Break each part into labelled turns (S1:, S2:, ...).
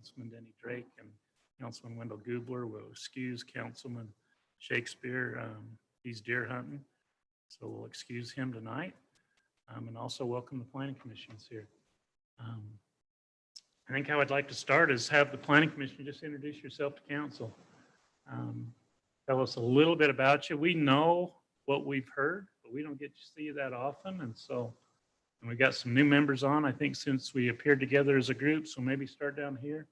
S1: Councilman Denny Drake and Councilman Wendell Gubler. We'll excuse Councilman Shakespeare. He's deer hunting, so we'll excuse him tonight. And also welcome the Planning Commission's here. I think how I'd like to start is have the Planning Commission just introduce yourself to council. Tell us a little bit about you. We know what we've heard, but we don't get to see you that often. And so we got some new members on, I think, since we appeared together as a group. So maybe start down here.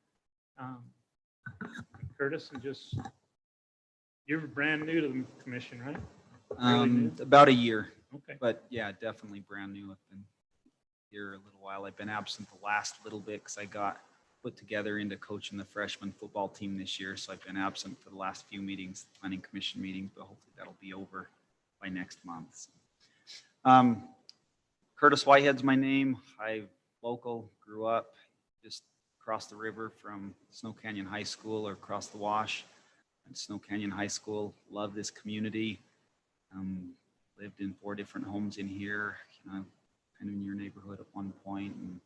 S1: Curtis, and just, you're brand new to the commission, right? Really
S2: About a year.
S1: Okay.
S2: But yeah, definitely brand new. I've been here a little while. I've been absent the last little bit because I got put together into coaching the freshman football team this year. So I've been absent for the last few meetings, planning commission meetings, but hopefully that'll be over by next month. Curtis Whitehead's my name. I'm local, grew up just across the river from Snow Canyon High School or across the wash at Snow Canyon High School. Love this community. Lived in 4 different homes in here, kind of in your neighborhood at one point, and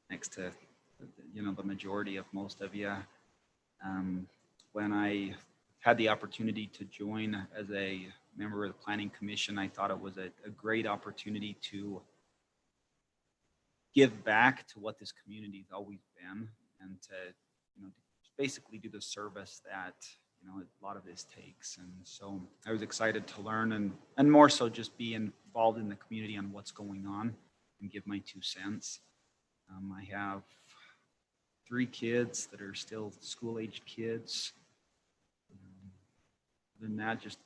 S2: next to, the majority of most of you. When I had the opportunity to join as a member of the Planning Commission, I thought it was a great opportunity to give back to what this community's always been, and to, basically do the service that a lot of this takes. And so I was excited to learn and more so just be involved in the community on what's going on and give my 2 cents. I have 3 kids that are still school-aged kids. Other than that, just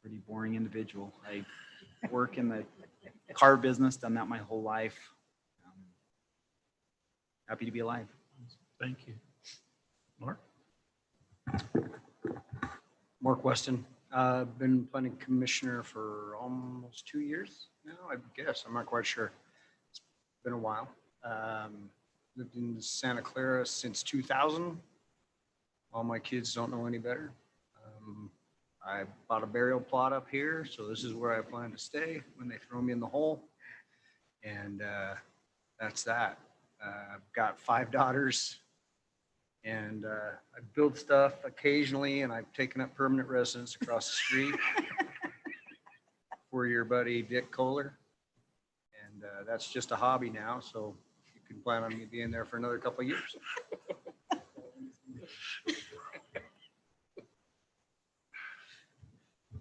S2: pretty boring individual. I work in the car business, done that my whole life. Happy to be alive.
S1: Thank you. Mark?
S3: Mark Weston. I've been planning commissioner for almost 2 years now, I guess. I'm not quite sure. It's been a while. Lived in Santa Clara since 2000. All my kids don't know any better. I bought a burial plot up here, so this is where I plan to stay when they throw me in the hole. And that's that. I've got 5 daughters. And I build stuff occasionally, and I've taken up permanent residence across the street for your buddy Dick Kohler. And that's just a hobby now, so you can plan on me being there for another couple of years.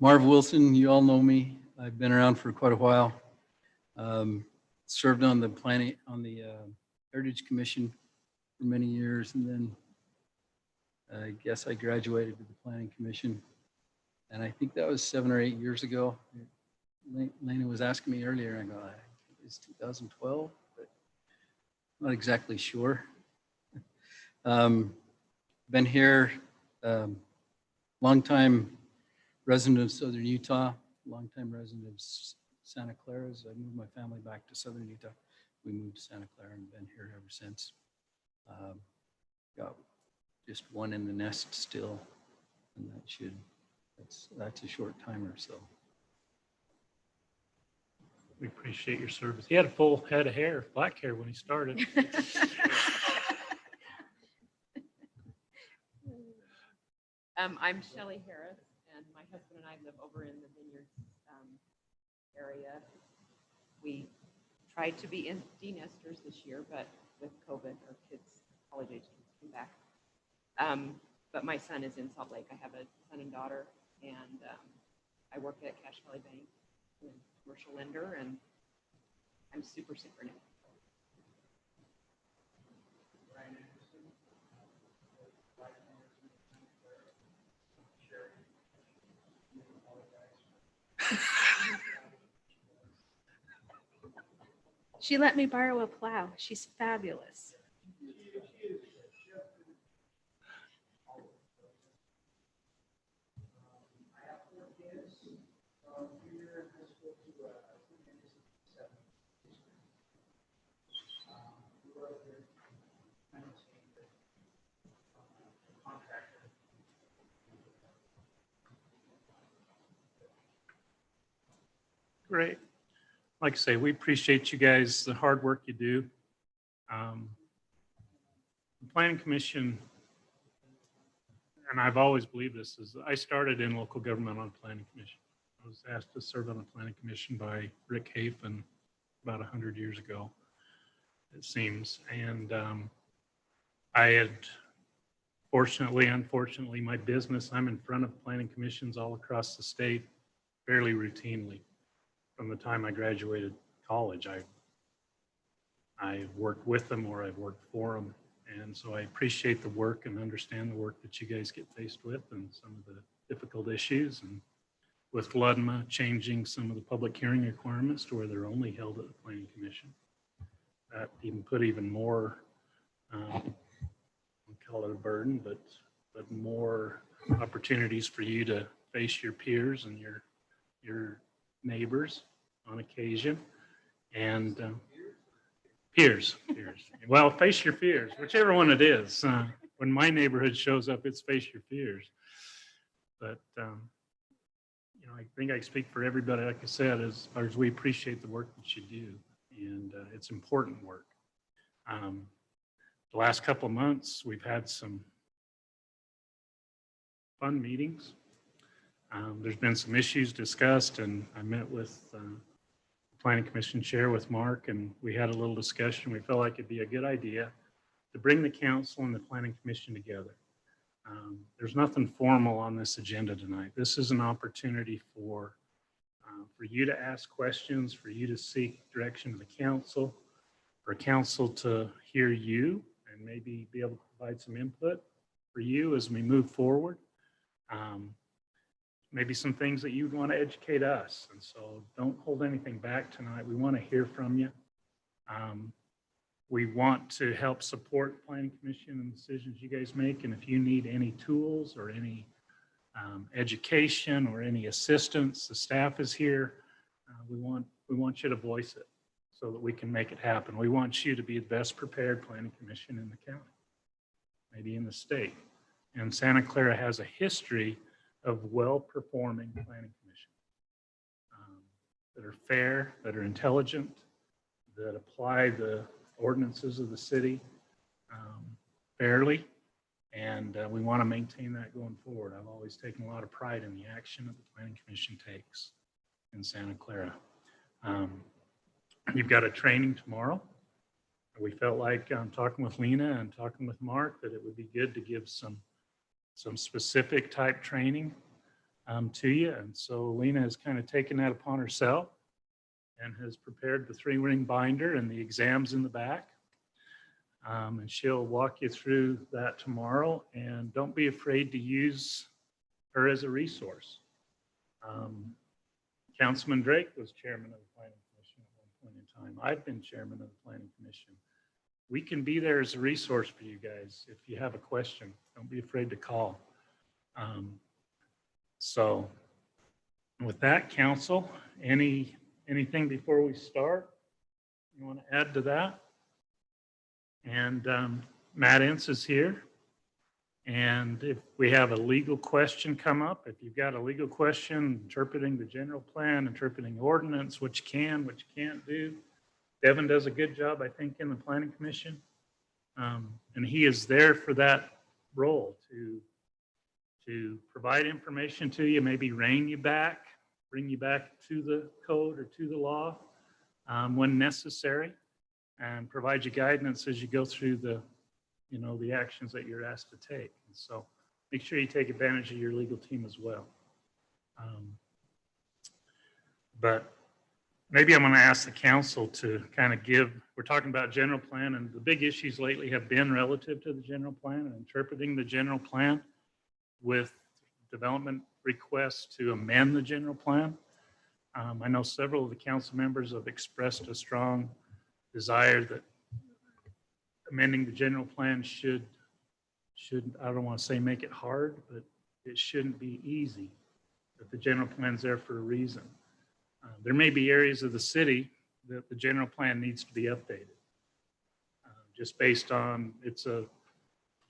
S4: Marv Wilson, you all know me. I've been around for quite a while. Served on the Heritage Commission for many years, and then I guess I graduated to the Planning Commission, and I think that was 7 or 8 years ago. Lena was asking me earlier, and I go, I think it's 2012, but I'm not exactly sure. Been here, longtime resident of Southern Utah, longtime resident of Santa Clara. As I moved my family back to Southern Utah, we moved to Santa Clara and been here ever since. Got just one in the nest still, and that's a short timer. So
S1: We appreciate your service. He had a full head of hair, black hair, when he started.
S5: I'm Shelley Harris, and my husband and I live over in the Vineyards area. We tried to be empty nesters this year, but with COVID, our kids, college-age kids, came back. But my son is in Salt Lake. I have a son and daughter, and I work at Cache Valley Bank, a commercial lender, and I'm super now.
S6: She let me borrow a plow. She's fabulous.
S1: Great. Like I say, we appreciate you guys, the hard work you do. The Planning Commission, and I've always believed this, is I started in local government on Planning Commission. I was asked to serve on the Planning Commission by Rick Hafen about 100 years ago, it seems. And I had, fortunately, unfortunately, my business, I'm in front of planning commissions all across the state fairly routinely. From the time I graduated college, I worked with them or I've worked for them. And so I appreciate the work and understand the work that you guys get faced with and some of the difficult issues. And with LUDMA changing some of the public hearing requirements to where they're only held at the Planning Commission, that even put even more, I'll call it a burden, but more opportunities for you to face your peers and your neighbors on occasion. And peers. Well, face your fears, whichever one it is. When my neighborhood shows up, it's face your fears. But, you know, I think I speak for everybody, like I said, as far as we appreciate the work that you do. And it's important work. The last couple of months, we've had some fun meetings. There's been some issues discussed, and I met with Planning Commission Chair with Mark, and we had a little discussion. We felt like it'd be a good idea to bring the council and the Planning Commission together. There's nothing formal on this agenda tonight. This is an opportunity for you to ask questions, for you to seek direction of the council, for council to hear you and maybe be able to provide some input for you as we move forward. Maybe some things that you'd want to educate us. And so don't hold anything back tonight. We want to hear from you. We want to help support Planning Commission and decisions you guys make. And if you need any tools or any education or any assistance, the staff is here. We want you to voice it so that we can make it happen. We want you to be the best prepared Planning Commission in the county, maybe in the state. And Santa Clara has a history of well-performing planning commission that are fair, that are intelligent, that apply the ordinances of the city fairly, and we want to maintain that going forward. I've always taken a lot of pride in the action that the Planning Commission takes in Santa Clara. You've got a training tomorrow. We felt like talking with Lena and talking with Mark that it would be good to give some specific type training to you. And so Lena has kind of taken that upon herself and has prepared the 3-ring binder and the exams in the back. And she'll walk you through that tomorrow. And don't be afraid to use her as a resource. Councilman Drake was chairman of the Planning Commission at one point in time. I've been chairman of the Planning Commission. We can be there as a resource for you guys. If you have a question, don't be afraid to call. So with that, council, anything before we start you want to add to that? And Matt Ince is here. And if we have a legal question come up, if you've got a legal question interpreting the general plan, interpreting ordinance, what you can, what you can't do, Devin does a good job, I think, in the Planning Commission. And he is there for that role to provide information to you, maybe rein you back, bring you back to the code or to the law when necessary, and provide you guidance as you go through the actions that you're asked to take. And so make sure you take advantage of your legal team as well. But maybe I'm going to ask the council to kind of we're talking about general plan, and the big issues lately have been relative to the general plan and interpreting the general plan with development requests to amend the general plan. I know several of the council members have expressed a strong desire that amending the general plan should, I don't want to say make it hard, but it shouldn't be easy. That the general plan's there for a reason. There may be areas of the city that the general plan needs to be updated. Just based on,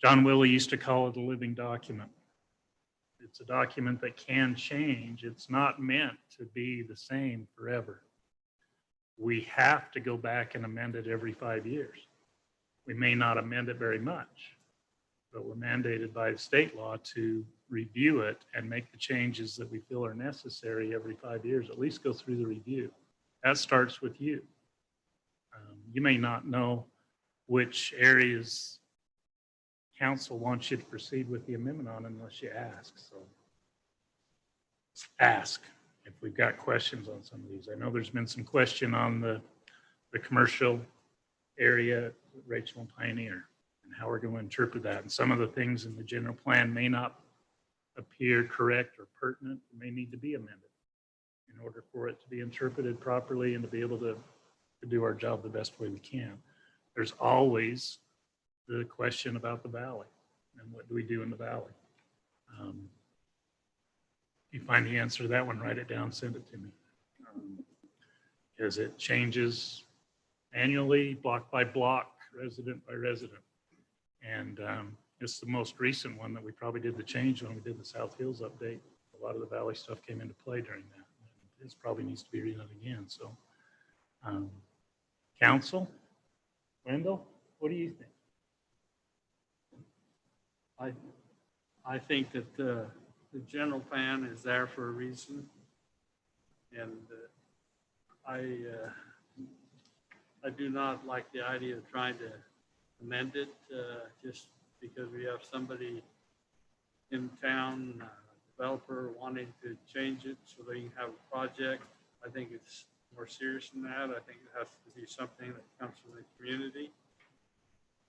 S1: John Willie used to call it a living document. It's a document that can change. It's not meant to be the same forever. We have to go back and amend it every 5 years. We may not amend it very much, but we're mandated by state law to review it and make the changes that we feel are necessary every 5 years, at least go through the review. That starts with you. You may not know which areas council wants you to proceed with the amendment on unless you ask. So ask if we've got questions on some of these. I know there's been some question on the commercial area, Rachel and Pioneer, and how we're going to interpret that. And some of the things in the general plan may not appear correct or pertinent, may need to be amended in order for it to be interpreted properly and to be able to do our job the best way we can. There's always the question about the valley and what do we do in the valley. If you find the answer to that one, write it down, send it to me. Because it changes annually, block by block, resident by resident. And it's the most recent one that we probably did the change when we did the South Hills update. A lot of the valley stuff came into play during that. This probably needs to be redone again. So, council, Wendell, what do you think?
S7: I think that the general plan is there for a reason. And I do not like the idea of trying to amend it just because we have somebody in town, developer wanting to change it so they can have a project. I think it's more serious than that. I think it has to be something that comes from the community.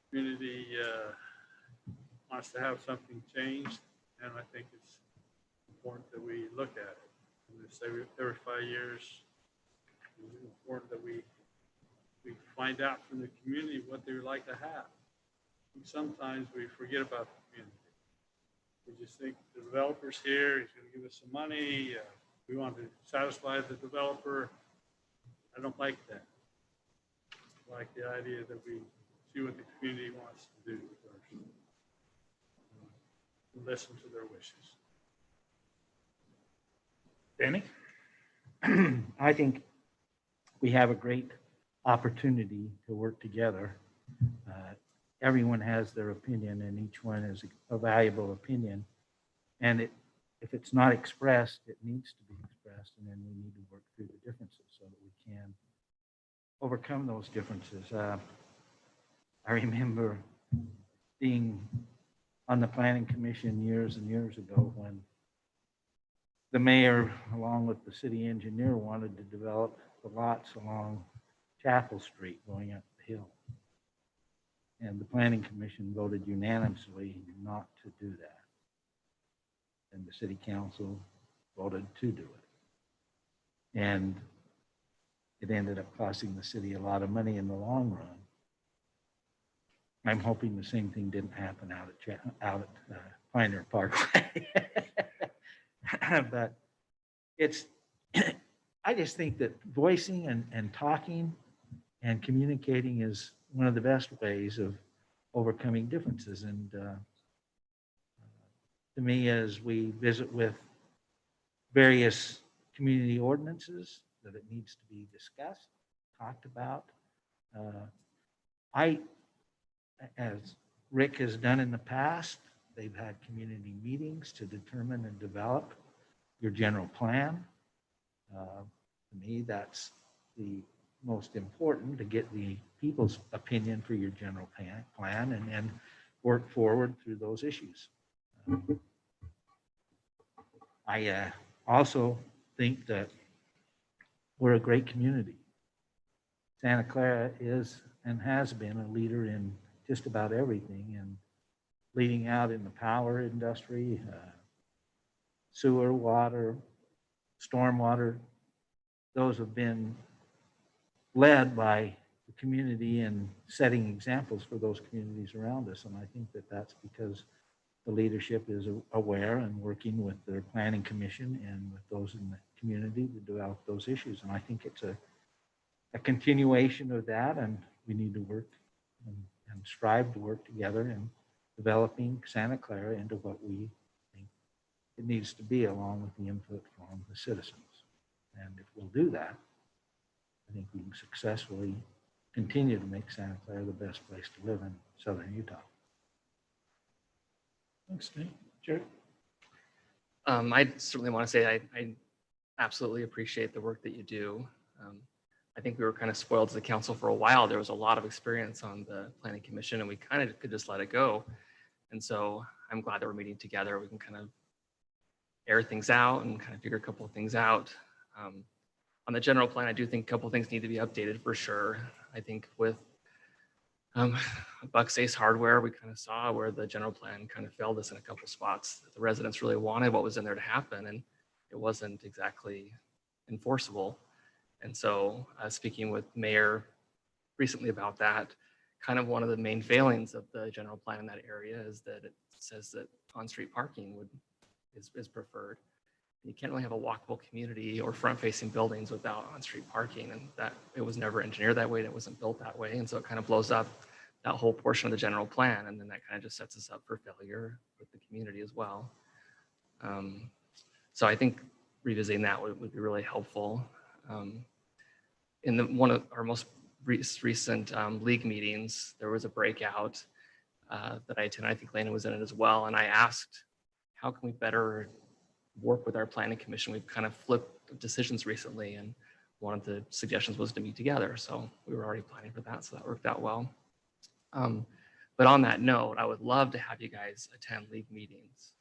S7: Community wants to have something changed, and I think it's important that we look at it. And it's every 5 years, it's important that we find out from the community what they would like to have. And sometimes we forget about the community. We just think the developer's here, he's going to give us some money. We want to satisfy the developer. I don't like that. I like the idea that we see what the community wants to do first. And listen to their wishes.
S1: Danny?
S8: I think we have a great opportunity to work together. Everyone has their opinion, and each one is a valuable opinion. And if it's not expressed, it needs to be expressed, and then we need to work through the differences so that we can overcome those differences. I remember being on the planning commission years and years ago when the mayor, along with the city engineer, wanted to develop the lots along Chapel Street going up the hill. And the planning commission voted unanimously not to do that. And the city council voted to do it. And it ended up costing the city a lot of money in the long run. I'm hoping the same thing didn't happen out at Pioneer Parkway. But it's, I just think that voicing and talking and communicating is one of the best ways of overcoming differences. And to me, as we visit with various community ordinances, that it needs to be discussed, talked about. As Rick has done in the past, they've had community meetings to determine and develop your general plan. To me, that's the most important, to get the people's opinion for your general plan and then work forward through those issues. I also think that we're a great community. Santa Clara is and has been a leader in just about everything, and leading out in the power industry, sewer, water, stormwater. Those have been led by the community and setting examples for those communities around us. And I think that that's because the leadership is aware and working with their planning commission and with those in the community to develop those issues. And I think it's a continuation of that, and we need to work and strive to work together in developing Santa Clara into what we think it needs to be, along with the input from the citizens. And if we'll do that, I think we can successfully continue to make Santa Clara the best place to live in southern Utah.
S1: Thanks, Dave. Jared?
S9: I certainly want to say I absolutely appreciate the work that you do. I think we were kind of spoiled as a council for a while. There was a lot of experience on the planning commission and we kind of could just let it go. And so I'm glad that we're meeting together. We can kind of air things out and kind of figure a couple of things out. On the general plan, I do think a couple of things need to be updated for sure. I think with Buck's Ace Hardware, we kind of saw where the general plan kind of failed us in a couple spots. The residents really wanted what was in there to happen, and it wasn't exactly enforceable. And so speaking with Mayor recently about that, kind of one of the main failings of the general plan in that area is that it says that on-street parking is preferred. You can't really have a walkable community or front-facing buildings without on-street parking, and that it was never engineered that way and it wasn't built that way. And so it kind of blows up that whole portion of the general plan, and then that kind of just sets us up for failure with the community as well. So I think revisiting that would be really helpful. In one of our most recent league meetings, there was a breakout that I attended. I think Lena was in it as well, and I asked, how can we better work with our planning commission? We've kind of flipped decisions recently, and one of the suggestions was to meet together. So we were already planning for that, so that worked out well. But on that note, I would love to have you guys attend league meetings.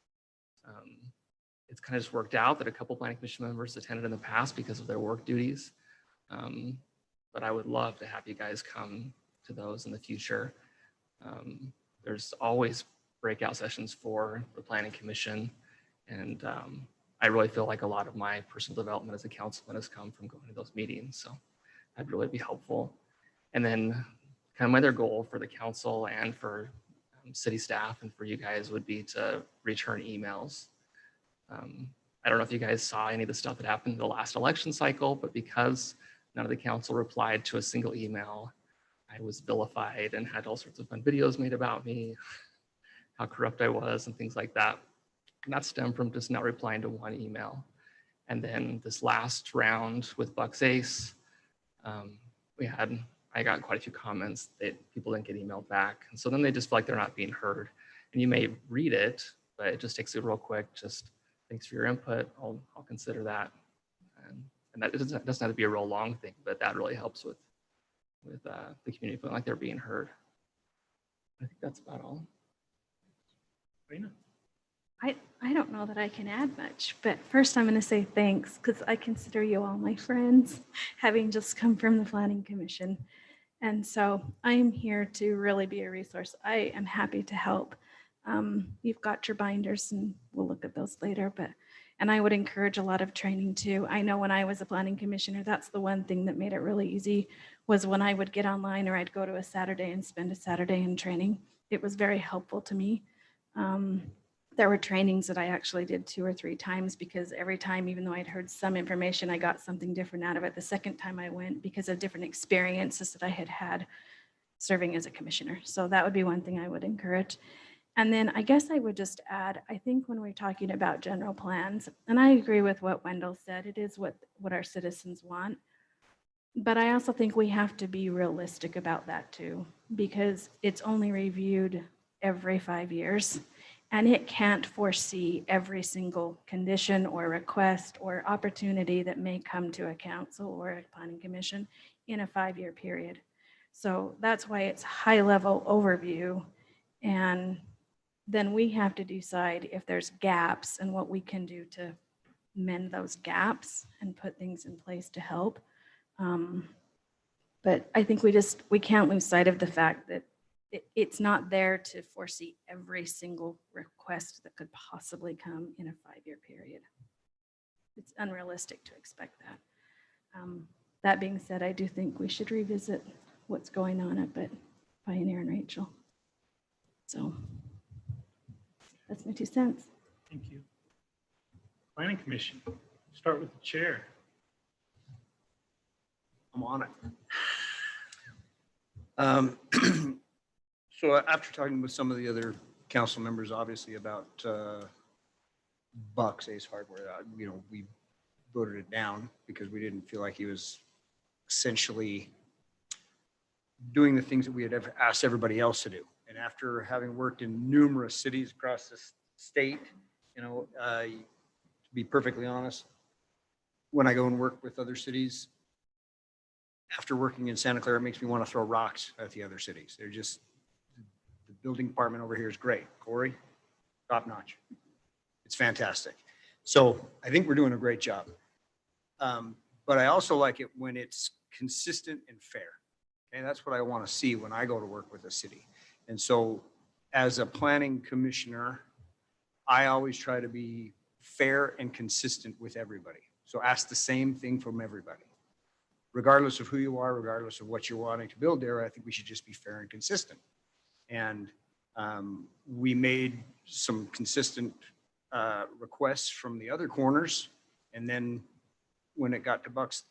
S9: It's kind of just worked out that a couple planning commission members attended in the past because of their work duties. But I would love to have you guys come to those in the future. There's always breakout sessions for the planning commission. And I really feel like a lot of my personal development as a councilman has come from going to those meetings. So that'd really be helpful. And then kind of my other goal for the council and for city staff and for you guys would be to return emails. I don't know if you guys saw any of the stuff that happened in the last election cycle, but because none of the council replied to a single email, I was vilified and had all sorts of fun videos made about me, how corrupt I was and things like that. And that stemmed from just not replying to one email. And then this last round with Buck's Ace, I got quite a few comments that people didn't get emailed back. And so then they just feel like they're not being heard. And you may read it, but it just takes it real quick. Just thanks for your input. I'll consider that. And that doesn't have to be a real long thing, but that really helps with the community feeling like they're being heard. I think that's about all.
S1: Lena?
S6: I don't know that I can add much, but first I'm going to say thanks because I consider you all my friends, having just come from the Planning Commission. And so I'm here to really be a resource. I am happy to help. You've got your binders and we'll look at those later, and I would encourage a lot of training too. I know when I was a planning commissioner, that's the one thing that made it really easy was when I would get online or I'd go to a Saturday and spend a Saturday in training. It was very helpful to me. There were trainings that I actually did 2 or 3 times because every time, even though I'd heard some information, I got something different out of it the second time I went because of different experiences that I had had serving as a commissioner. So that would be one thing I would encourage. And then I guess I would just add, I think when we're talking about general plans, and I agree with what Wendell said, it is what our citizens want. But I also think we have to be realistic about that too, because it's only reviewed every 5 years. And it can't foresee every single condition or request or opportunity that may come to a council or a planning commission in a 5-year period. So that's why it's high-level overview. And then we have to decide if there's gaps and what we can do to mend those gaps and put things in place to help. But I think we can't lose sight of the fact that it's not there to foresee every single request that could possibly come in a 5-year period. It's unrealistic to expect that. That being said, I do think we should revisit what's going on up at Pioneer and Rachel. So that's my 2 cents.
S1: Thank you. Planning Commission, start with the chair.
S3: I'm on it. So after talking with some of the other council members, obviously about Buck's Ace Hardware, we voted it down because we didn't feel like he was essentially doing the things that we had ever asked everybody else to do. And after having worked in numerous cities across the state, to be perfectly honest, when I go and work with other cities, after working in Santa Clara, it makes me want to throw rocks at the other cities. They're just, the building department over here is great. Corey, top notch. It's fantastic. So I think we're doing a great job. But I also like it when it's consistent and fair. And that's what I want to see when I go to work with a city. And so as a planning commissioner, I always try to be fair and consistent with everybody. So ask the same thing from everybody. Regardless of who you are, regardless of what you're wanting to build there, I think we should just be fair and consistent. And we made some consistent requests from the other corners. And then when it got to Bucks,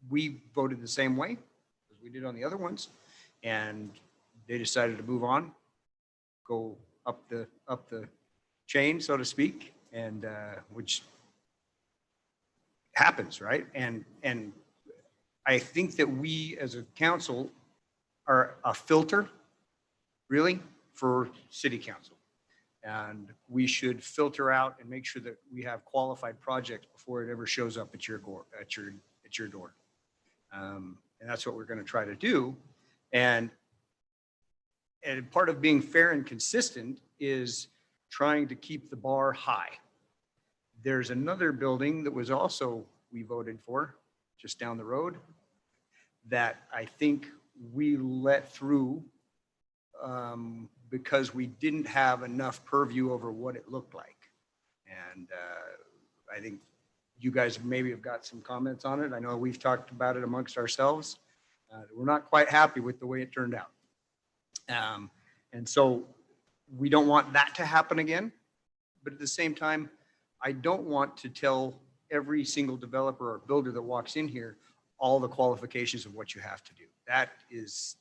S3: we voted the same way as we did on the other ones. And they decided to move on, go up the chain, so to speak, and which happens, right? And I think that we as a council are a filter, really, for city council. And we should filter out and make sure that we have qualified projects before it ever shows up at your door. And that's what we're going to try to do. And part of being fair and consistent is trying to keep the bar high. There's another building that was also we voted for just down the road that I think we let through because we didn't have enough purview over what it looked like. And I think you guys maybe have got some comments on it. I know we've talked about it amongst ourselves. We're not quite happy with the way it turned out. And so we don't want that to happen again. But at the same time, I don't want to tell every single developer or builder that walks in here all the qualifications of what you have to do. That is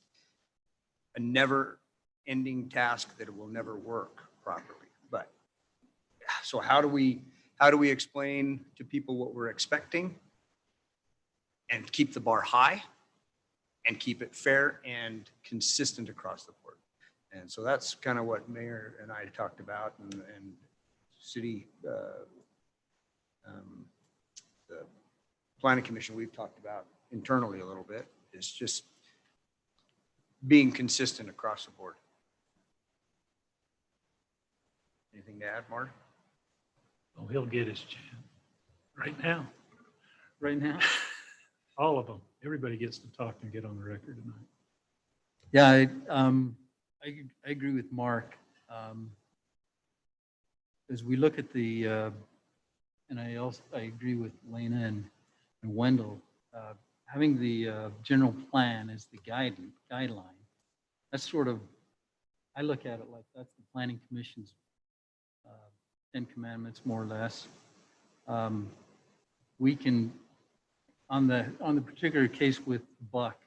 S3: a never ending task that it will never work properly. But so how do we explain to people what we're expecting and keep the bar high and keep it fair and consistent across the board? And so that's kind of what Mayor and I talked about, and city, the planning commission we've talked about internally a little bit, is just being consistent across the board. Anything to add, Mark?
S1: Oh, he'll get his chance right now.
S4: Right now?
S1: All of them. Everybody gets to talk and get on the record tonight.
S4: Yeah, I agree with Mark. As we look at the, and I agree with Lena and Wendell, having the general plan as the guideline, that's sort of, I look at it like that's the planning commission's 10 commandments, more or less. We can, on the particular case with Buck,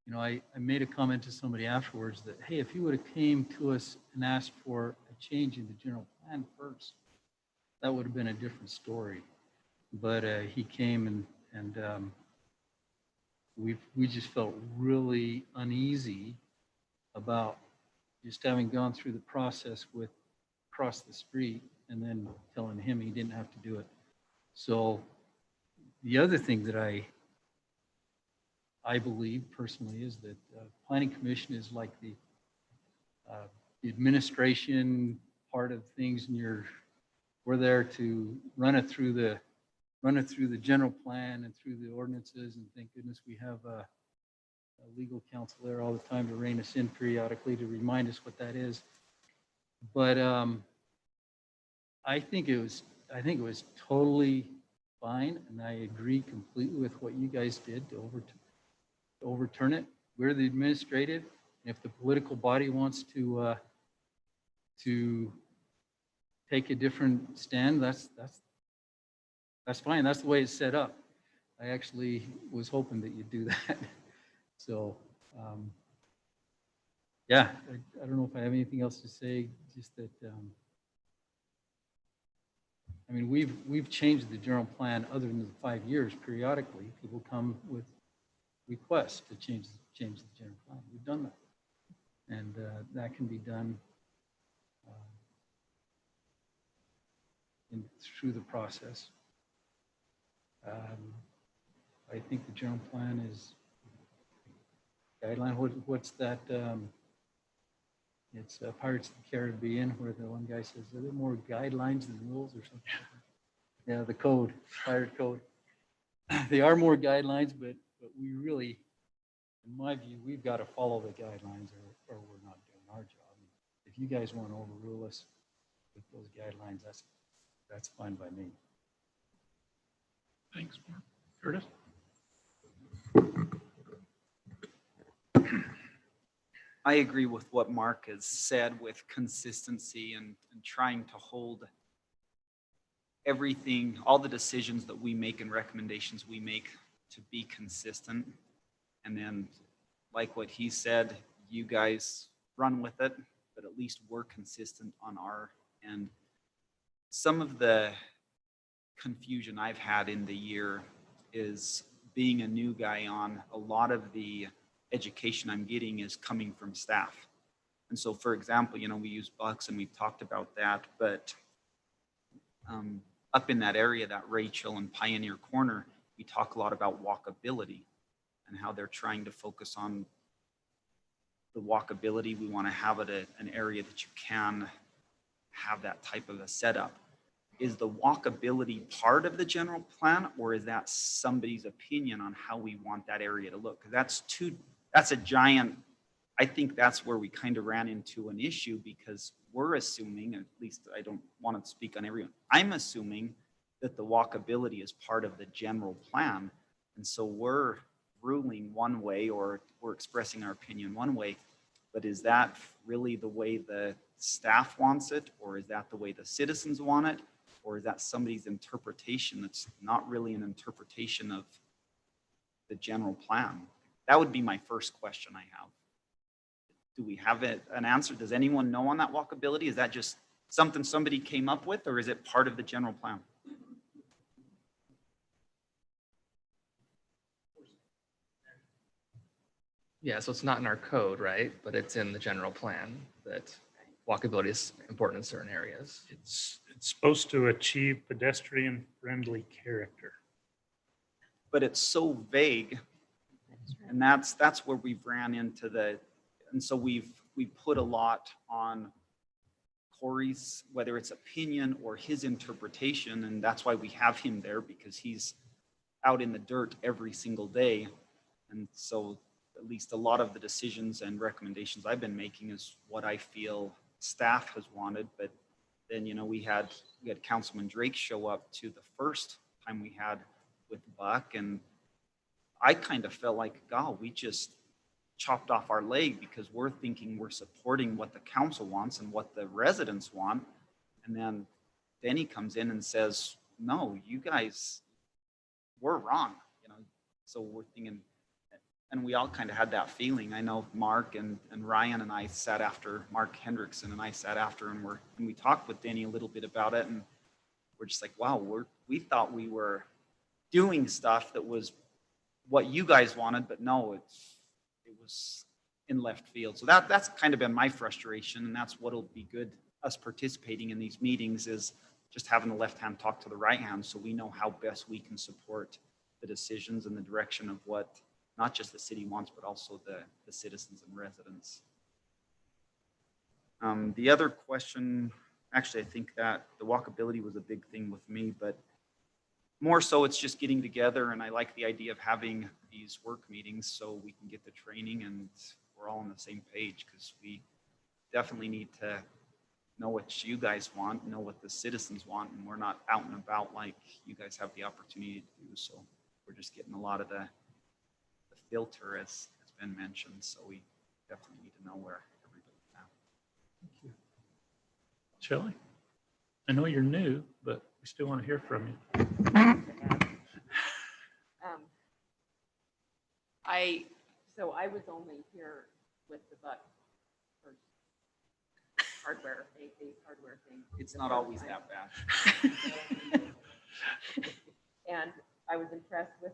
S4: you know, I made a comment to somebody afterwards that, hey, if he would have came to us and asked for a change in the general plan first, that would have been a different story. But he came and we just felt really uneasy about just having gone through the process with across the street and then telling him he didn't have to do it. So the other thing that I believe personally is that planning commission is like the administration part of things, and we're there to run it through the general plan and through the ordinances. And thank goodness we have a legal counsel there all the time to rein us in periodically to remind us what that is. But I think it was totally fine, and I agree completely with what you guys did to overturn it. We're the administrative. If the political body wants to take a different stand, that's fine. That's the way it's set up. I actually was hoping that you'd do that. So, yeah, I don't know if I have anything else to say. Just that, I mean, we've changed the general plan other than the 5 years periodically. People come with request to change the general plan. We've done that. And that can be done through the process. I think the general plan is guideline. What's that? It's Pirates of the Caribbean, where the one guy says, "Are there more guidelines than rules or something?" Yeah, the code, pirate code. They are more guidelines, but we really, in my view, we've got to follow the guidelines or we're not doing our job. If you guys want to overrule us with those guidelines, that's fine by me.
S1: Thanks, Mark. Curtis?
S2: I agree with what Mark has said with consistency and trying to hold everything, all the decisions that we make and recommendations we make to be consistent. And then, like what he said, you guys run with it, but at least we're consistent on our end. Some of the confusion I've had in the year is being a new guy on. A lot of the education I'm getting is coming from staff. And so, for example, we use bucks and we've talked about that, but up in that area, that Rachel and Pioneer Corner, we talk a lot about walkability and how they're trying to focus on the walkability. We want to have it an area that you can have that type of a setup. Is the walkability part of the general plan, or is that somebody's opinion on how we want that area to look? Because that's a giant, I think that's where we kind of ran into an issue, because we're assuming, at least I don't want to speak on everyone, I'm assuming that the walkability is part of the general plan. And so we're ruling one way, or we're expressing our opinion one way, but is that really the way the staff wants it? Or is that the way the citizens want it? Or is that somebody's interpretation that's not really an interpretation of the general plan? That would be my first question I have. Do we have an answer? Does anyone know on that walkability? Is that just something somebody came up with, or is it part of the general plan?
S9: Yeah, so it's not in our code, right? But it's in the general plan that walkability is important in certain areas.
S1: It's supposed to achieve pedestrian-friendly character.
S2: But it's so vague, and that's where we've ran into and so we put a lot on Corey's, whether it's opinion or his interpretation, and that's why we have him there, because he's out in the dirt every single day. And so at least a lot of the decisions and recommendations I've been making is what I feel staff has wanted. But then, we had Councilman Drake show up to the first time we had with Buck, and I kind of felt like, God, we just chopped off our leg, because we're thinking we're supporting what the council wants and what the residents want. And then Denny comes in and says, no, you guys, we're wrong. So we're thinking, and we all kind of had that feeling. I know Mark and Ryan and I sat after, Mark Hendrickson and I sat after, and we talked with Denny a little bit about it, and we're just like, wow, we thought we were doing stuff that was what you guys wanted, but no, it was in left field. So that's kind of been my frustration, and that's what'll be good, us participating in these meetings, is just having the left hand talk to the right hand, so we know how best we can support the decisions and the direction of what not just the city wants, but also the citizens and residents. The other question, actually, I think that the walkability was a big thing with me, but more so it's just getting together, and I like the idea of having these work meetings so we can get the training and we're all on the same page, because we definitely need to know what you guys want, know what the citizens want, and we're not out and about like you guys have the opportunity to do. So we're just getting a lot of the filter, as has been mentioned. So we definitely need to know where everybody's at.
S1: Thank you. Shelley, I know you're new, but we still want to hear from you.
S5: I was only here with the Buck for hardware, faith-based hardware thing.
S2: It's not always that bad.
S5: And I was impressed with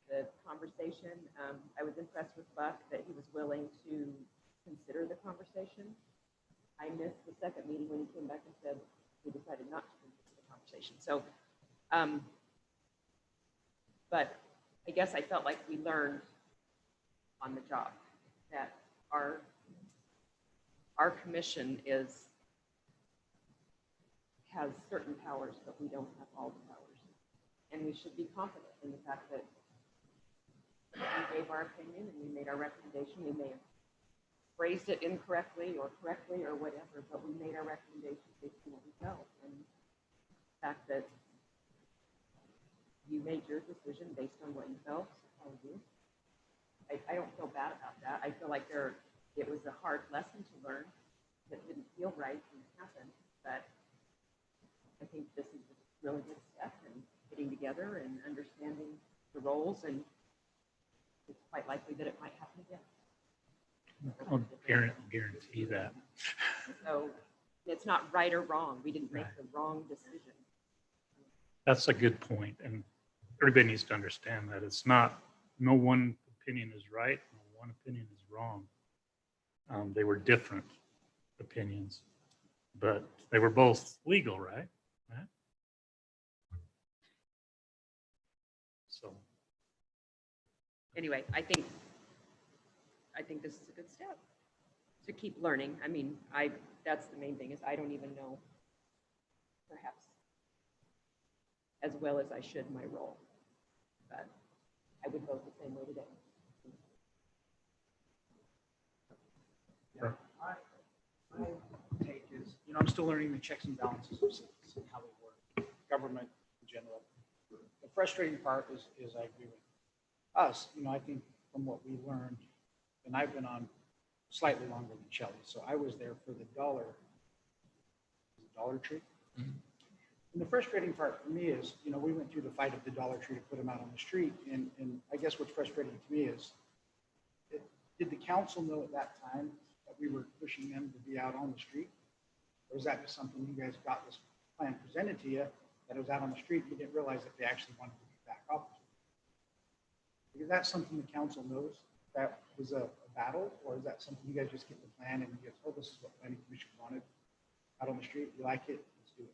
S5: the conversation. I was impressed with Buck that he was willing to consider the conversation. I missed the second meeting when he came back and said he decided not to consider the conversation. So, but I guess I felt like we learned on the job that our commission has certain powers, but we don't have all the powers. And we should be confident in the fact that we gave our opinion and we made our recommendation. We may have phrased it incorrectly or correctly or whatever, but we made our recommendation based on what we felt. And the fact that you made your decision based on what you felt, I don't feel bad about that. I feel like it was a hard lesson to learn that didn't feel right when it happened, but I think this is a really good step in getting together and understanding the roles, and it's quite likely that it might happen again.
S1: I'll guarantee that.
S5: So it's not right or wrong. We didn't make the wrong decision.
S1: That's a good point, and everybody needs to understand that it's not, no one opinion is right, no one opinion is wrong. They were different opinions, but they were both legal, right? So
S5: Anyway, I think this is a good step to keep learning. I mean, that's the main thing, is I don't even know perhaps as well as I should my role, but I would vote the same way today.
S3: My take is, I'm still learning the checks and balances of cities and how they work, government in general. The frustrating part is I agree with us. I think from what we learned, and I've been on slightly longer than Shelley, so I was there for the Dollar Tree.
S9: Mhm.
S3: And the frustrating part for me is, we went through the fight of the Dollar Tree to put them out on the street. And I guess what's frustrating to me is, did the council know at that time that we were pushing them to be out on the street? Or is that just something you guys got this plan presented to you that it was out on the street? You didn't realize that they actually wanted to be back up. Because that's something the council knows that was a battle, or is that something you guys just get the plan and you get, oh, this is what planning commission wanted out on the street? You like it? Let's do it.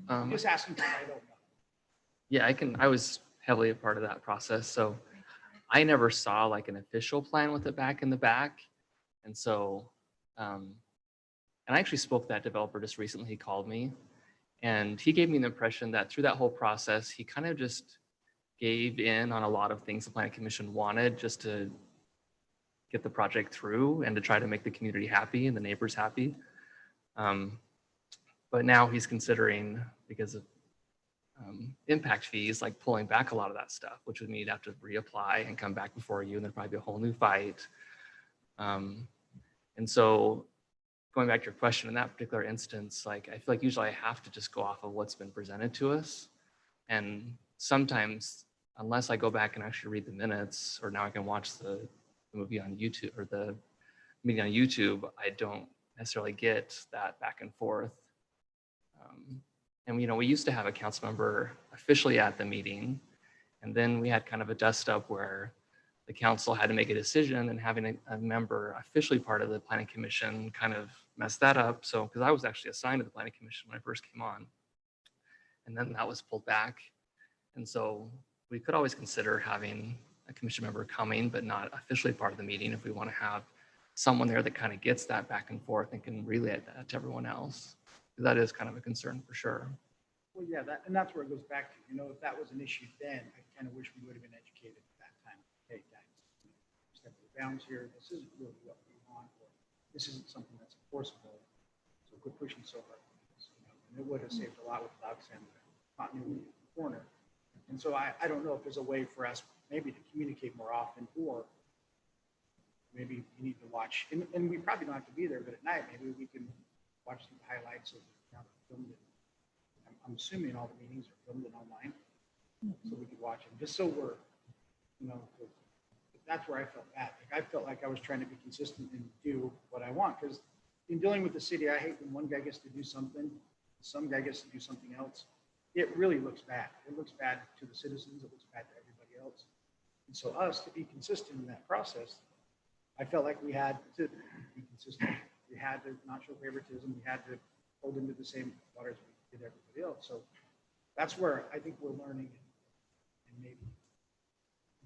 S3: I'm just asking because I don't know.
S9: Yeah, I was heavily a part of that process. So I never saw like an official plan with it back in the back. And so, and I actually spoke to that developer just recently. He called me and he gave me the impression that through that whole process, he kind of just gave in on a lot of things the planning commission wanted just to get the project through and to try to make the community happy and the neighbors happy. But now he's considering, because of impact fees, like pulling back a lot of that stuff, which would mean you'd have to reapply and come back before you, and there'd probably be a whole new fight. And so going back to your question, in that particular instance, like I feel like usually I have to just go off of what's been presented to us. And sometimes, unless I go back and actually read the minutes, or now I can watch the movie on YouTube or the meeting on YouTube, I don't necessarily get that back and forth. And we used to have a council member officially at the meeting, and then we had kind of a dust up where the council had to make a decision, and having a member officially part of the planning commission kind of messed that up. So, because I was actually assigned to the planning commission when I first came on, and then that was pulled back. And so we could always consider having a commission member coming, but not officially part of the meeting, if we want to have someone there that kind of gets that back and forth and can relay that to everyone else. That is kind of a concern for sure.
S3: Well, yeah, that's where it goes back to, if that was an issue then, I kind of wish we would have been educated at that time. Hey, guys, step the bounds here. This isn't really what we want, or this isn't something that's enforceable. So quit pushing so hard. And it would have saved a lot with Doug's and continuity in the corner. And so I don't know if there's a way for us maybe to communicate more often, or maybe you need to watch, and we probably don't have to be there, but at night, maybe we can watch the highlights of filmed it. I'm assuming all the meetings are filmed and online, so we could watch them, just so we're, that's where I felt at. Like I felt like I was trying to be consistent and do what I want, because in dealing with the city, I hate when one guy gets to do something, some guy gets to do something else.
S10: it really looks bad. It looks bad to the citizens, it looks bad to everybody else. And so us to be consistent in that process, I felt like we had to be consistent. We had to not show favoritism. We had to hold them to the same waters we did everybody else. So that's where I think we're learning and maybe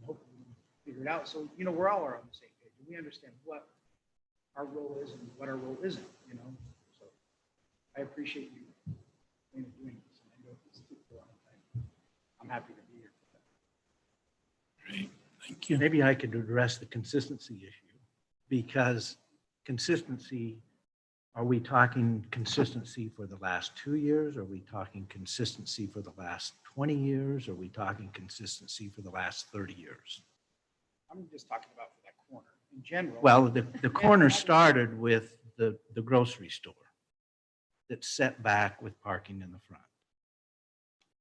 S10: hopefully we can figure it out. So, you know, we're all are on the same page. We understand what our role is and what our role isn't, you know? So I appreciate you doing this. And I know this took a long time. I'm happy to be here for that.
S1: Great, thank you.
S8: Maybe I could address the consistency issue, because consistency, are we talking consistency for the last 2 years? Are we talking consistency for the last 20 years? Are we talking consistency for the last 30 years?
S10: I'm just talking about for that corner in general.
S8: Well, the corner started with the grocery store that's set back with parking in the front,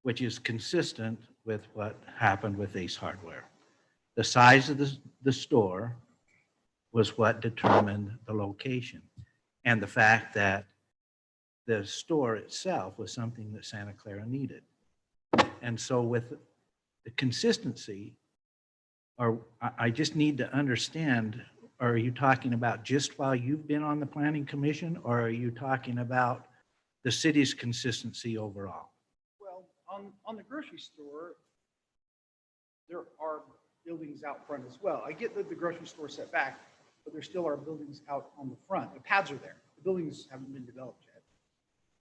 S8: which is consistent with what happened with Ace Hardware. The size of the store was what determined the location, and the fact that the store itself was something that Santa Clara needed. And so with the consistency, or I just need to understand, are you talking about just while you've been on the planning commission, or are you talking about the city's consistency overall?
S10: Well, on the grocery store, there are buildings out front as well. I get that the grocery store set back, but there still are buildings out on the front. The pads are there. The buildings haven't been developed yet,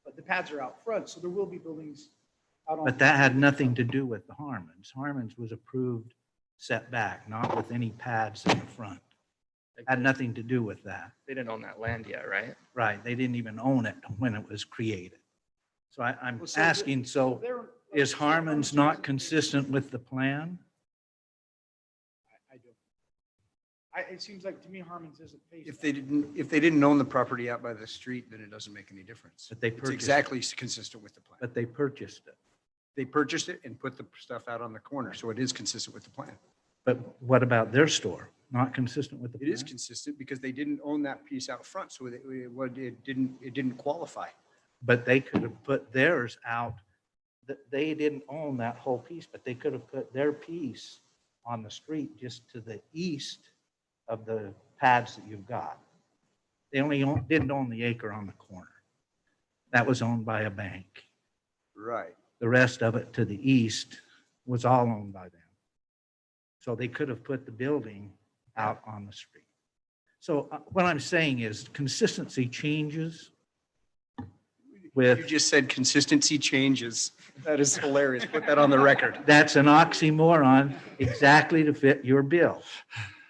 S10: but the pads are out front, so there will be buildings out on.
S8: But that had nothing to do with the Harmons. Harmons was approved setback, not with any pads in the front. Had nothing to do with that.
S9: They didn't own that land yet, right?
S8: Right, they didn't even own it when it was created. So I'm
S10: Well, so
S8: asking, so
S10: They're-
S8: is Harmons not consistent with the plan?
S10: I don't. It seems like to me Harmon's isn't phased.
S3: If they didn't own the property out by the street, then it doesn't make any difference.
S8: But they
S3: It's
S8: purchased,
S3: exactly consistent with the plan.
S8: but they purchased it.
S3: They purchased it and put the stuff out on the corner, so it is consistent with the plan.
S8: But what about their store? Not consistent with the
S3: It
S8: plan?
S3: is consistent because they didn't own that piece out front, so it didn't qualify.
S8: But they could have put theirs out, they didn't own that whole piece, but they could have put their piece on the street just to the east of the pads that you've got. They only didn't own the acre on the corner. That was owned by a bank.
S3: Right.
S8: The rest of it to the east was all owned by them. So they could have put the building out on the street. So what I'm saying is consistency changes
S3: You
S8: with,
S3: just said consistency changes. That is hilarious. Put that on the record.
S8: that's an oxymoron exactly to fit your bill.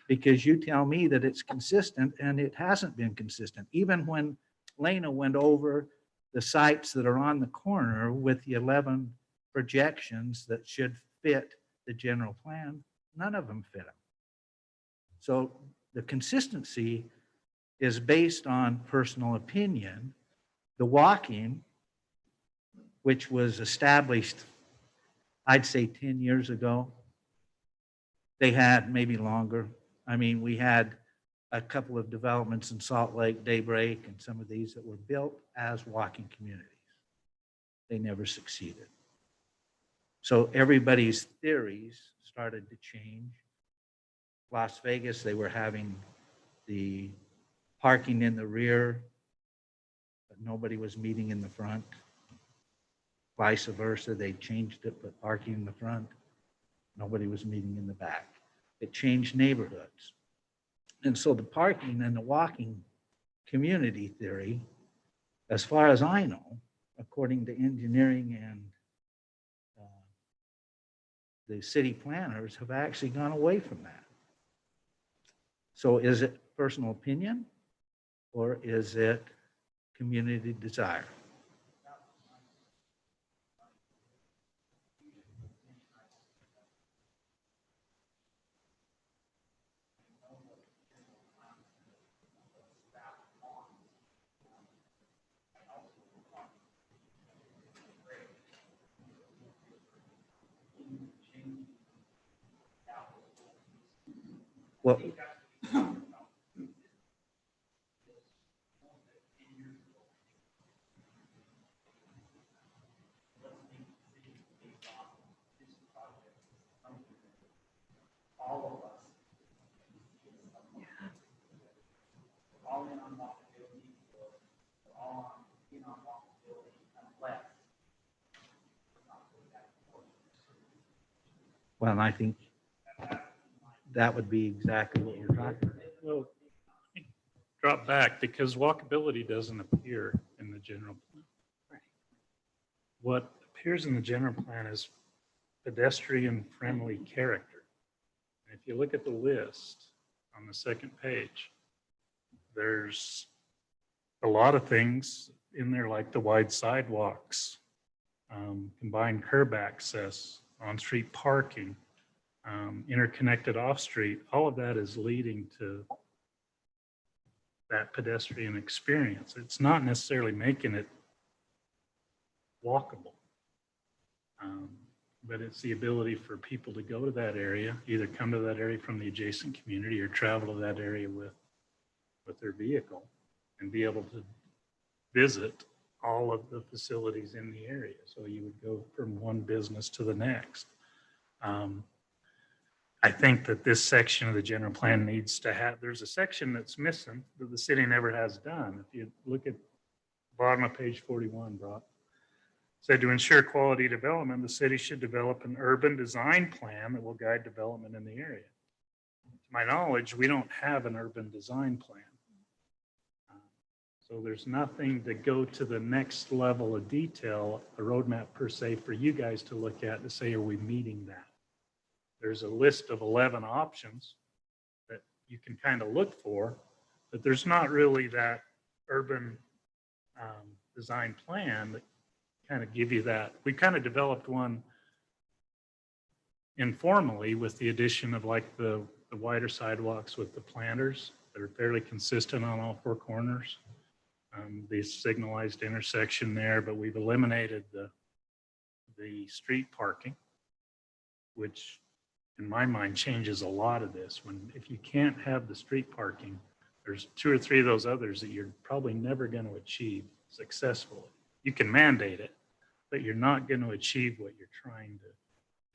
S8: Because you tell me that it's consistent and it hasn't been consistent. Even when Lena went over the sites that are on the corner with the 11 projections that should fit the general plan, none of them fit them. So the consistency is based on personal opinion. The walking, which was established, I'd say 10 years ago, they had maybe longer. I mean, we had a couple of developments in Salt Lake, Daybreak, and some of these that were built as walking communities. They never succeeded. So everybody's theories started to change. Las Vegas, they were having the parking in the rear, but nobody was meeting in the front. Vice versa, they changed it, put parking in the front. Nobody was meeting in the back. It changed neighborhoods. And so the parking and the walking community theory, as far as I know, according to engineering and the city planners, have actually gone away from that. So is it personal opinion or is it community desire? Well, Well, and I think that would be exactly what we're talking about.
S1: Well, drop back because walkability doesn't appear in the general plan.
S5: Right.
S1: What appears in the general plan is pedestrian-friendly character. And if you look at the list on the second page, there's a lot of things in there like the wide sidewalks, combined curb access, on-street parking, interconnected off-street. All of that is leading to that pedestrian experience. It's not necessarily making it walkable, but it's the ability for people to go to that area, either come to that area from the adjacent community or travel to that area with their vehicle and be able to visit all of the facilities in the area. So you would go from one business to the next. I think that this section of the general plan needs to have, there's a section that's missing that the city never has done. If you look at the bottom of page 41, Brock, said to ensure quality development, the city should develop an urban design plan that will guide development in the area. To my knowledge, we don't have an urban design plan. So there's nothing to go to the next level of detail, a roadmap per se, for you guys to look at to say, are we meeting that? There's a list of 11 options that you can kind of look for, but there's not really that urban design plan that kind of give you that. We kind of developed one informally with the addition of like the wider sidewalks with the planters that are fairly consistent on all four corners. The signalized intersection there, but we've eliminated the street parking, which in my mind changes a lot of this. If you can't have the street parking, there's 2 or 3 of those others that you're probably never going to achieve successfully. You can mandate it, but you're not going to achieve what you're trying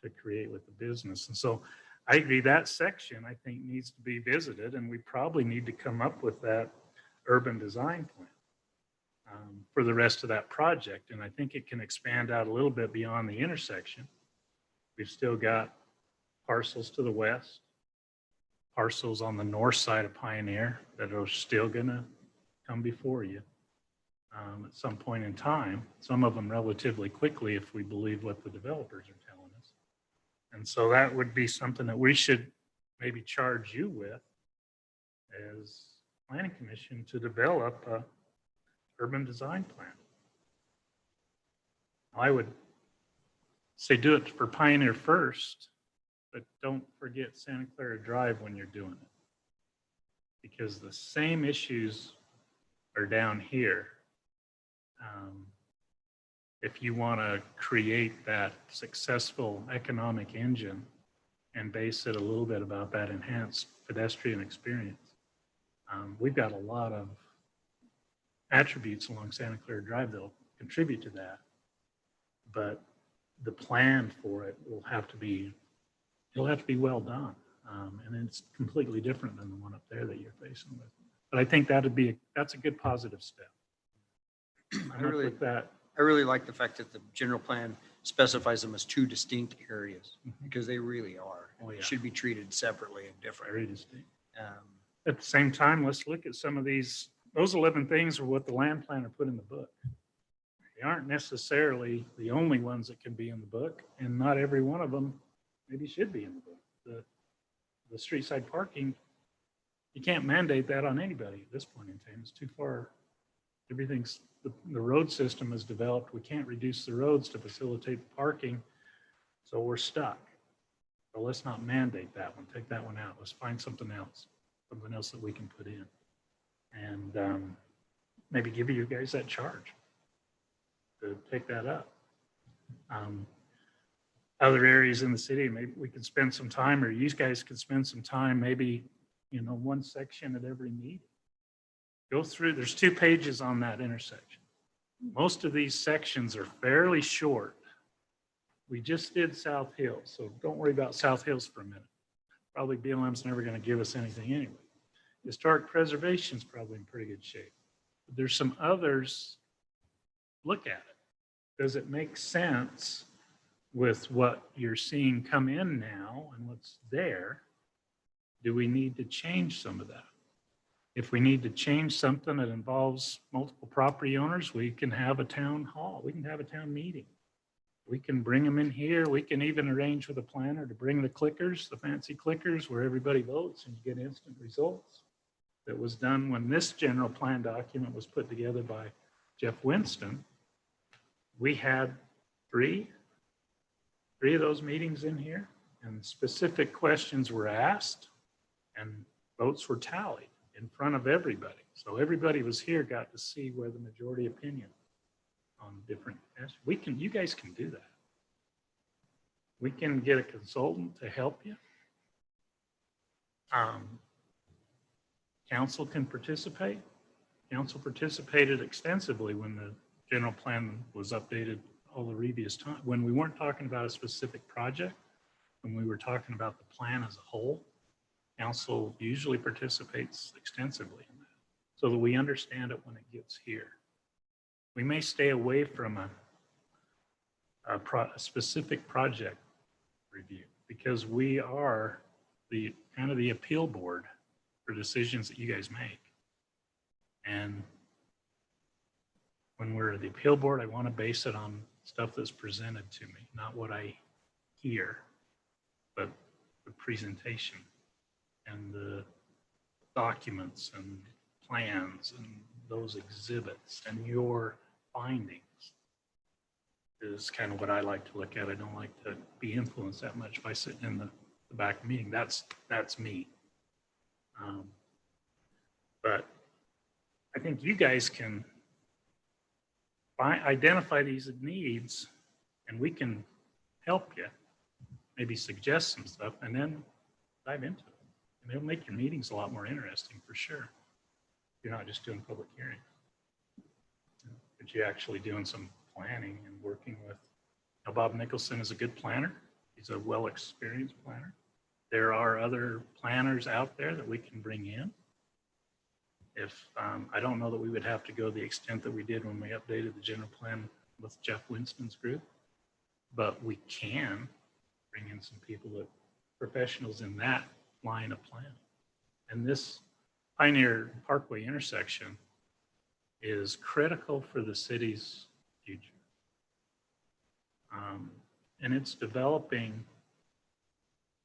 S1: to create with the business. And so I agree that section I think needs to be visited, and we probably need to come up with that urban design plan for the rest of that project. And I think it can expand out a little bit beyond the intersection. We've still got parcels to the west, parcels on the north side of Pioneer that are still going to come before you at some point in time, some of them relatively quickly if we believe what the developers are telling us. And so that would be something that we should maybe charge you with as Planning Commission to develop a urban design plan. I would say do it for Pioneer first, but don't forget Santa Clara Drive when you're doing it, because the same issues are down here. If you want to create that successful economic engine and base it a little bit about that enhanced pedestrian experience, we've got a lot of attributes along Santa Clara Drive that'll contribute to that. But the plan for it will have to be, it'll have to be well done. And it's completely different than the one up there that you're facing with. But I think that's a good positive step.
S3: I really like the fact that the general plan specifies them as 2 distinct areas, because they really are.
S1: Oh, yeah.
S3: They should be treated separately and differently.
S1: Very distinct. At the same time, let's look at some of these. Those 11 things are what the land planner put in the book. They aren't necessarily the only ones that can be in the book, and not every one of them maybe should be in the book. The street side parking, you can't mandate that on anybody at this point in time. It's too far. Everything's, the road system is developed. We can't reduce the roads to facilitate the parking, so we're stuck. So let's not mandate that one. Take that one out. Let's find something else that we can put in. And maybe give you guys that charge to take that up. Other areas in the city, maybe we could spend some time, or you guys could spend some time, maybe, one section at every meeting. Go through, there's 2 pages on that intersection. Most of these sections are fairly short. We just did South Hills, so don't worry about South Hills for a minute. Probably BLM's never going to give us anything anyway. Historic preservation is probably in pretty good shape. But there's some others, look at it. Does it make sense with what you're seeing come in now and what's there, do we need to change some of that? If we need to change something that involves multiple property owners, we can have a town hall. We can have a town meeting. We can bring them in here. We can even arrange with a planner to bring the clickers, the fancy clickers where everybody votes and you get instant results. That was done when this general plan document was put together by Jeff Winston. We had three of those meetings in here, and specific questions were asked and votes were tallied in front of everybody. So everybody was here, got to see where the majority opinion on different, you guys can do that. We can get a consultant to help you. Council can participate. Council participated extensively when the general plan was updated all the previous time, when we weren't talking about a specific project, when we were talking about the plan as a whole. Council usually participates extensively in that so that we understand it when it gets here. We may stay away from a specific project review because we are the kind of the appeal board for decisions that you guys make. And when we're the appeal board, I want to base it on stuff that's presented to me, not what I hear, but the presentation and the documents and plans and those exhibits and your findings is kind of what I like to look at. I don't like to be influenced that much by sitting in the back meeting. That's me. But I think you guys can identify these needs and we can help you, maybe suggest some stuff and then dive into it. And it'll make your meetings a lot more interesting for sure. You're not just doing public hearings, but you're actually doing some planning and working with. Now, Bob Nicholson is a good planner. He's a well-experienced planner. There are other planners out there that we can bring in. If I don't know that we would have to go the extent that we did when we updated the general plan with Jeff Winston's group, but we can bring in some people that professionals in that line of planning. And this Pioneer Parkway intersection is critical for the city's future. And it's developing.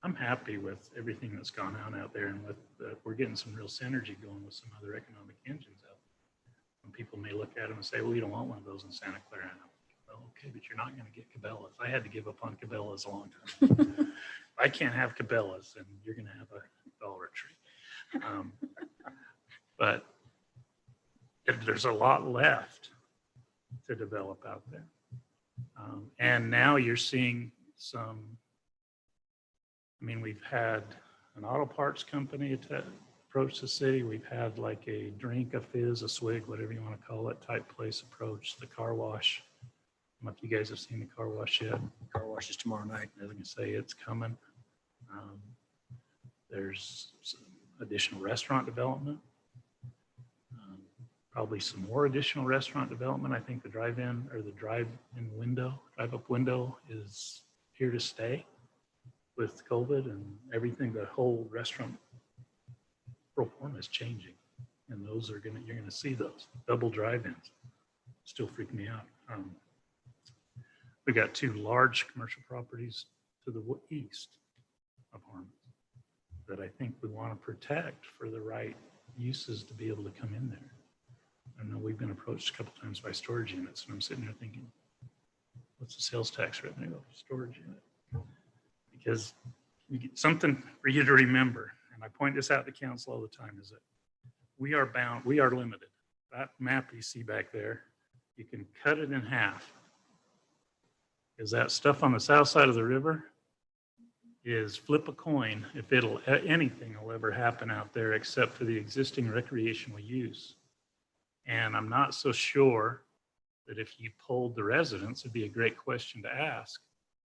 S1: I'm happy with everything that's gone on out there, and with we're getting some real synergy going with some other economic engines out there. And people may look at them and say, well, you don't want one of those in Santa Clara. And I'm like, well, okay, but you're not going to get Cabela's. I had to give up on Cabela's a long time ago. I can't have Cabela's, and you're going to have a Dollar Tree. But there's a lot left to develop out there. And now you're seeing some, I mean, we've had an auto parts company approach the city. We've had like a drink, a fizz, a swig, whatever you want to call it, type place approach. The car wash. I don't know if you guys have seen the car wash yet.
S3: Car wash is tomorrow night.
S1: I was going to say it's coming. There's some additional restaurant development. Probably some more additional restaurant development. I think the drive-in or the drive-in window, drive-up window is here to stay with COVID and everything. The whole restaurant pro forma is changing, and those are you're gonna see those double drive-ins. Still freak me out. We got two large commercial properties to the east of Harmon that I think we want to protect for the right uses to be able to come in there. I know we've been approached a couple times by storage units, and I'm sitting there thinking, what's the sales tax revenue of a storage unit? Because you get something for you to remember, and I point this out to council all the time, is that we are bound, we are limited. That map you see back there, you can cut it in half. Because that stuff on the south side of the river is flip a coin if anything will ever happen out there except for the existing recreational use. And I'm not so sure that if you polled the residents, it'd be a great question to ask.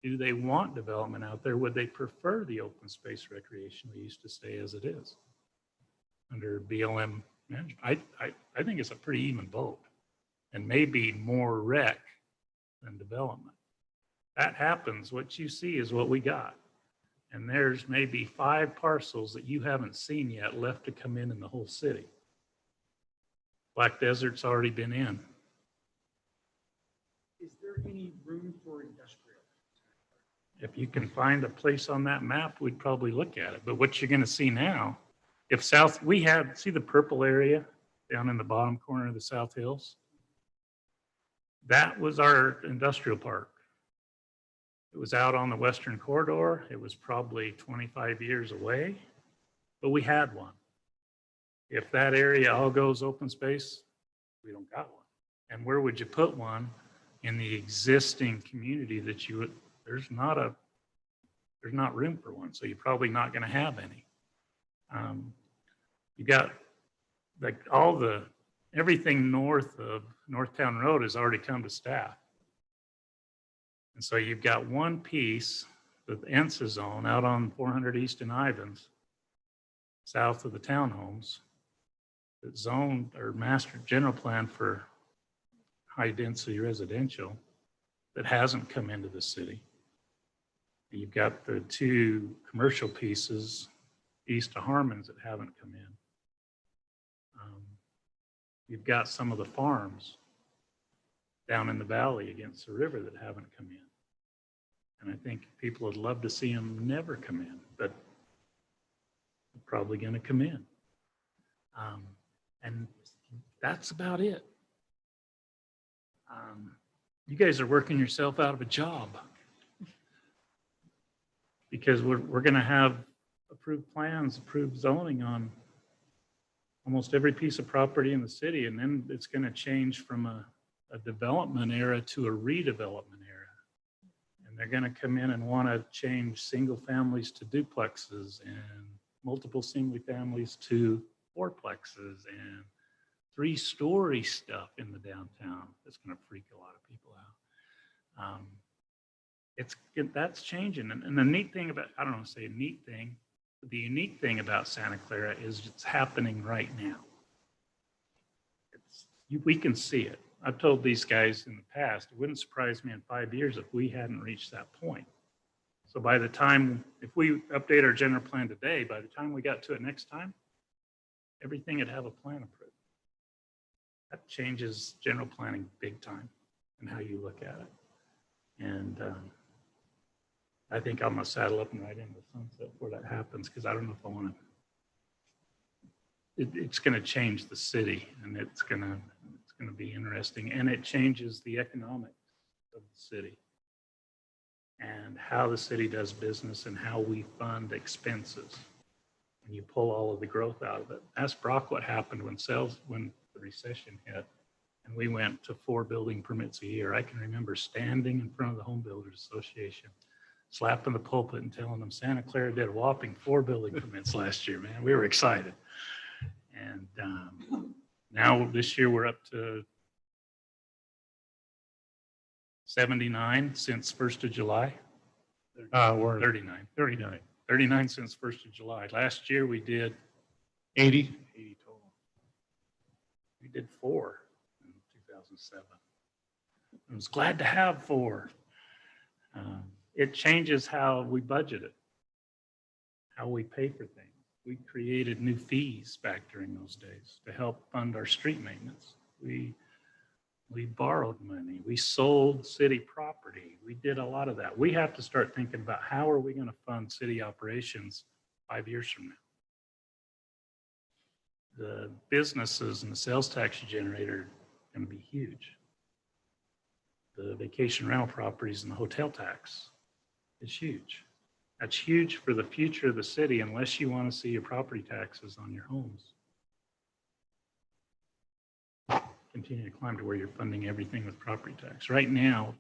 S1: Do they want development out there? Would they prefer the open space recreational use to stay as it is under BLM management? I think it's a pretty even vote, and maybe more rec than development. that happens. What you see is what we got. And there's maybe 5 parcels that you haven't seen yet left to come in the whole city. Black Desert's already been in.
S10: Is there any room for industrial?
S1: If you can find a place on that map, we'd probably look at it. But what you're going to see now, if south, we had, see the purple area down in the bottom corner of the South Hills? That was our industrial park. It was out on the western corridor. It was probably 25 years away, but we had one. If that area all goes open space, we don't got one. And where would you put one in the existing community that you would, there's not room for one. So you're probably not going to have any. You got like everything north of Northtown Road has already come to staff. And so you've got one piece, the ENSA zone out on 400 East and Ivans, south of the townhomes, that's zoned or master general plan for high density residential that hasn't come into the city. You've got the 2 commercial pieces east of Harmons that haven't come in. You've got some of the farms down in the valley against the river that haven't come in. And I think people would love to see them never come in, but they're probably going to come in. And that's about it. You guys are working yourself out of a job because we're going to have approved plans, approved zoning on almost every piece of property in the city. And then it's going to change from a development era to a redevelopment era. And they're going to come in and want to change single families to duplexes and multiple single families to fourplexes and 3-story stuff in the downtown. That's going to freak a lot of people out. That's changing. And the neat thing about, I don't want to say a neat thing, but the unique thing about Santa Clara is it's happening right now. We can see it. I've told these guys in the past, it wouldn't surprise me in 5 years if we hadn't reached that point. So by the time, if we update our general plan today, by the time we got to it next time, everything would have a plan approved. That changes general planning big time and how you look at it. And I think I'm gonna saddle up and ride into sunset before that happens, because I don't know if I want to. It's gonna change the city, and it's gonna be interesting, and it changes the economics of the city and how the city does business and how we fund expenses. When you pull all of the growth out of it. Ask Brock what happened when the recession hit and we went to 4 building permits a year. I can remember standing in front of the Home Builders Association, slapping the pulpit and telling them Santa Clara did a whopping 4 building permits last year, man. We were excited. And now this year we're up to 79 since 1st of July.
S11: We're
S1: 39.
S11: 39.
S1: 39 since 1st of July. Last year we did
S11: 80.
S1: 80 total. We did 4 in 2007. I was glad to have 4. It changes how we budget it, how we pay for things. We created new fees back during those days to help fund our street maintenance. We borrowed money. We sold city property. We did a lot of that. We have to start thinking about how are we going to fund city operations 5 years from now. The businesses and the sales tax you generate are going to be huge. The vacation rental properties and the hotel tax is huge. That's huge for the future of the city unless you want to see your property taxes on your homes continue to climb to where you're funding everything with property tax. Right now,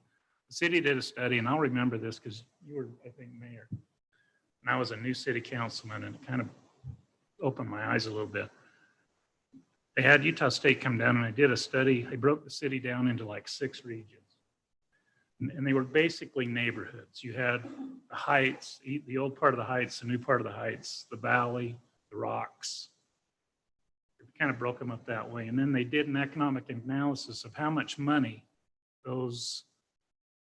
S1: the city did a study, and I'll remember this because you were, I think, mayor. And I was a new city councilman, and it kind of opened my eyes a little bit. They had Utah State come down and they did a study. They broke the city down into like 6 regions. And they were basically neighborhoods. You had the Heights, the old part of the Heights, the new part of the Heights, the Valley, the Rocks. They kind of broke them up that way. And then they did an economic analysis of how much money those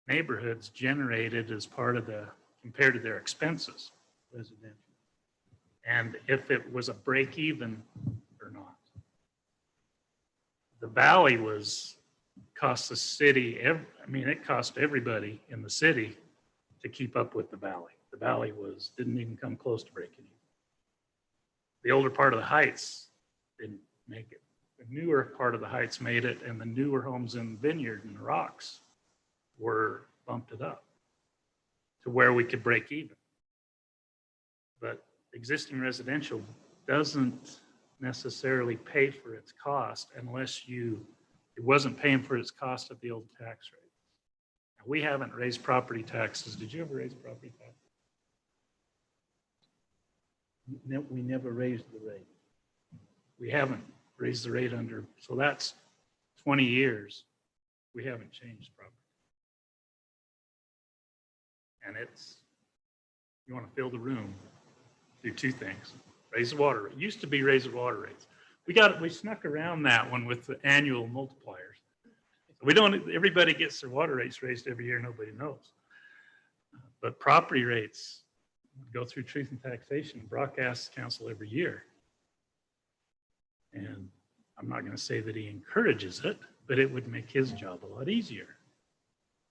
S1: neighborhoods generated as part of the, compared to their expenses.
S8: Residential.
S1: And if it was a break even or not. The valley cost the city, I mean, it cost everybody in the city to keep up with the valley. The valley didn't even come close to breaking even. The older part of the Heights didn't make it. The newer part of the Heights made it, and the newer homes in Vineyard and the Rocks bumped it up to where we could break even. But existing residential doesn't necessarily pay for its cost unless it wasn't paying for its cost of the old tax rate. Now, we haven't raised property taxes. Did you ever raise property tax?
S8: We never raised the rate.
S1: We haven't raised the rate so that's 20 years. We haven't changed property. And you want to fill the room, do two things. Raise the water rate. It used to be raise the water rates. We snuck around that one with the annual multipliers. Everybody gets their water rates raised every year, nobody knows. But property rates go through Truth and Taxation, broadcast council every year. And I'm not going to say that he encourages it, but it would make his job a lot easier.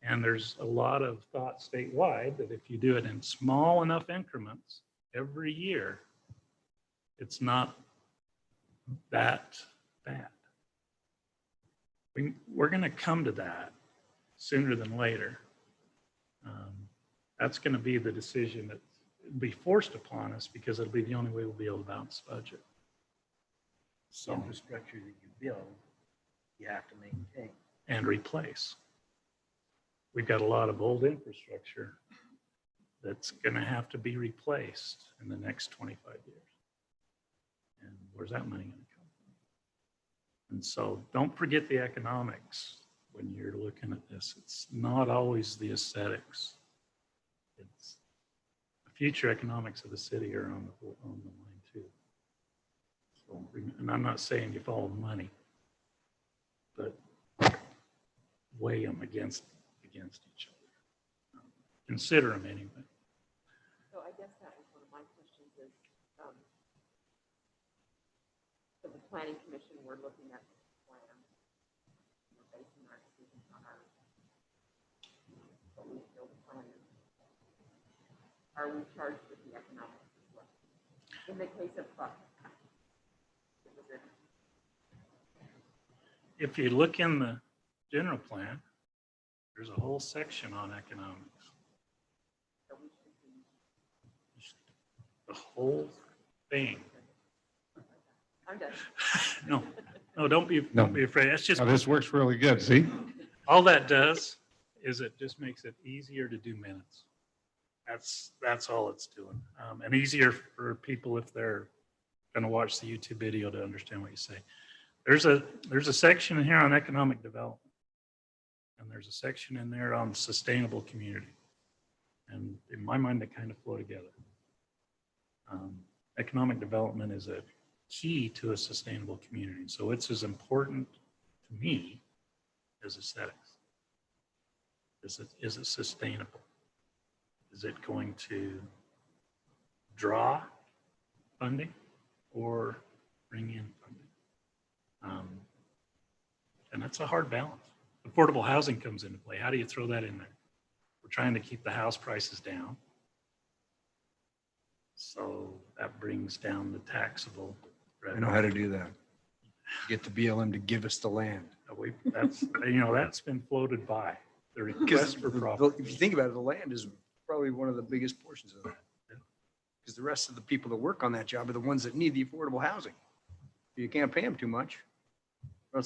S1: And there's a lot of thought statewide that if you do it in small enough increments every year, it's not that bad. We're going to come to that sooner than later. That's going to be the decision that will be forced upon us because it'll be the only way we'll be able to balance the budget. So,
S8: Infrastructure that you build, you have to maintain.
S1: and replace. We've got a lot of old infrastructure that's going to have to be replaced in the next 25 years. And where's that money going to come from? And so don't forget the economics when you're looking at this. It's not always the aesthetics. It's the future economics of the city are on the line too. So, and I'm not saying you follow money, but weigh them against each other. Consider them anyway.
S5: So I guess that was one of my questions is, for the planning commission, we're looking at the plan. We're basing our decisions on what we feel the plan is. Are we charged with the economics as well? In the case of
S1: If you look in the general plan, there's a whole section on economics. The whole thing.
S5: I'm done.
S1: No, don't be afraid. That's just,
S11: Now, this works really good, see?
S1: all that does is it just makes it easier to do minutes. That's all it's doing. And easier for people if they're going to watch the YouTube video to understand what you say. There's a section in here on economic development. And there's a section in there on sustainable community. And in my mind, they kind of flow together. Economic development is a key to a sustainable community. So it's as important to me as aesthetics. Is it sustainable? Is it going to draw funding or bring in funding? And that's a hard balance. Affordable housing comes into play. How do you throw that in there? We're trying to keep the house prices down. So that brings down the taxable
S3: I
S1: revenue.
S3: know how to do that. Get the BLM to give us the land.
S1: That's been floated by the
S3: Because
S1: request for property.
S3: if you think about it, the land is probably one of the biggest portions of that. Because the rest of the people that work on that job are the ones that need the affordable housing. You can't pay them too much.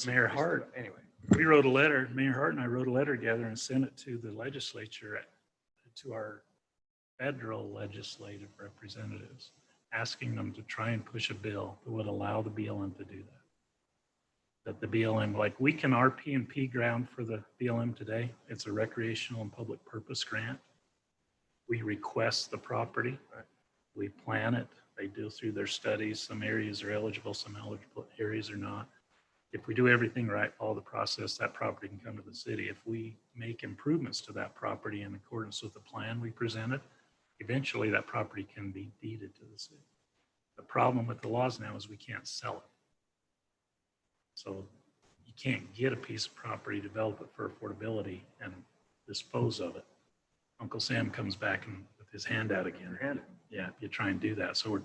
S1: Mayor Hart.
S3: Anyway.
S1: We wrote a letter, Mayor Hart and I wrote a letter together and sent it to the legislature, to our federal legislative representatives, asking them to try and push a bill that would allow the BLM to do that. That the BLM, like we can RP&P ground for the BLM today. It's a recreational and public purpose grant. We request the property. We plan it. They do through their studies. Some areas are eligible, some eligible areas are not. if we do everything right, follow the process, that property can come to the city. If we make improvements to that property in accordance with the plan we presented, eventually that property can be deeded to the city. The problem with the laws now is we can't sell it. So you can't get a piece of property, develop it for affordability, and dispose of it. Uncle Sam comes back and with his hand out again. Yeah, if you try and do that. So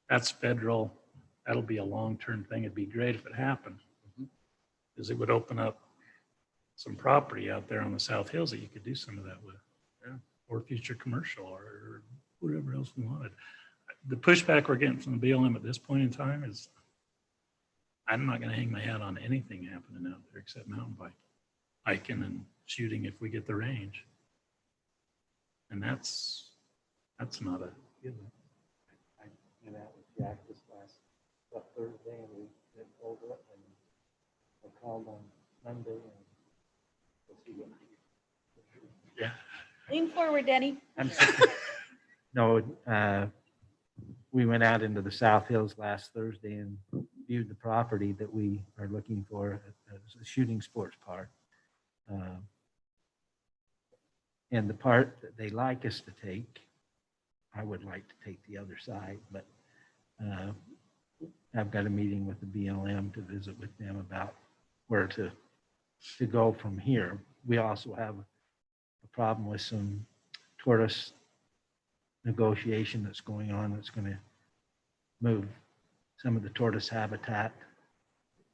S1: that's federal. That'll be a long-term thing. It'd be great if it happened, because it would open up some property out there on the South Hills that you could do some of that with, or future commercial or whatever else we wanted. The pushback we're getting from the BLM at this point in time is, I'm not going to hang my hat on anything happening out there except mountain hiking and shooting if we get the range. And that's not a given.
S8: I went out with Jack this last Thursday, and we went over it, and I called on Monday, and we'll see what.
S1: Yeah.
S12: Lean forward, Denny.
S8: No, we went out into the South Hills last Thursday and viewed the property that we are looking for as a shooting sports park. And the part that they like us to take, I would like to take the other side, but I've got a meeting with the BLM to visit with them about where to go from here. We also have a problem with some tortoise negotiation that's going on that's going to move some of the tortoise habitat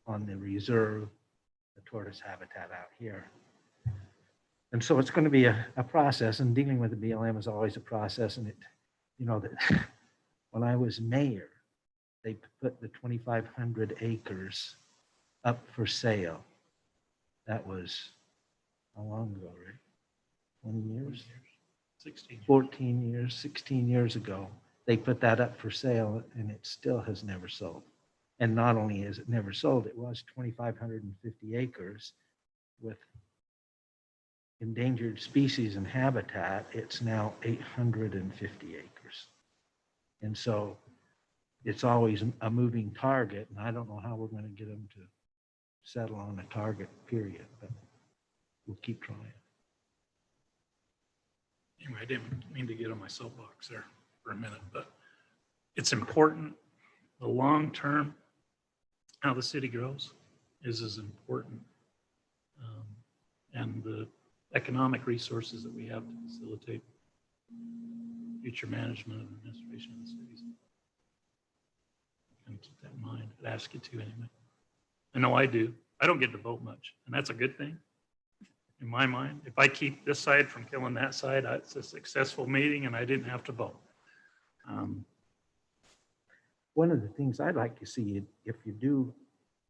S8: on the reserve, the tortoise habitat out here. And so it's going to be a process, and dealing with the BLM is always a process. And that when I was mayor, they put the 2,500 acres up for sale. That was how long ago, Rick? 20 years?
S1: 16.
S8: 14 years, 16 years ago. They put that up for sale, and it still has never sold. And not only has it never sold, it was 2,550 acres with endangered species and habitat. It's now 850 acres. And so it's always a moving target, and I don't know how we're going to get them to settle on a target, period, but we'll keep trying.
S1: Anyway, I didn't mean to get on my soapbox there for a minute, but it's important. The long term, how the city grows is as important. And the economic resources that we have to facilitate future management and administration of the cities. And keep that in mind. I'd ask you to anyway. I know I do. I don't get to vote much, and that's a good thing. In my mind, if I keep this side from killing that side, it's a successful meeting and I didn't have to vote.
S8: One of the things I'd like to see, if you do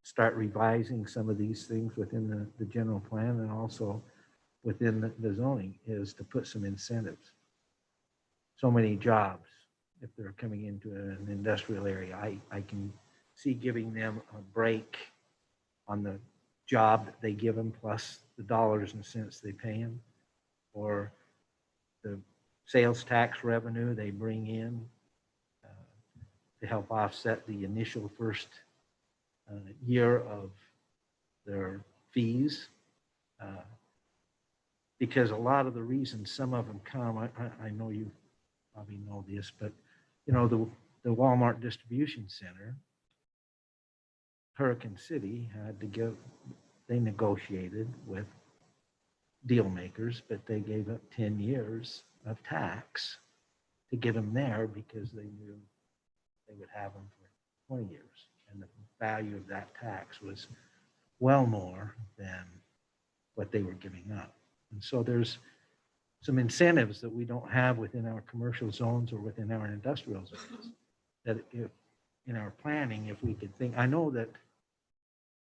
S8: start revising some of these things within the general plan and also within the zoning, is to put some incentives. So many jobs, if they're coming into an industrial area, I can see giving them a break on the job that they give them, plus the dollars and cents they pay them, or the sales tax revenue they bring in to help offset the initial first year of their fees. Because a lot of the reasons some of them come, I know you probably know this, but the Walmart distribution center, Hurricane City had to give, they negotiated with deal makers, but they gave up 10 years of tax to get them there because they knew they would have them for 20 years. And the value of that tax was well more than what they were giving up. And so there's some incentives that we don't have within our commercial zones or within our industrial zones that if in our planning, if we could think, I know that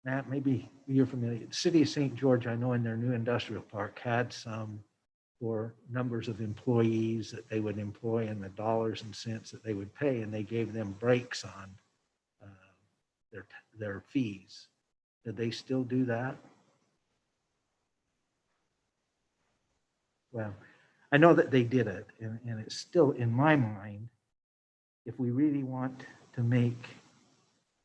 S8: Matt, maybe you're familiar. The city of St. George, I know in their new industrial park had some for numbers of employees that they would employ and the dollars and cents that they would pay, and they gave them breaks on their fees. Did they still do that? Well, I know that they did it, and it's still in my mind, if we really want to make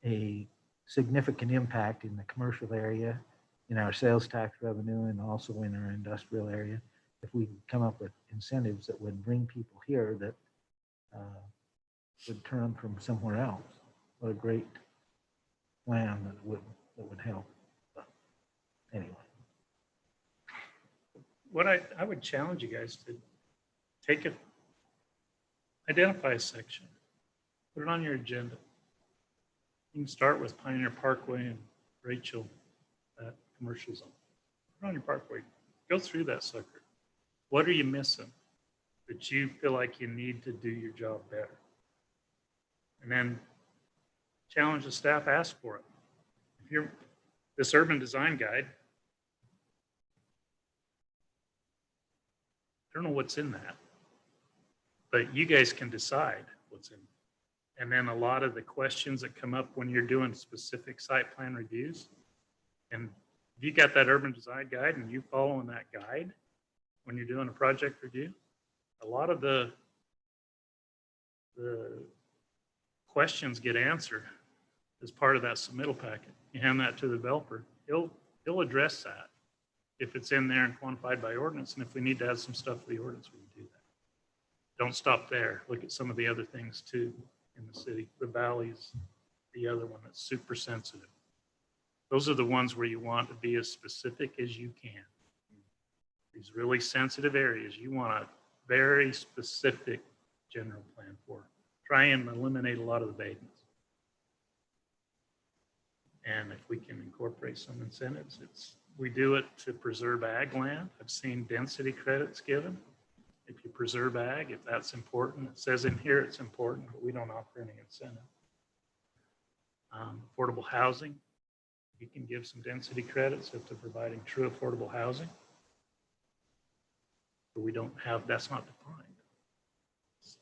S8: a significant impact in the commercial area, in our sales tax revenue, and also in our industrial area. If we come up with incentives that would bring people here that would turn them from somewhere else, what a great plan that would help. But anyway.
S1: What I would challenge you guys to take it, identify a section, put it on your agenda. You can start with Pioneer Parkway and Rachel, that commercial zone. Put it on your parkway. Go through that sucker. What are you missing that you feel like you need to do your job better? And then challenge the staff, ask for it. If you're this urban design guide, I don't know what's in that, but you guys can decide what's in it. And then a lot of the questions that come up when you're doing specific site plan reviews, and if you got that urban design guide and you following that guide when you're doing a project review, a lot of the questions get answered as part of that submittal packet. You hand that to the developer, he'll address that if it's in there and quantified by ordinance. And if we need to add some stuff to the ordinance, we can do that. Don't stop there. Look at some of the other things too in the city. The valley's the other one that's super sensitive. Those are the ones where you want to be as specific as you can. These really sensitive areas, you want a very specific general plan for. Try and eliminate a lot of the vagueness. And if we can incorporate some incentives, we do it to preserve ag land. I've seen density credits given. If you preserve ag, if that's important, it says in here it's important, but we don't offer any incentive. Affordable housing, you can give some density credits if they're providing true affordable housing. But we don't have, that's not defined. So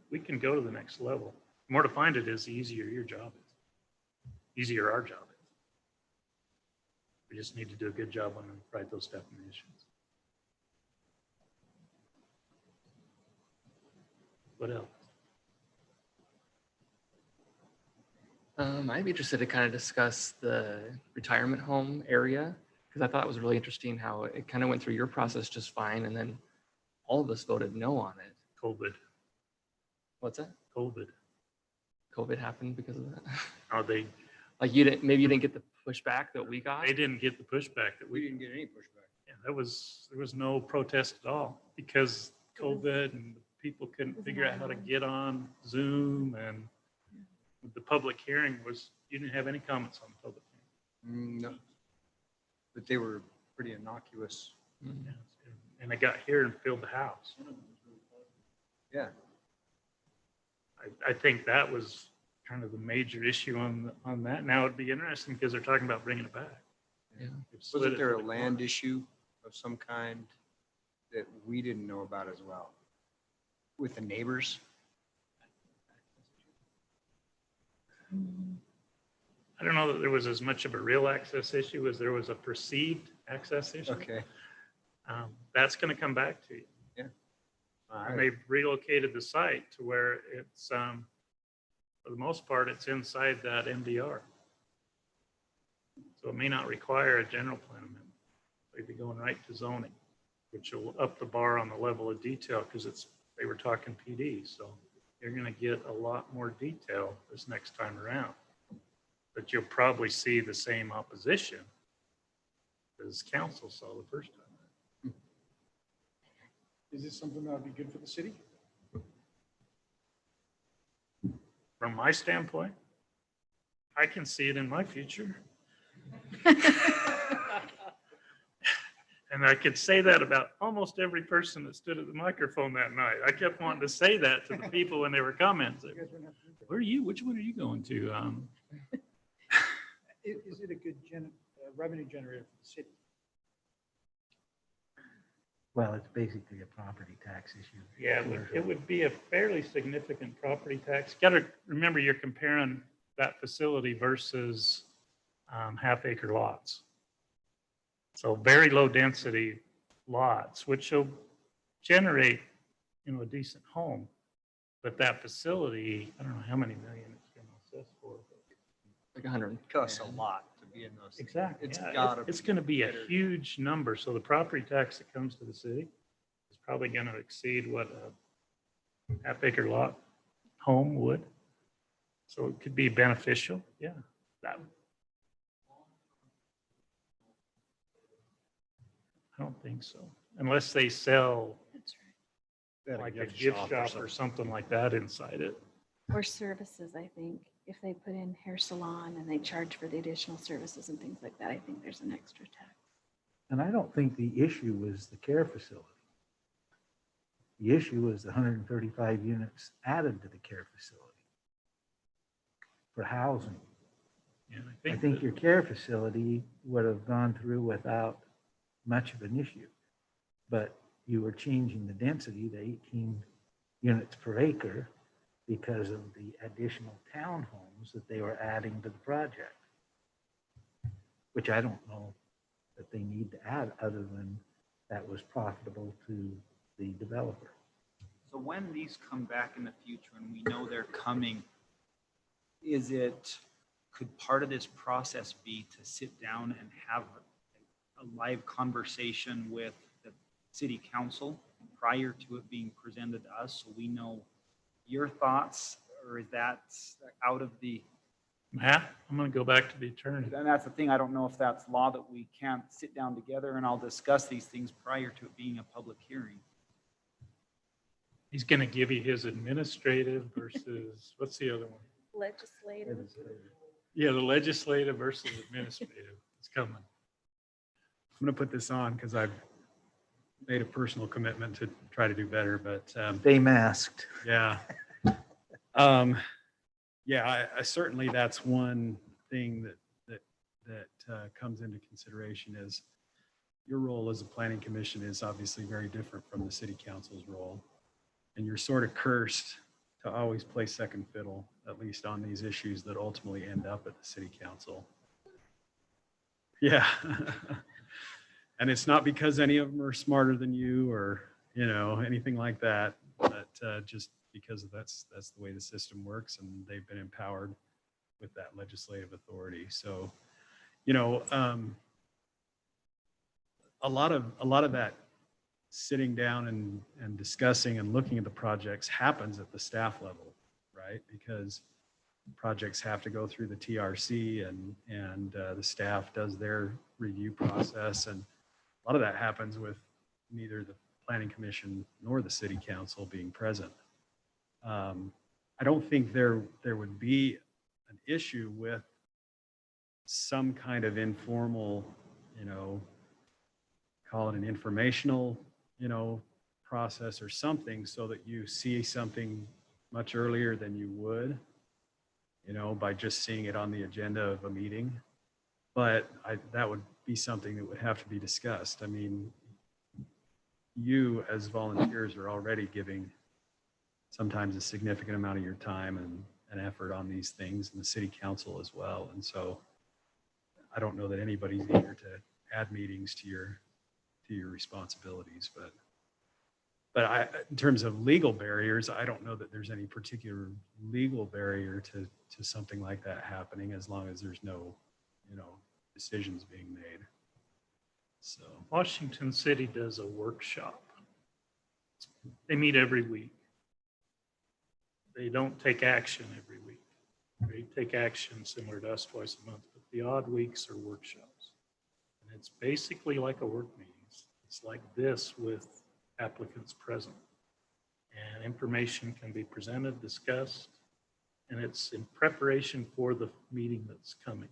S1: we can go to the next level. The more defined it is, the easier your job is. Easier our job is. We just need to do a good job on write those definitions. What else?
S9: I'd be interested to kind of discuss the retirement home area, because I thought it was really interesting how it kind of went through your process just fine, and then all of us voted no on it.
S1: COVID.
S9: What's that?
S1: COVID.
S9: COVID happened because of that.
S1: Oh, they
S9: Like maybe you didn't get the pushback that we got.
S1: didn't get the pushback that
S3: We
S1: we
S3: didn't get any pushback.
S1: Yeah, there was no protest at all because COVID and people couldn't figure out how to get on Zoom, and the public hearing was, you didn't have any comments on the public hearing.
S3: No. But they were pretty innocuous.
S9: Mhm.
S1: Yeah, and they got here and filled the house.
S3: Yeah.
S1: I think that was kind of the major issue on that. Now it'd be interesting because they're talking about bringing it back.
S9: Yeah.
S1: They've slid
S3: Wasn't
S1: it
S3: there
S1: to
S3: a
S1: the
S3: land
S1: corner.
S3: issue of some kind that we didn't know about as well with the neighbors?
S1: I don't know that there was as much of a real access issue as there was a perceived access issue.
S3: Okay.
S1: That's going to come back to you.
S3: All
S1: And
S3: right.
S1: they've relocated the site to where it's, for the most part, it's inside that MDR. So it may not require a general plan amendment. They'd be going right to zoning, which will up the bar on the level of detail because they were talking PD. So you're going to get a lot more detail this next time around. But you'll probably see the same opposition as council saw the first time.
S10: Is this something that would be good for the city?
S1: From my standpoint, I can see it in my future. And I could say that about almost every person that stood at the microphone that night. I kept wanting to say that to the people when they were commenting.
S10: You guys wouldn't have to do that.
S1: Where are you? Which one are you going to?
S10: Is it a good revenue generator for the city?
S8: Well, it's basically a property tax issue.
S1: Yeah, it would be a fairly significant property tax. Got to remember, you're comparing that facility versus half-acre lots. So very low density lots, which will generate, a decent home. But that facility, I don't know how many million it's going to assess for.
S9: like 100.
S3: Costs a lot to be in those.
S1: Exactly.
S3: It's
S1: Yeah,
S3: gotta
S1: it's
S3: be
S1: going to be a
S3: considered.
S1: huge number. So the property tax that comes to the city is probably going to exceed what a half-acre lot home would. So it could be beneficial. Yeah. That, I don't think so. Unless they sell
S6: That's right.
S1: like a gift shop or something like that inside it.
S6: Or services, I think. If they put in hair salon and they charge for the additional services and things like that, I think there's an extra tax.
S8: And I don't think the issue was the care facility. The issue was the 135 units added to the care facility for housing.
S1: And
S8: I think your care facility would have gone through without much of an issue. But you were changing the density to 18 units per acre because of the additional townhomes that they were adding to the project, which I don't know that they need to add other than that was profitable to the developer.
S2: So when these come back in the future and we know they're coming, could part of this process be to sit down and have a live conversation with the city council prior to it being presented to us, so we know your thoughts, or is that out of the,
S1: Matt, I'm going to go back to the attorney.
S2: and that's the thing, I don't know if that's law that we can't sit down together and I'll discuss these things prior to it being a public hearing.
S1: He's going to give you his administrative versus, what's the other one?
S6: Legislative.
S1: Yeah, the legislative versus administrative. It's coming.
S3: I'm going to put this on because I've made a personal commitment to try to do better, but
S8: Stay masked.
S3: yeah. Yeah, I certainly, that's one thing that comes into consideration is your role as a planning commission is obviously very different from the city council's role. And you're sort of cursed to always play second fiddle, at least on these issues that ultimately end up at the city council. Yeah. And it's not because any of them are smarter than you or, you know, anything like that, but just because that's the way the system works and they've been empowered with that legislative authority. So, you know, a lot of that sitting down and discussing and looking at the projects happens at the staff level, right? Because projects have to go through the TRC and the staff does their review process. And a lot of that happens with neither the planning commission nor the city council being present. I don't think there would be an issue with some kind of informal, you know, call it an informational, you know, process or something so that you see something much earlier than you would, you know, by just seeing it on the agenda of a meeting. But that would be something that would have to be discussed. I mean, you as volunteers are already giving sometimes a significant amount of your time and effort on these things, and the city council as well. And so I don't know that anybody's eager to add meetings to your responsibilities, but in terms of legal barriers, I don't know that there's any particular legal barrier to something like that happening, as long as there's no, you know, decisions being made. So
S1: Washington City does a workshop. They meet every week. They don't take action every week. They take action similar to us twice a month, but the odd weeks are workshops. And it's basically like a work meeting. It's like this with applicants present. And information can be presented, discussed, and it's in preparation for the meeting that's coming.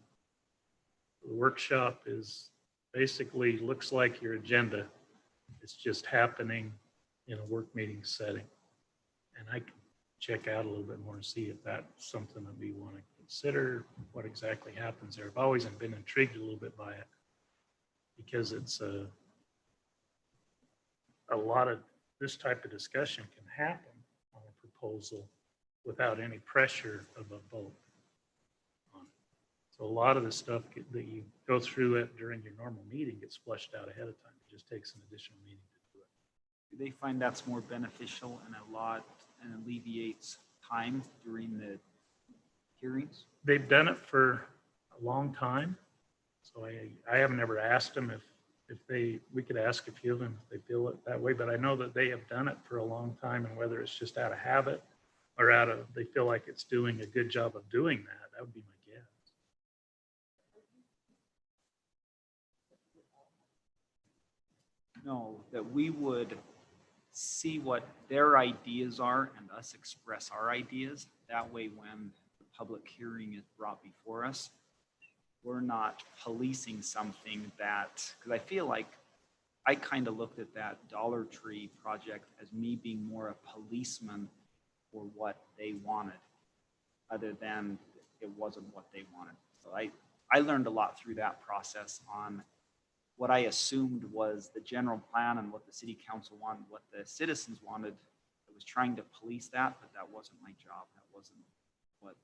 S1: The workshop is basically looks like your agenda. It's just happening in a work meeting setting. And I can check out a little bit more and see if that's something that we want to consider, what exactly happens there. I've always been intrigued a little bit by it because it's a lot of this type of discussion can happen on a proposal without any pressure of a vote on it. So a lot of the stuff that you go through it during your normal meeting gets flushed out ahead of time. It just takes an additional meeting to do it.
S2: Do they find that's more beneficial and alleviates time during the hearings?
S1: They've done it for a long time. So I haven't ever asked them if we could ask a few of them if they feel it that way, but I know that they have done it for a long time, and whether it's just out of habit or they feel like it's doing a good job of doing that, that would be my guess.
S2: No, that we would see what their ideas are and us express our ideas. That way, when the public hearing is brought before us, we're not policing something that, because I feel like I kind of looked at that Dollar Tree project as me being more a policeman for what they wanted, other than it wasn't what they wanted. So I learned a lot through that process on what I assumed was the general plan and what the city council wanted, what the citizens wanted. I was trying to police that, but that wasn't my job. That wasn't what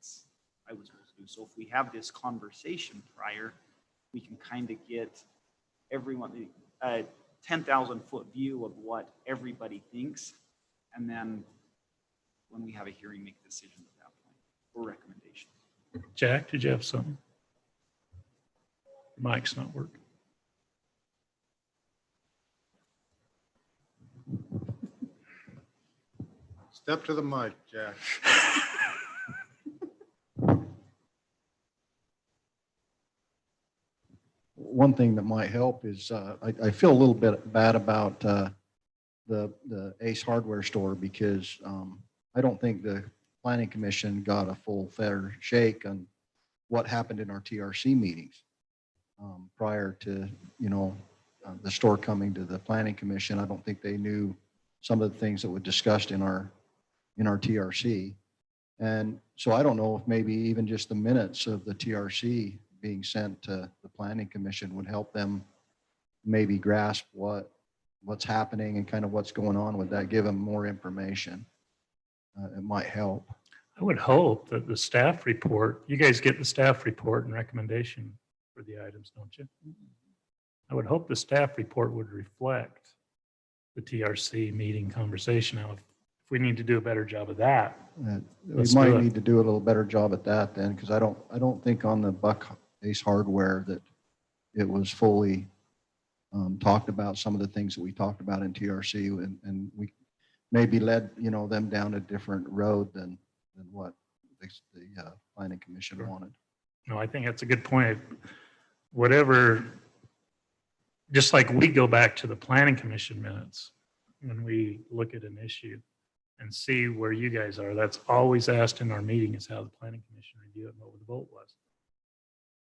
S2: I was supposed to do. So if we have this conversation prior, we can kind of get everyone a 10,000 foot view of what everybody thinks. And then when we have a hearing, make decisions at that point or recommendations.
S1: Jack, did you have something? Your mic's not working.
S11: Step to the mic, Jack.
S13: One thing that might help is I feel a little bit bad about the Ace Hardware store because I don't think the Planning Commission got a full fair shake on what happened in our TRC meetings prior to, the store coming to the Planning Commission. I don't think they knew some of the things that were discussed in our TRC. And so I don't know if maybe even just the minutes of the TRC being sent to the Planning Commission would help them maybe grasp what's happening and kind of what's going on with that, give them more information. It might help.
S1: I would hope that the staff report, you guys get the staff report and recommendation for the items, don't you? I would hope the staff report would reflect the TRC meeting conversation. Now, if we need to do a better job of that,
S13: We
S1: let's
S13: might
S1: do it.
S13: need to do a little better job at that then, because I don't think on the Ace Hardware that it was fully talked about some of the things that we talked about in TRC, and we maybe led them down a different road than what the Planning Commission wanted.
S1: No, I think that's a good point. Whatever, just like we go back to the Planning Commission minutes when we look at an issue and see where you guys are. That's always asked in our meeting is how the Planning Commission reviewed it and what the vote was.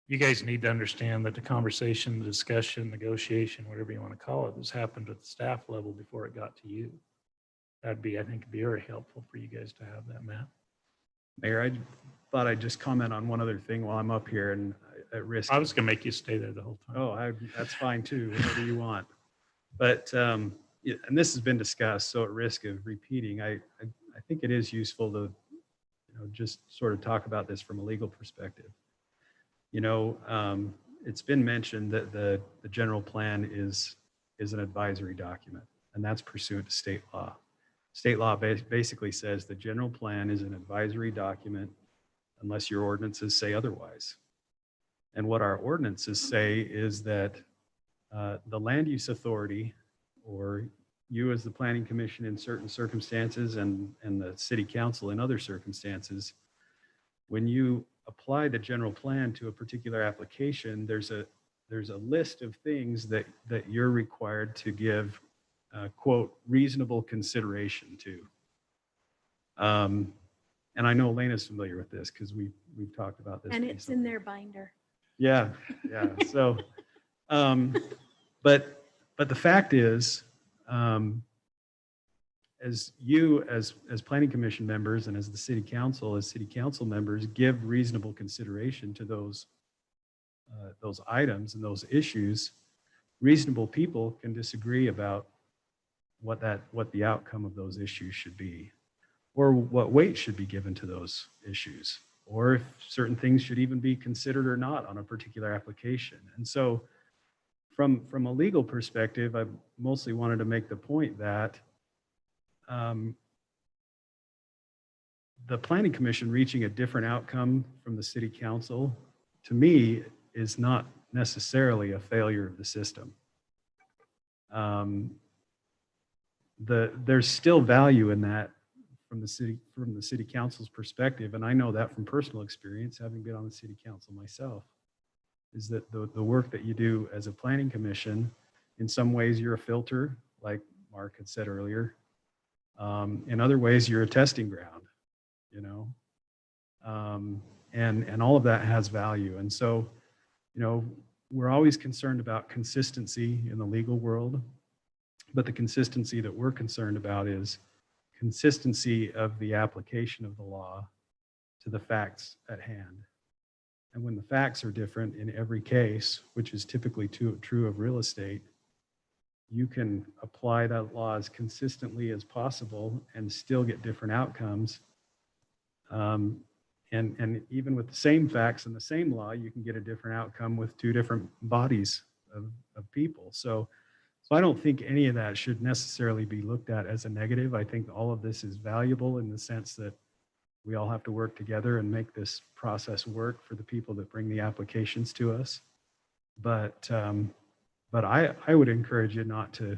S1: You guys need to understand that the conversation, the discussion, negotiation, whatever you want to call it, has happened at the staff level before it got to you. That'd be, I think, be very helpful for you guys to have that, Matt.
S14: Mayor, I thought I'd just comment on one other thing while I'm up here and at risk.
S1: I was going to make you stay there the whole time.
S14: Oh, that's fine too, whatever you want. But, yeah, and this has been discussed, so at risk of repeating, I think it is useful to, just sort of talk about this from a legal perspective. It's been mentioned that the general plan is an advisory document, and that's pursuant to state law. State law basically says the general plan is an advisory document unless your ordinances say otherwise. And what our ordinances say is that the land use authority, or you as the Planning Commission in certain circumstances and the city council in other circumstances, when you apply the general plan to a particular application, there's a list of things that you're required to give quote, reasonable consideration to. And I know Elena's familiar with this because we've talked about this.
S6: And it's in their binder.
S14: Yeah. So, but the fact is, as you, as Planning Commission members and as the city council members, give reasonable consideration to those items and those issues, reasonable people can disagree about what the outcome of those issues should be, or what weight should be given to those issues, or if certain things should even be considered or not on a particular application. And so from a legal perspective, I mostly wanted to make the point that the Planning Commission reaching a different outcome from the City Council to me, is not necessarily a failure of the system. There's still value in that from the city council's perspective, and I know that from personal experience, having been on the city council myself, is that the work that you do as a planning commission, in some ways you're a filter, like Mark had said earlier. In other ways, you're a testing ground, you know, and all of that has value. And so, you know, we're always concerned about consistency in the legal world, but the consistency that we're concerned about is consistency of the application of the law to the facts at hand. And when the facts are different in every case, which is typically true of real estate, you can apply that law as consistently as possible and still get different outcomes. And even with the same facts and the same law, you can get a different outcome with two different bodies of people. So I don't think any of that should necessarily be looked at as a negative. I think all of this is valuable in the sense that we all have to work together and make this process work for the people that bring the applications to us. But I would encourage you not to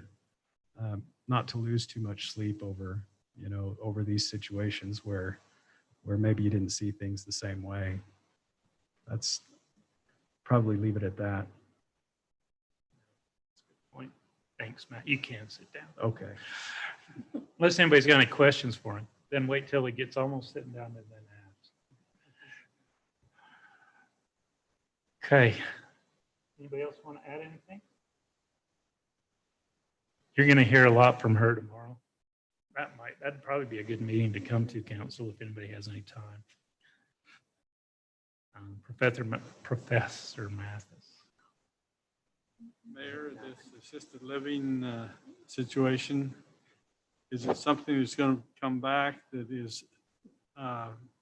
S14: lose too much sleep over, you know, over these situations where maybe you didn't see things the same way. That's probably leave it at that.
S1: Point. Thanks, Matt. You can sit down.
S14: Okay.
S1: Unless anybody's got any questions for him, then wait till he gets almost sitting down and then ask. Okay. Anybody else want to add anything? You're going to hear a lot from her tomorrow. That'd probably be a good meeting to come to, council, if anybody has any time. Professor Mathis.
S7: Mayor, this assisted living situation, is it something that's going to come back that is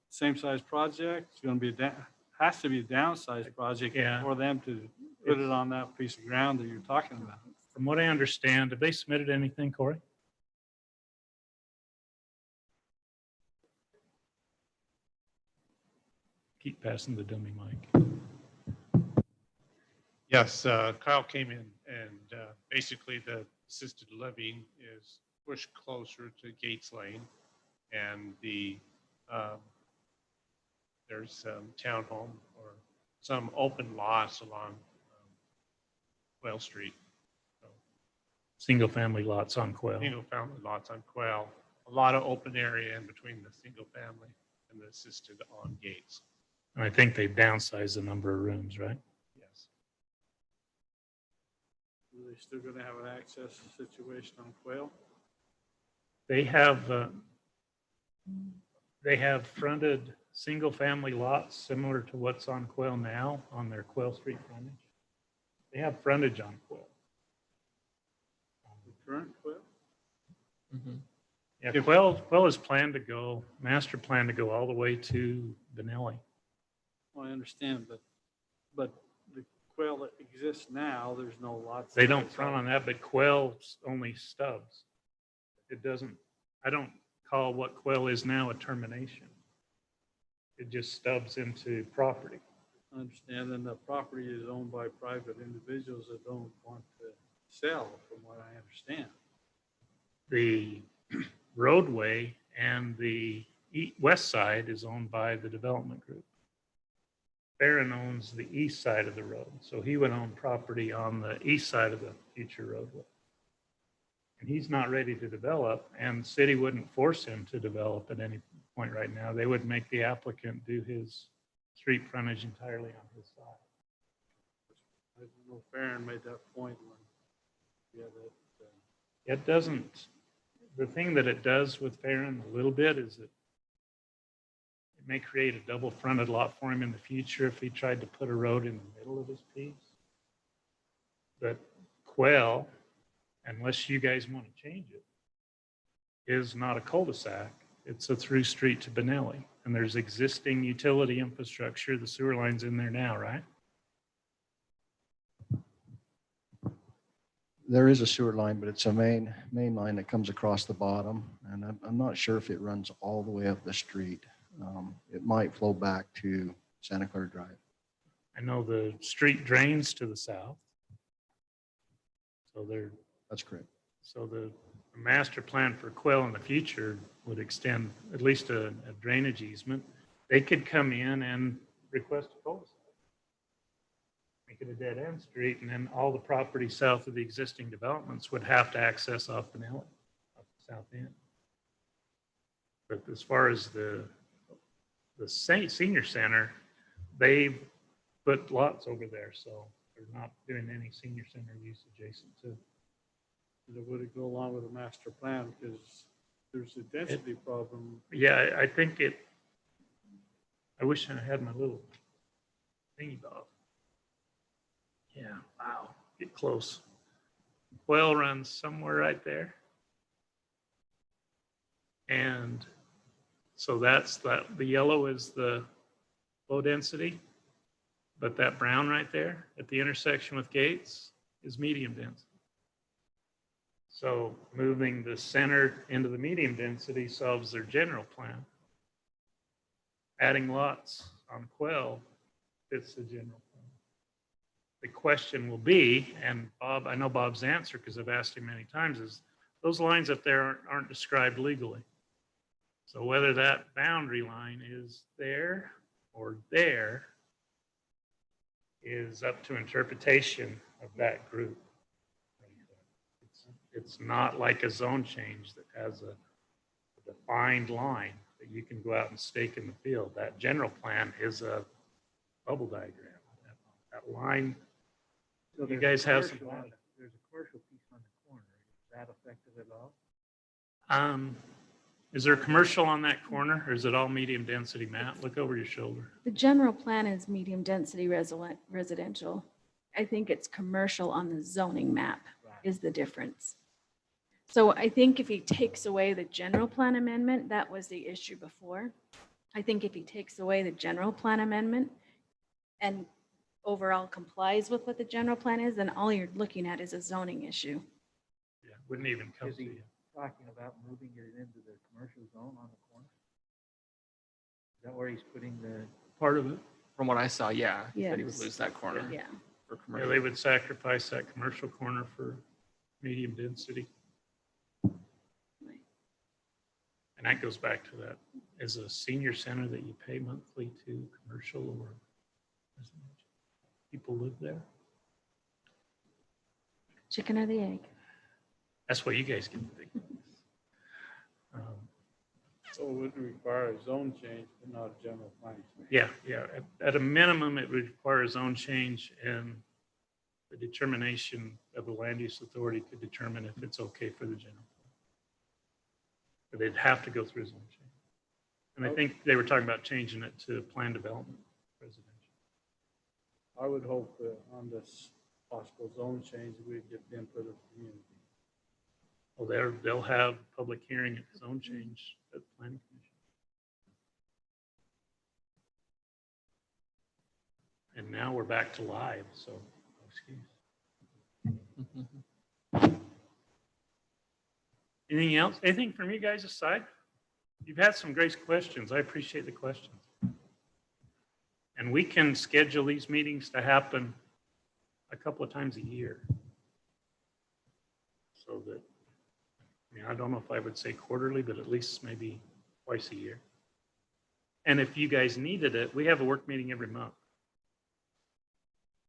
S7: same size project? It's going to be has to be a downsized project for them to put it on that piece of ground that you're talking about.
S1: From what I understand, have they submitted anything, Corey? Keep passing the dummy mic.
S15: Yes, Kyle came in and basically the assisted living is pushed closer to Gates Lane, and there's some townhome or some open lots along Quail Street. So,
S1: Single family lots on Quail.
S15: single family lots on Quail, a lot of open area in between the single family and the assisted on Gates.
S1: And I think they've downsized the number of rooms, right?
S15: Yes.
S7: Are they still going to have an access situation on Quail?
S1: They have fronted single family lots similar to what's on Quail now on their Quail Street frontage. They have frontage on Quail.
S7: The current Quail?
S9: Mhm.
S1: Yeah, Quail is planned to go, master plan to go all the way to Benelli.
S7: Well, I understand, but the Quail that exists now, there's no lots.
S1: They don't front on that, but Quail's only stubs. It doesn't, I don't call what Quail is now a termination. It just stubs into property.
S7: I understand, and the property is owned by private individuals that don't want to sell, from what I understand.
S1: The roadway and the west side is owned by the development group. Barron owns the east side of the road, so he would own property on the east side of the future roadway. And he's not ready to develop, and the city wouldn't force him to develop at any point right now. They would make the applicant do his street frontage entirely on his side.
S7: I don't know if Aaron made that point when,
S1: It doesn't, the thing that it does with Farron a little bit is that it may create a double fronted lot for him in the future if he tried to put a road in the middle of his piece. But Quail, unless you guys want to change it, is not a cul-de-sac. It's a through street to Benelli. And there's existing utility infrastructure. The sewer line's in there now, right?
S13: There is a sewer line, but it's a main line that comes across the bottom. And I'm not sure if it runs all the way up the street. It might flow back to Santa Clara Drive.
S1: I know the street drains to the south. So they're,
S13: That's correct.
S1: so the master plan for Quail in the future would extend at least a drainage easement. They could come in and request a cul-de-sac. Make it a dead end street, and then all the property south of the existing developments would have to access off the alley, off the south end. But as far as the senior center, they've put lots over there, so they're not doing any senior center use adjacent to.
S7: Would it go along with the master plan? Because there's a density problem.
S1: Yeah, I think it, I wish I had my little thingy bob. Yeah, wow, get close. Quail runs somewhere right there. And so that's that, the yellow is the low density, but that brown right there at the intersection with Gates is medium density. So moving the center into the medium density solves their general plan. Adding lots on Quail fits the general plan. The question will be, and Bob, I know Bob's answer because I've asked him many times, is those lines up there aren't described legally. So whether that boundary line is there or there is up to interpretation of that group. It's not like a zone change that has a defined line that you can go out and stake in the field. That general plan is a bubble diagram. That line,
S8: So
S1: you
S8: there's
S1: guys
S8: a
S1: have some.
S8: commercial there's a commercial piece on the corner. Is that affected at all?
S1: Is there a commercial on that corner, or is it all medium density? Matt, look over your shoulder.
S6: The general plan is medium density residential. I think it's commercial on the zoning map is the difference. So I think if he takes away the general plan amendment, that was the issue before. I think if he takes away the general plan amendment and overall complies with what the general plan is, then all you're looking at is a zoning issue.
S1: Yeah, wouldn't even come
S8: Is
S1: to
S8: he
S1: you.
S8: talking about moving it into the commercial zone on the corner? Is that where he's putting the?
S1: Part of it.
S9: From what I saw, yeah, he said he would
S6: Yes.
S9: lose that corner
S6: Yeah.
S9: for
S1: Yeah,
S9: commercial.
S1: they would sacrifice that commercial corner for medium density. And that goes back to that, as a senior center that you pay monthly to commercial or residential. People live there.
S6: Chicken or the egg?
S1: That's what you guys get to think.
S7: So it would require a zone change, but not a general plan change.
S1: Yeah, at a minimum, it would require a zone change and the determination of the land use authority to determine if it's okay for the general plan. But they'd have to go through a zone change. And I think they were talking about changing it to plan development residential.
S7: I would hope that on this possible zone change, we'd get the input of the community.
S1: Well, they'll have public hearing at the zone change at the planning commission. And now we're back to live, so excuse. Anything else? Anything from you guys aside? You've had some great questions. I appreciate the questions. And we can schedule these meetings to happen a couple of times a year. So that, I mean, I don't know if I would say quarterly, but at least maybe twice a year. And if you guys needed it, we have a work meeting every month.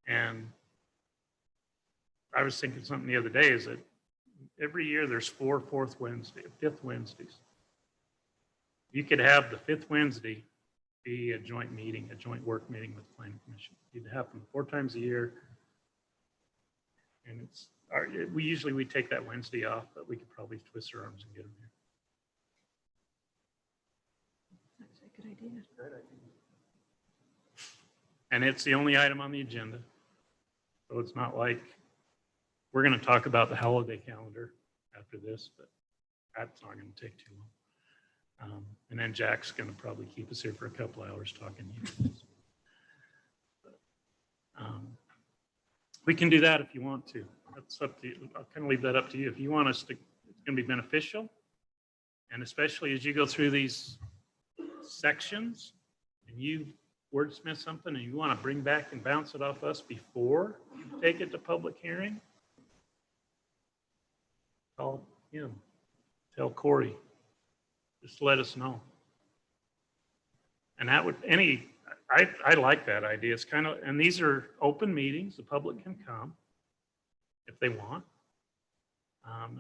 S1: And I was thinking something the other day is that every year there's fifth Wednesdays. You could have the fifth Wednesday be a joint meeting, a joint work meeting with the planning commission. It'd happen 4 times a year. And we take that Wednesday off, but we could probably twist our arms and get them here.
S6: That's a good idea.
S1: And it's the only item on the agenda. So it's not like we're going to talk about the holiday calendar after this, but that's not going to take too long. And then Jack's going to probably keep us here for a couple hours talking to you. We can do that if you want to. That's up to you. I'll kind of leave that up to you. If you want us to, it's going to be beneficial. And especially as you go through these sections and you wordsmith something and you want to bring back and bounce it off us before you take it to public hearing, call him, tell Corey, just let us know. And that would, I like that idea. It's kind of, and these are open meetings. The public can come if they want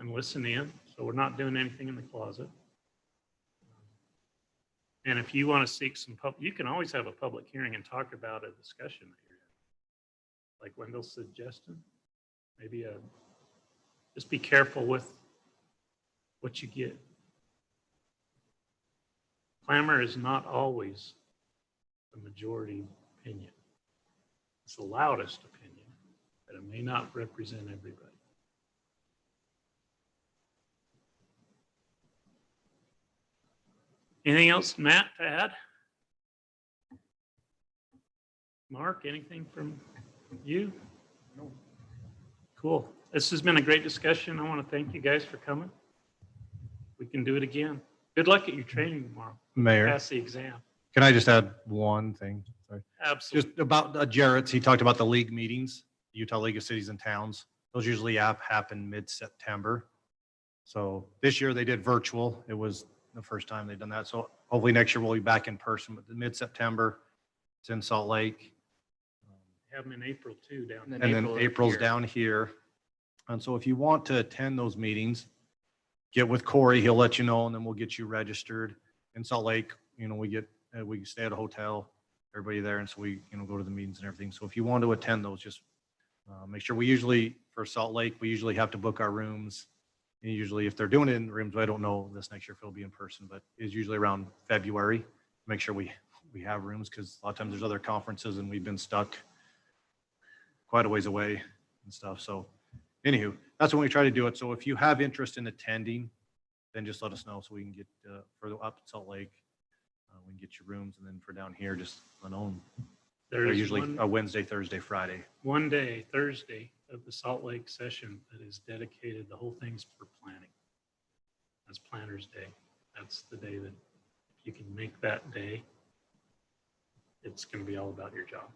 S1: and listen in. So we're not doing anything in the closet. And if you want to seek some you can always have a public hearing and talk about a discussion that you're having. Like Wendell's suggesting, maybe just be careful with what you get. Clamor is not always the majority opinion. It's the loudest opinion, but it may not represent everybody. Anything else, Matt, to add? Mark, anything from you? No. Cool. This has been a great discussion. I want to thank you guys for coming. We can do it again. Good luck at your training tomorrow.
S11: Mayor,
S1: Pass the exam.
S11: can I just add one thing? Sorry.
S1: Absolutely.
S11: Just about Jarrett's, he talked about the league meetings, Utah League of Cities and Towns. Those usually happen mid-September. So this year they did virtual. It was the first time they've done that. So hopefully next year we'll be back in person, but the mid-September, it's in Salt Lake.
S1: Have them in April too down
S11: And then April's down here. And so if you want to attend those meetings, get with Corey, he'll let you know, and then we'll get you registered in Salt Lake. You know, we stay at a hotel, everybody there. And so we, go to the meetings and everything. So if you want to attend those, just make sure for Salt Lake, we usually have to book our rooms. And usually if they're doing it in rooms, I don't know this next year if it'll be in person, but it's usually around February. Make sure we have rooms because a lot of times there's other conferences and we've been stuck quite a ways away and stuff. So anywho, that's when we try to do it. So if you have interest in attending, then just let us know so we can get further up to Salt Lake. We can get your rooms, and then for down here, just unknown. They're usually a Wednesday, Thursday, Friday.
S1: One day, Thursday of the Salt Lake session that is dedicated, the whole thing's for planning. That's Planners Day. That's the day that if you can make that day, it's going to be all about your job.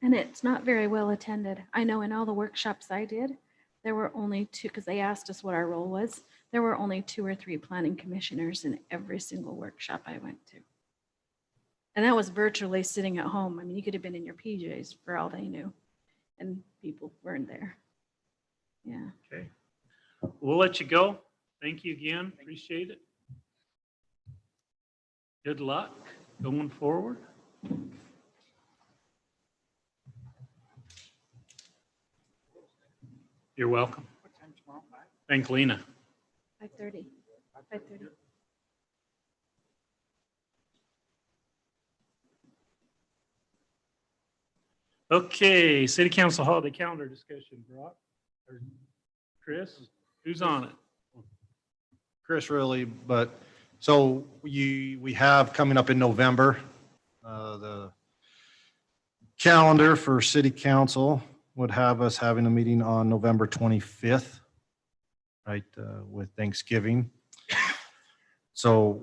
S6: And it's not very well attended. I know in all the workshops I did, there were only two, because they asked us what our role was. There were only 2 or 3 planning commissioners in every single workshop I went to. And that was virtually sitting at home. I mean, you could have been in your PJs for all they knew, and people weren't there. Yeah.
S1: Okay. We'll let you go. Thank you again. Appreciate it. Good luck going forward. You're welcome.
S10: What time tomorrow?
S1: Thank Lena.
S6: 5:30. 5:30.
S1: Okay, City Council holiday calendar discussion, Brock or Chris, who's on it?
S11: Chris, really, but so we have coming up in November, the calendar for City Council would have us having a meeting on November 25th, right, with Thanksgiving. So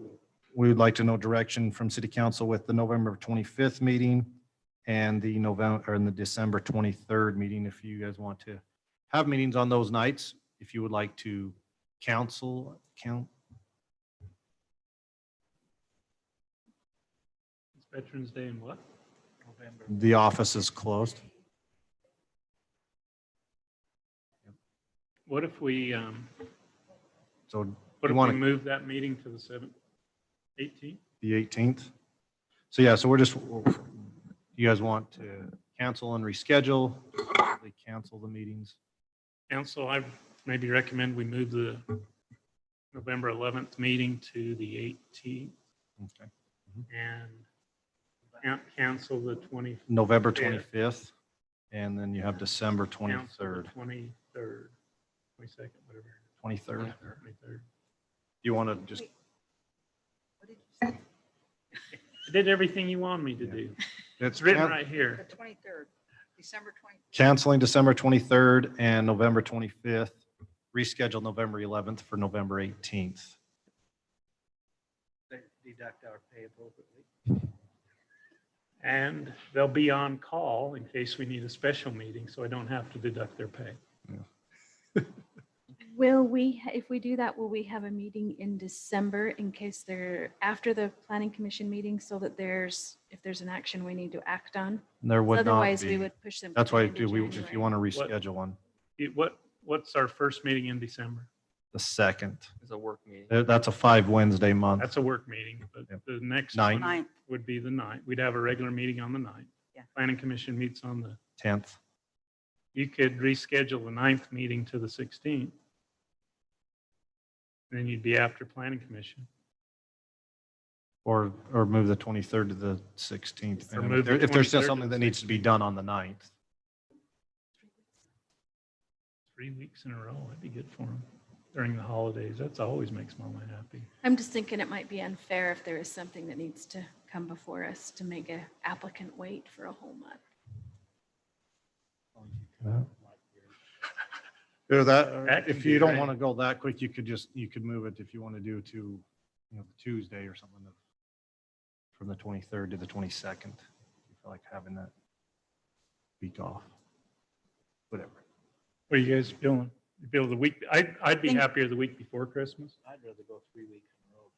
S11: we would like to know direction from City Council with the November 25th meeting and the December 23rd meeting. If you guys want to have meetings on those nights, if you would like to count.
S1: It's Veterans Day in what?
S10: November.
S11: The office is closed.
S1: What if we,
S11: So
S1: what
S11: you
S1: if we
S11: want to
S1: move that meeting to the 18th?
S11: the 18th. So yeah, so you guys want to cancel and reschedule? They cancel the meetings.
S1: Council, I maybe recommend we move the November 11th meeting to the 18th
S11: Okay.
S1: and cancel the 20th.
S11: November 25th, and then you have December
S1: Cancel
S11: 23rd.
S1: the 23rd, 22nd, whatever.
S11: 23rd.
S1: 23rd.
S11: You want to just,
S12: What did you say?
S1: I did everything you wanted me to do. It's written right here.
S12: The 23rd, December 23rd.
S11: canceling December 23rd and November 25th, reschedule November 11th for November 18th.
S4: Deduct our pay appropriately.
S1: And they'll be on call in case we need a special meeting, so I don't have to deduct their pay.
S6: Will we, if we do that, will we have a meeting in December in case they're after the planning commission meeting so that if there's an action we need to act on?
S11: There would not
S6: Otherwise, we
S11: be.
S6: would push them.
S11: That's why
S6: into
S11: if you
S6: January.
S11: want to reschedule one,
S1: What's our first meeting in December?
S11: the 2nd.
S9: It's a work meeting.
S11: That's a 5 Wednesday month.
S1: That's a work meeting, but
S11: Yep.
S1: the next
S11: Ninth.
S1: one
S12: Ninth.
S1: would be the 9th. We'd have a regular meeting on the 9th.
S12: Yeah.
S1: Planning commission meets on the,
S11: 10th.
S1: you could reschedule the 9th meeting to the 16th. Then you'd be after planning commission.
S11: Or move the 23rd to the 16th.
S1: Or
S11: And
S1: move the
S11: if there's
S1: 23rd
S11: still
S1: to
S11: something
S1: the
S11: that needs to be done on the 9th.
S1: 3 weeks in a row, that'd be good for them during the holidays. That's always makes Mama happy.
S6: I'm just thinking it might be unfair if there is something that needs to come before us to make an applicant wait for a whole month.
S11: Yeah,
S1: That can
S11: if
S1: be
S11: you don't
S1: arranged.
S11: want to go that quick, you could move it if you want to do to, Tuesday or something from the 23rd to the 22nd. You feel like having that week off. Whatever.
S1: What are you guys feeling? You feel the week, I'd be
S12: Think-
S1: happier the week before Christmas.
S8: I'd rather go 3 weeks in a row.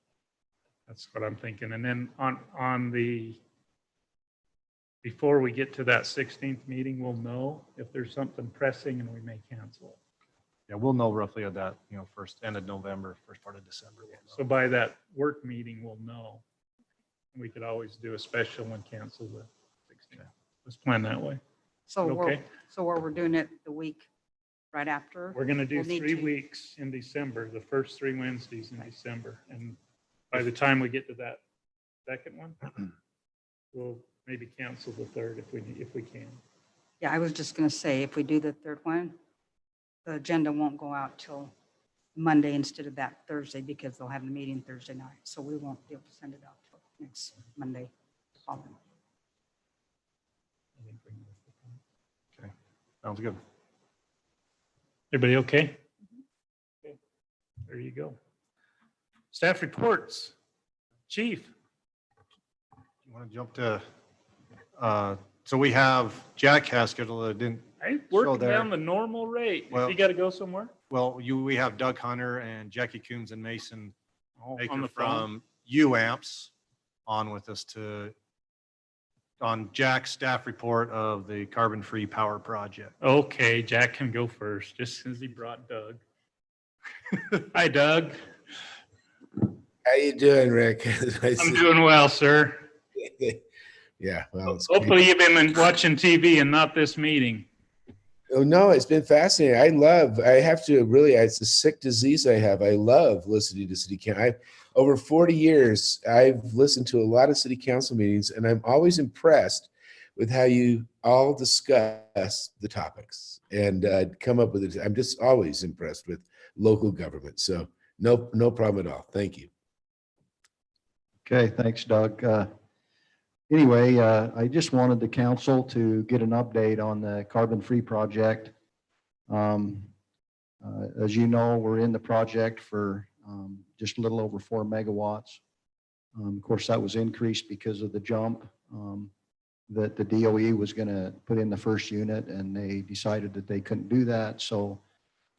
S1: That's what I'm thinking. And then before we get to that 16th meeting, we'll know if there's something pressing and we may cancel.
S11: Yeah, we'll know roughly at that, end of November, first part of December. we'll know.
S1: So by that work meeting, we'll know. We could always do a special and cancel the 16th. Let's plan that way.
S12: So
S1: Okay.
S12: we're doing it the week right after?
S1: We're going to do
S12: We'll need
S1: 3
S12: to-
S1: weeks in December, the first 3 Wednesdays in December. And by the time we get to that second one, we'll maybe cancel the third if we can.
S12: Yeah, I was just going to say, if we do the third one, the agenda won't go out till Monday instead of that Thursday because they'll have the meeting Thursday night. So we won't be able to send it out till next Monday. following.
S11: Okay, sounds good.
S1: Everybody okay? Okay. There you go. Staff reports. Chief.
S11: You want to jump to, so we have Jack Haskell that didn't,
S1: I
S11: So
S1: worked
S11: there-
S1: down the normal rate. If
S11: Well-
S1: you got to go somewhere?
S11: we have Doug Hunter and Jackie Coombs and Mason
S1: Oh,
S11: Baker
S1: on the phone?
S11: from UAMPS on with us on Jack's staff report of the carbon-free power project.
S1: Okay, Jack can go first, just since he brought Doug. Hi, Doug.
S16: How you doing, Rick?
S1: I'm doing well, sir.
S16: Yeah, well, it's great.
S1: Hopefully you've been watching TV and not this meeting.
S16: Oh no, it's been fascinating. I have to really, it's a sick disease I have. I love listening to city council. Over 40 years, I've listened to a lot of city council meetings, and I'm always impressed with how you all discuss the topics and come up with it. I'm just always impressed with local government. So no problem at all. Thank you.
S13: Okay, thanks, Doug. Anyway, I just wanted the council to get an update on the carbon-free project. As you know, we're in the project for just a little over 4 megawatts. Of course, that was increased because of the jump that the DOE was going to put in the first unit, and they decided that they couldn't do that. So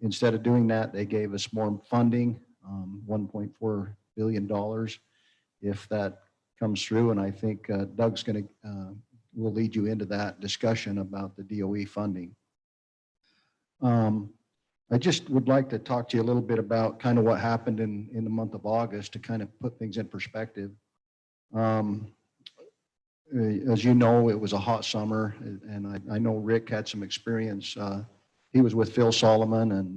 S13: instead of doing that, they gave us more funding, $1.4 billion. If that comes through, and I think Doug's going to, will lead you into that discussion about the DOE funding. I just would like to talk to you a little bit about kind of what happened in the month of August to kind of put things in perspective. As you know, it was a hot summer, and I know Rick had some experience. He was with Phil Solomon, and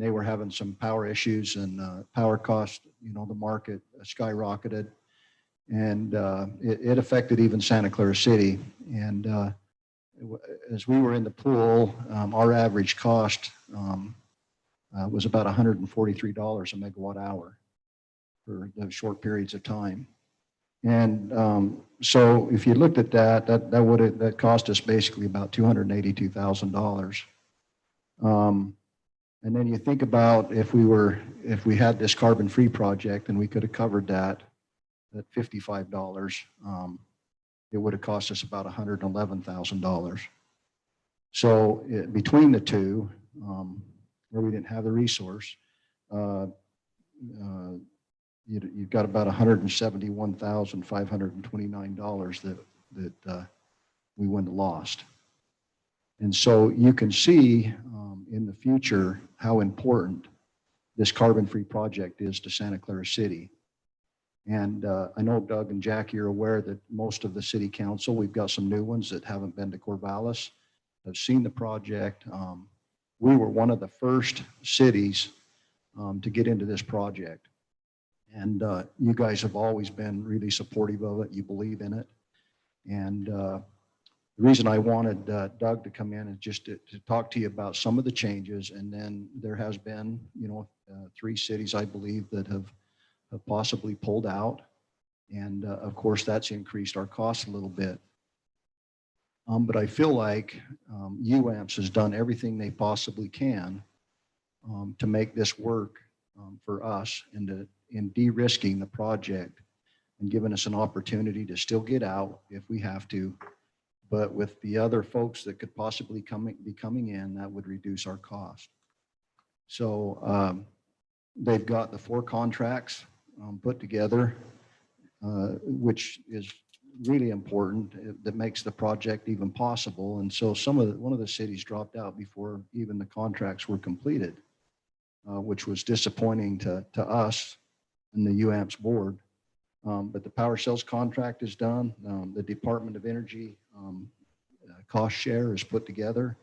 S13: they were having some power issues, and power cost, the market skyrocketed. And it affected even Santa Clara City. And as we were in the pool, our average cost was about $143 a megawatt hour for those short periods of time. And so if you looked at that cost us basically about $282,000. And then you think about if we had this carbon-free project, and we could have covered that at $55. it would have cost us about $111,000. So between the two, where we didn't have the resource, you've got about $171,529 that we wouldn't have lost. And so you can see in the future how important this carbon-free project is to Santa Clara City. And I know Doug and Jackie are aware that most of the city council, we've got some new ones that haven't been to Corvallis, have seen the project. We were one of the first cities to get into this project. And you guys have always been really supportive of it. You believe in it. And the reason I wanted Doug to come in is just to talk to you about some of the changes. And then there has been, 3 cities, I believe, that have possibly pulled out. And of course, that's increased our costs a little bit. But I feel like UAMPS has done everything they possibly can to make this work for us in de-risking the project and giving us an opportunity to still get out if we have to. But with the other folks that could possibly be coming in, that would reduce our cost. So they've got the 4 contracts put together, which is really important. That makes the project even possible. And so one of the cities dropped out before even the contracts were completed, which was disappointing to us and the UAMPS board. But the power sales contract is done. The Department of Energy cost share is put together.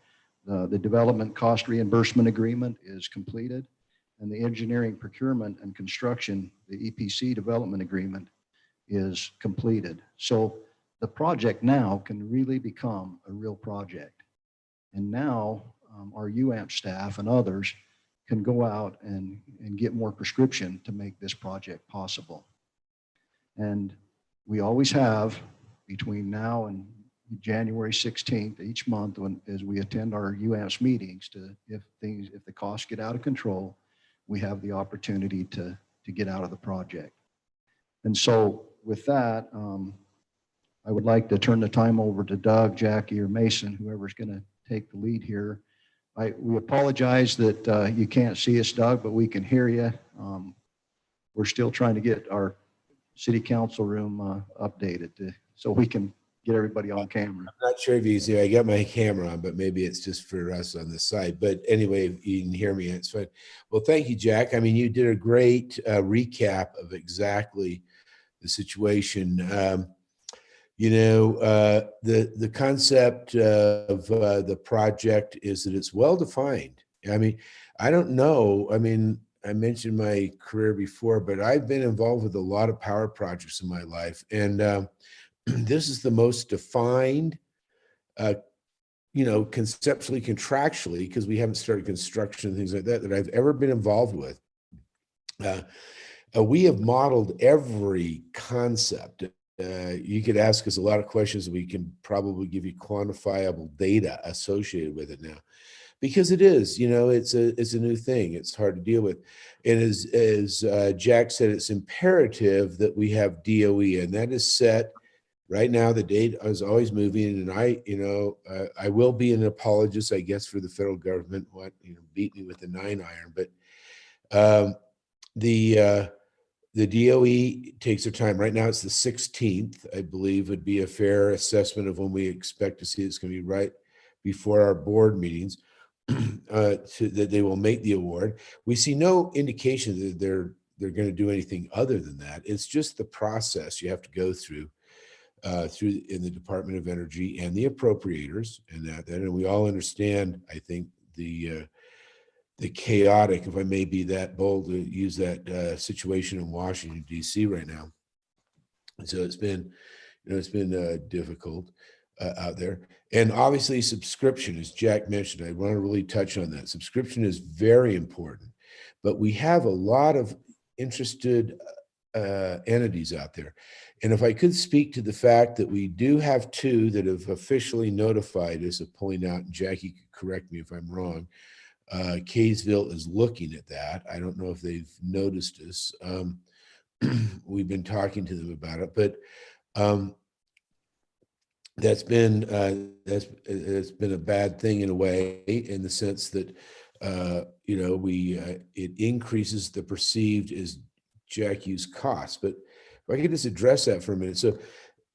S13: The development cost reimbursement agreement is completed. And the engineering, procurement, and construction, the EPC development agreement, is completed. So the project now can really become a real project. And now our UAMP staff and others can go out and get more prescription to make this project possible. And we always have between now and January 16th each month, as we attend our UAMPS meetings, if the costs get out of control, we have the opportunity to get out of the project. And so with that, I would like to turn the time over to Doug, Jackie, or Mason, whoever's going to take the lead here. We apologize that you can't see us, Doug, but we can hear you. We're still trying to get our city council room updated so we can get everybody on camera.
S16: I'm not sure if you see, I got my camera on, but maybe it's just for us on the side. But anyway, if you can hear me, it's fine. Well, thank you, Jack. I mean, you did a great recap of exactly the situation. The concept of the project is that it's well-defined. I mean, I don't know. I mean, I mentioned my career before, but I've been involved with a lot of power projects in my life. And this is the most defined, conceptually, contractually, because we haven't started construction and things like that I've ever been involved with. We have modeled every concept. You could ask us a lot of questions. We can probably give you quantifiable data associated with it now, because it is, it's a new thing. It's hard to deal with. And as Jack said, it's imperative that we have DOE, and that is set right now. The date is always moving, and I will be an apologist, I guess, for the federal government. Beat me with the 9-iron, but the DOE takes their time. Right now, it's the 16th, I believe, would be a fair assessment of when we expect to see it's going to be right before our board meetings, that they will make the award. We see no indication that they're going to do anything other than that. It's just the process you have to go through in the Department of Energy and the appropriators, and we all understand, I think, the chaotic, if I may be that bold to use that situation in Washington, D.C. right now. And so it's been difficult out there. And obviously subscription, as Jack mentioned, I want to really touch on that. Subscription is very important, but we have a lot of interested entities out there. And if I could speak to the fact that we do have 2 that have officially notified us of pulling out, and Jackie could correct me if I'm wrong, Kaysville is looking at that. I don't know if they've noticed us. We've been talking to them about it, but that's been it's been a bad thing in a way, in the sense that you know, it increases the perceived, as Jack used, cost. But if I could just address that for a minute. So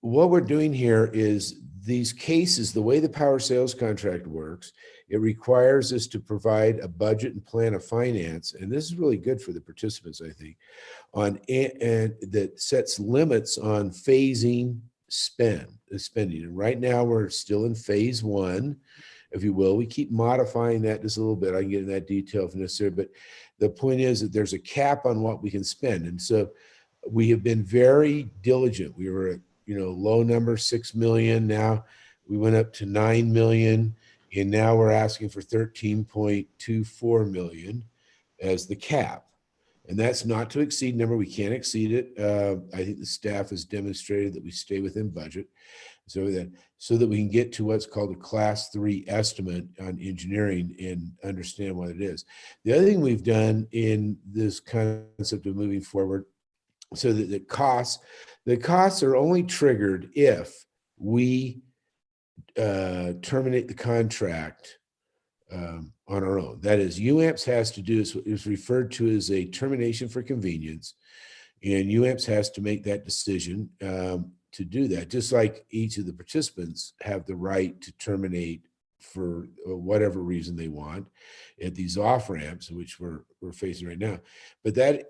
S16: what we're doing here is, these cases, the way the power sales contract works, it requires us to provide a budget and plan of finance, and this is really good for the participants, I think, and that sets limits on phasing spending. And right now we're still in phase one, if you will. We keep modifying that just a little bit. I can get in that detail if necessary, but the point is that there's a cap on what we can spend. And so we have been very diligent. We were at, you know, low number, 6 million. Now we went up to 9 million, and now we're asking for 13.24 million as the cap. And that's not to exceed number. We can't exceed it. I think the staff has demonstrated that we stay within budget, so that we can get to what's called a class 3 estimate on engineering and understand what it is. The other thing we've done in this concept of moving forward, so that the costs are only triggered if we terminate the contract on our own. That is, UAMPS has to do is referred to as a termination for convenience, and UAMPS has to make that decision to do that, just like each of the participants have the right to terminate for whatever reason they want at these off ramps, which we're facing right now. But that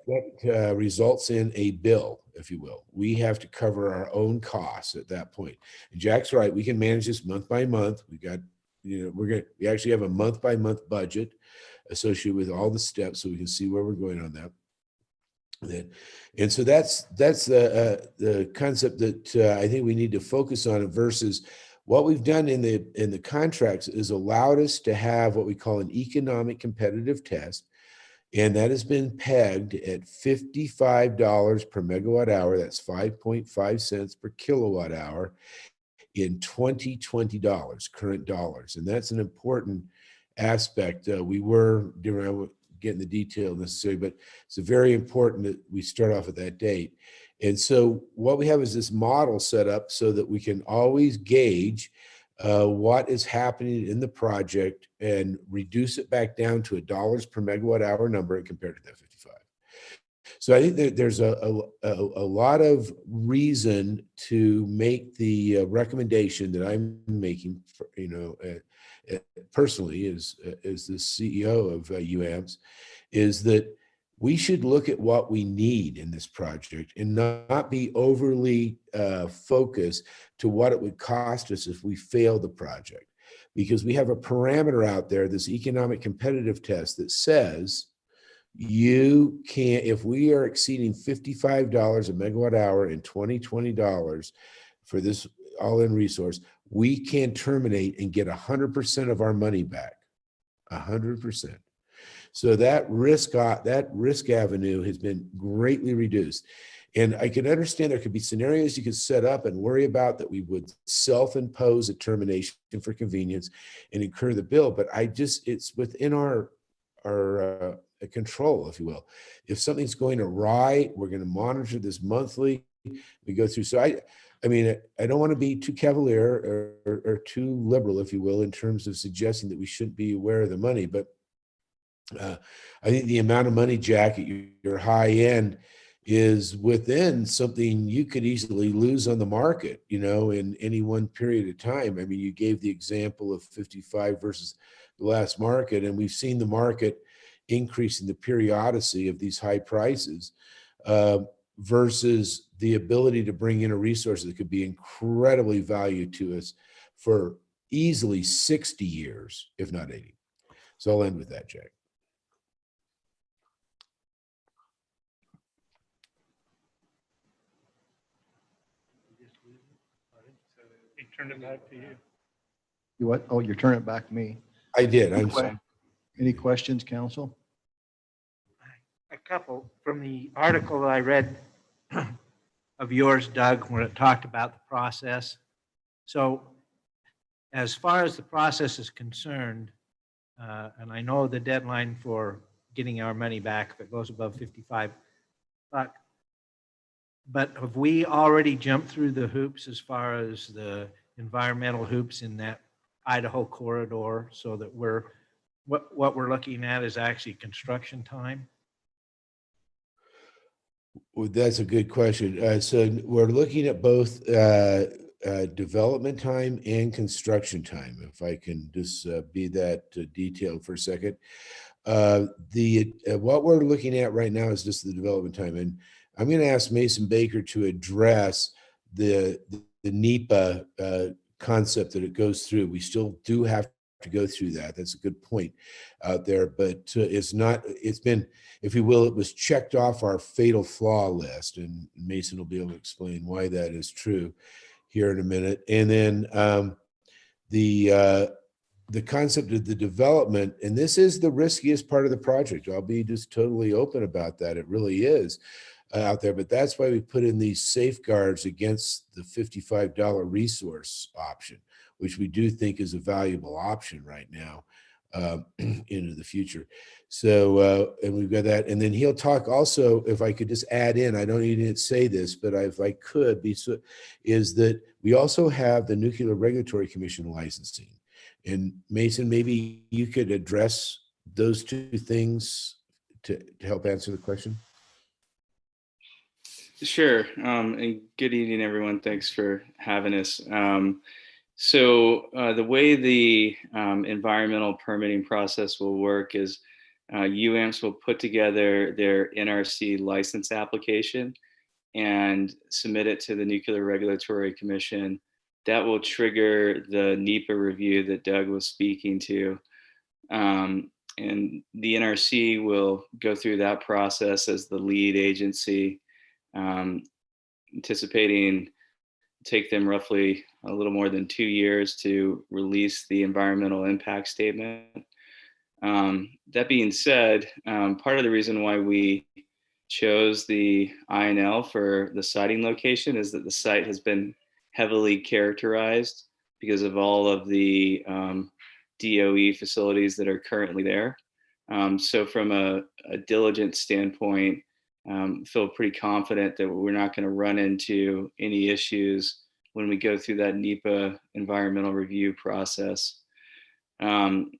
S16: results in a bill, if you will. We have to cover our own costs at that point. And Jack's right. We can manage this month by month. We got, you know, we actually have a month by month budget associated with all the steps, so we can see where we're going on that. And so that's the concept that I think we need to focus on, versus what we've done in the contracts is allowed us to have what we call an economic competitive test, and that has been pegged at $55 per megawatt hour. That's 5.5 cents per kilowatt hour in 2020 current dollars, and that's an important aspect. We were getting the detail necessary, but it's very important that we start off at that date. And so what we have is this model set up so that we can always gauge what is happening in the project and reduce it back down to a dollars per megawatt hour number compared to that 55. So I think that there's a lot of reason to make the recommendation that I'm making, you know, personally as the CEO of UAMPS, is that we should look at what we need in this project and not be overly focused to what it would cost us if we fail the project. Because we have a parameter out there, this economic competitive test, that says you can't, if we are exceeding $55 a megawatt hour and $20 for this all-in resource, we can terminate and get 100% of our money back, 100%. So that risk avenue has been greatly reduced. And I can understand there could be scenarios you could set up and worry about that we would self-impose a termination for convenience and incur the bill. But it's within our control, if you will. If something's going awry, we're going to monitor this monthly. We go through. So I mean, I don't want to be too cavalier or too liberal, if you will, in terms of suggesting that we shouldn't be aware of the money. But I think the amount of money, Jack, at your high end is within something you could easily lose on the market, you know, in any one period of time. I mean, you gave the example of 55 versus the last market, and we've seen the market increasing the periodicity of these high prices versus the ability to bring in a resource that could be incredibly valued to us for easily 60 years, if not 80. So I'll end with that, Jack.
S1: He turned it back to you.
S13: You what? Oh, you're turning it back to me.
S16: I did. I'm sorry.
S13: Any questions, council?
S8: A couple from the article that I read of yours, Doug, when it talked about the process. So as far as the process is concerned, and I know the deadline for getting our money back if it goes above 55, but have we already jumped through the hoops as far as the environmental hoops in that Idaho corridor so that what we're looking at is actually construction time?
S16: Well, that's a good question. So we're looking at both development time and construction time, if I can just be that detailed for a second. What we're looking at right now is just the development time. And I'm going to ask Mason Baker to address the NEPA concept that it goes through. We still do have to go through that. That's a good point out there, but it's been, if you will, it was checked off our fatal flaw list, and Mason will be able to explain why that is true here in a minute. And then the concept of the development, and this is the riskiest part of the project. I'll be just totally open about that. It really is out there, but that's why we put in these safeguards against the $55 resource option, which we do think is a valuable option right now into the future. So, and we've got that. And then he'll talk also, if I could just add in, I don't need to say this, but if I could be, so is that we also have the Nuclear Regulatory Commission licensing. And Mason, maybe you could address those two things to help answer the question.
S17: Sure. And good evening, everyone. Thanks for having us. So the way the environmental permitting process will work is UAMPS will put together their NRC license application and submit it to the Nuclear Regulatory Commission. That will trigger the NEPA review that Doug was speaking to. And the NRC will go through that process as the lead agency, anticipating take them roughly a little more than 2 years to release the environmental impact statement. That being said, part of the reason why we chose the INL for the siting location is that the site has been heavily characterized because of all of the DOE facilities that are currently there. So from a diligence standpoint, feel pretty confident that we're not going to run into any issues when we go through that NEPA environmental review process. We'll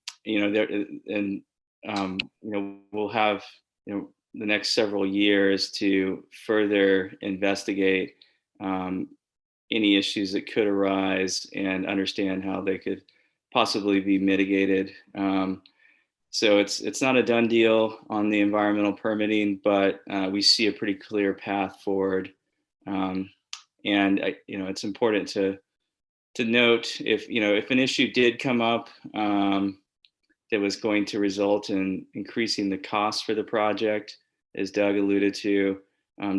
S17: have the next several years to further investigate any issues that could arise and understand how they could possibly be mitigated. So it's not a done deal on the environmental permitting, but we see a pretty clear path forward. It's important to note if an issue did come up that was going to result in increasing the cost for the project, as Doug alluded to,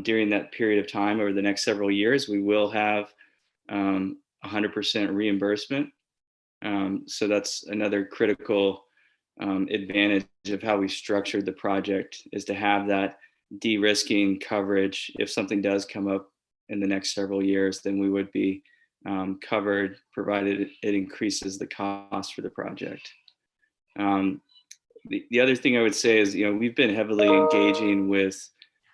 S17: during that period of time over the next several years, we will have 100% reimbursement. So that's another critical advantage of how we structured the project, is to have that de-risking coverage. If something does come up in the next several years, then we would be covered, provided it increases the cost for the project. The other thing I would say is, we've been heavily engaging with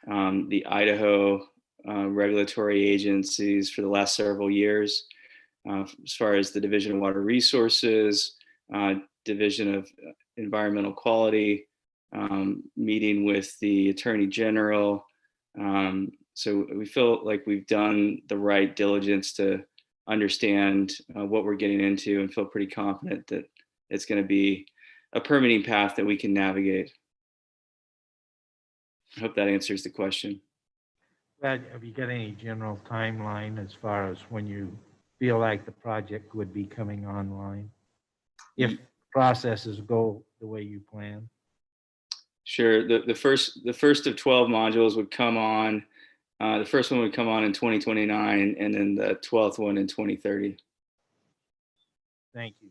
S17: the Idaho regulatory agencies for the last several years, as far as the Division of Water Resources, Division of Environmental Quality, meeting with the Attorney General. So we feel like we've done the right diligence to understand what we're getting into, and feel pretty confident that it's going to be a permitting path that we can navigate. I hope that answers the question.
S8: Have you got any general timeline as far as when you feel like the project would be coming online, if processes go the way you plan?
S17: Sure. The first of 12 modules would come on. The first one would come on in 2029, and then the 12th one in 2030.
S8: Thank you.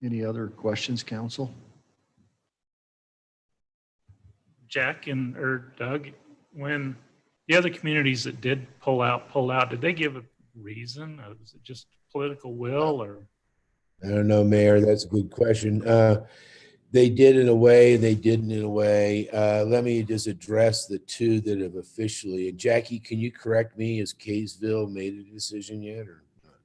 S13: Any other questions, council?
S1: Jack or Doug, when the other communities that did pull out, did they give a reason? Was it just political will, or?
S16: I don't know, Mayor. That's a good question. They did in a way, they didn't in a way. Let me just address the two that have officially. And Jackie, can you correct me? Has Kaysville made a decision yet or not?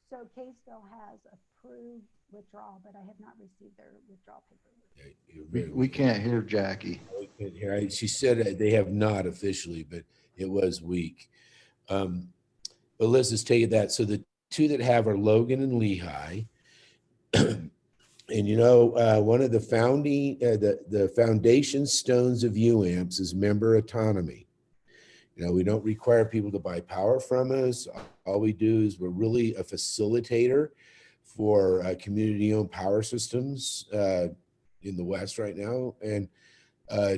S18: So Kaysville has approved withdrawal, but I have not received their withdrawal paperwork.
S16: Yeah,
S13: We can't hear Jackie.
S16: we can't hear. She said they have not officially, but it was weak. But let's just take it that. So the two that have are Logan and Lehigh. And one of the founding, the foundation stones of UAMPS is member autonomy. We don't require people to buy power from us. All we do is we're really a facilitator for community-owned power systems in the West right now, and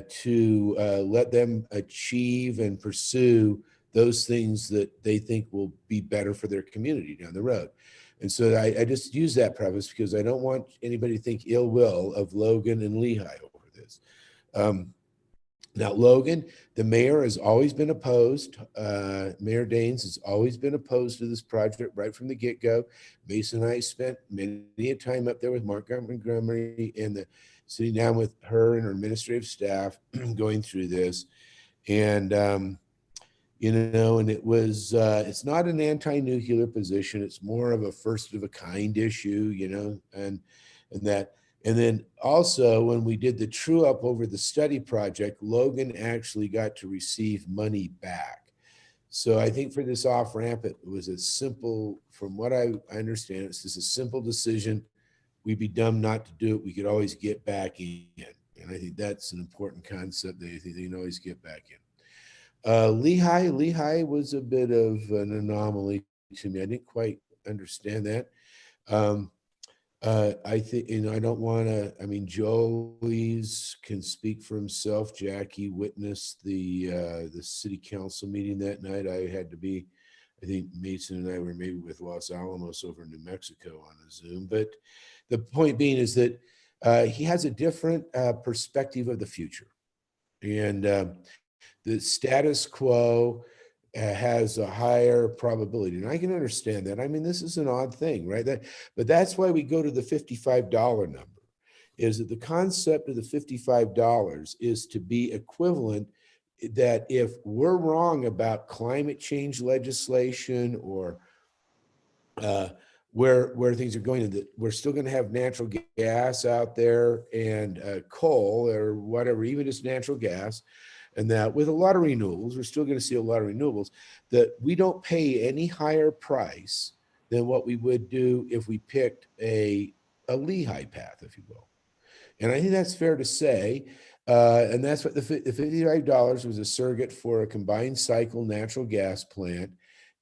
S16: to let them achieve and pursue those things that they think will be better for their community down the road. And so I just use that preface because I don't want anybody to think ill will of Logan and Lehigh over this. Now, Logan, the mayor has always been opposed. Mayor Daines has always been opposed to this project right from the get-go. Mason and I spent many a time up there with Mark Montgomery and sitting down with her and her administrative staff going through this. And and it was, it's not an anti-nuclear position. It's more of a first of a kind issue, and then also when we did the true up over the study project, Logan actually got to receive money back. So I think for this off ramp, it was a simple, from what I understand, it's just a simple decision. We'd be dumb not to do it. We could always get back in. And I think that's an important concept that I think they can always get back in. Lehigh was a bit of an anomaly to me. I didn't quite understand that. I think, I don't want to, Joey's can speak for himself. Jackie witnessed the city council meeting that night. I had to be, I think Mason and I were maybe with Los Alamos over in New Mexico on a Zoom. But the point being is that he has a different perspective of the future. And the status quo has a higher probability. And I can understand that. This is an odd thing, right? But that's why we go to the $55 number, is that the concept of the $55 is to be equivalent, that if we're wrong about climate change legislation or where things are going, that we're still going to have natural gas out there and coal or whatever, even just natural gas. And that with a lot of renewables, we're still going to see a lot of renewables, that we don't pay any higher price than what we would do if we picked a Lehigh path, if you will. And I think that's fair to say. And that's what the $55 was, a surrogate for a combined cycle natural gas plant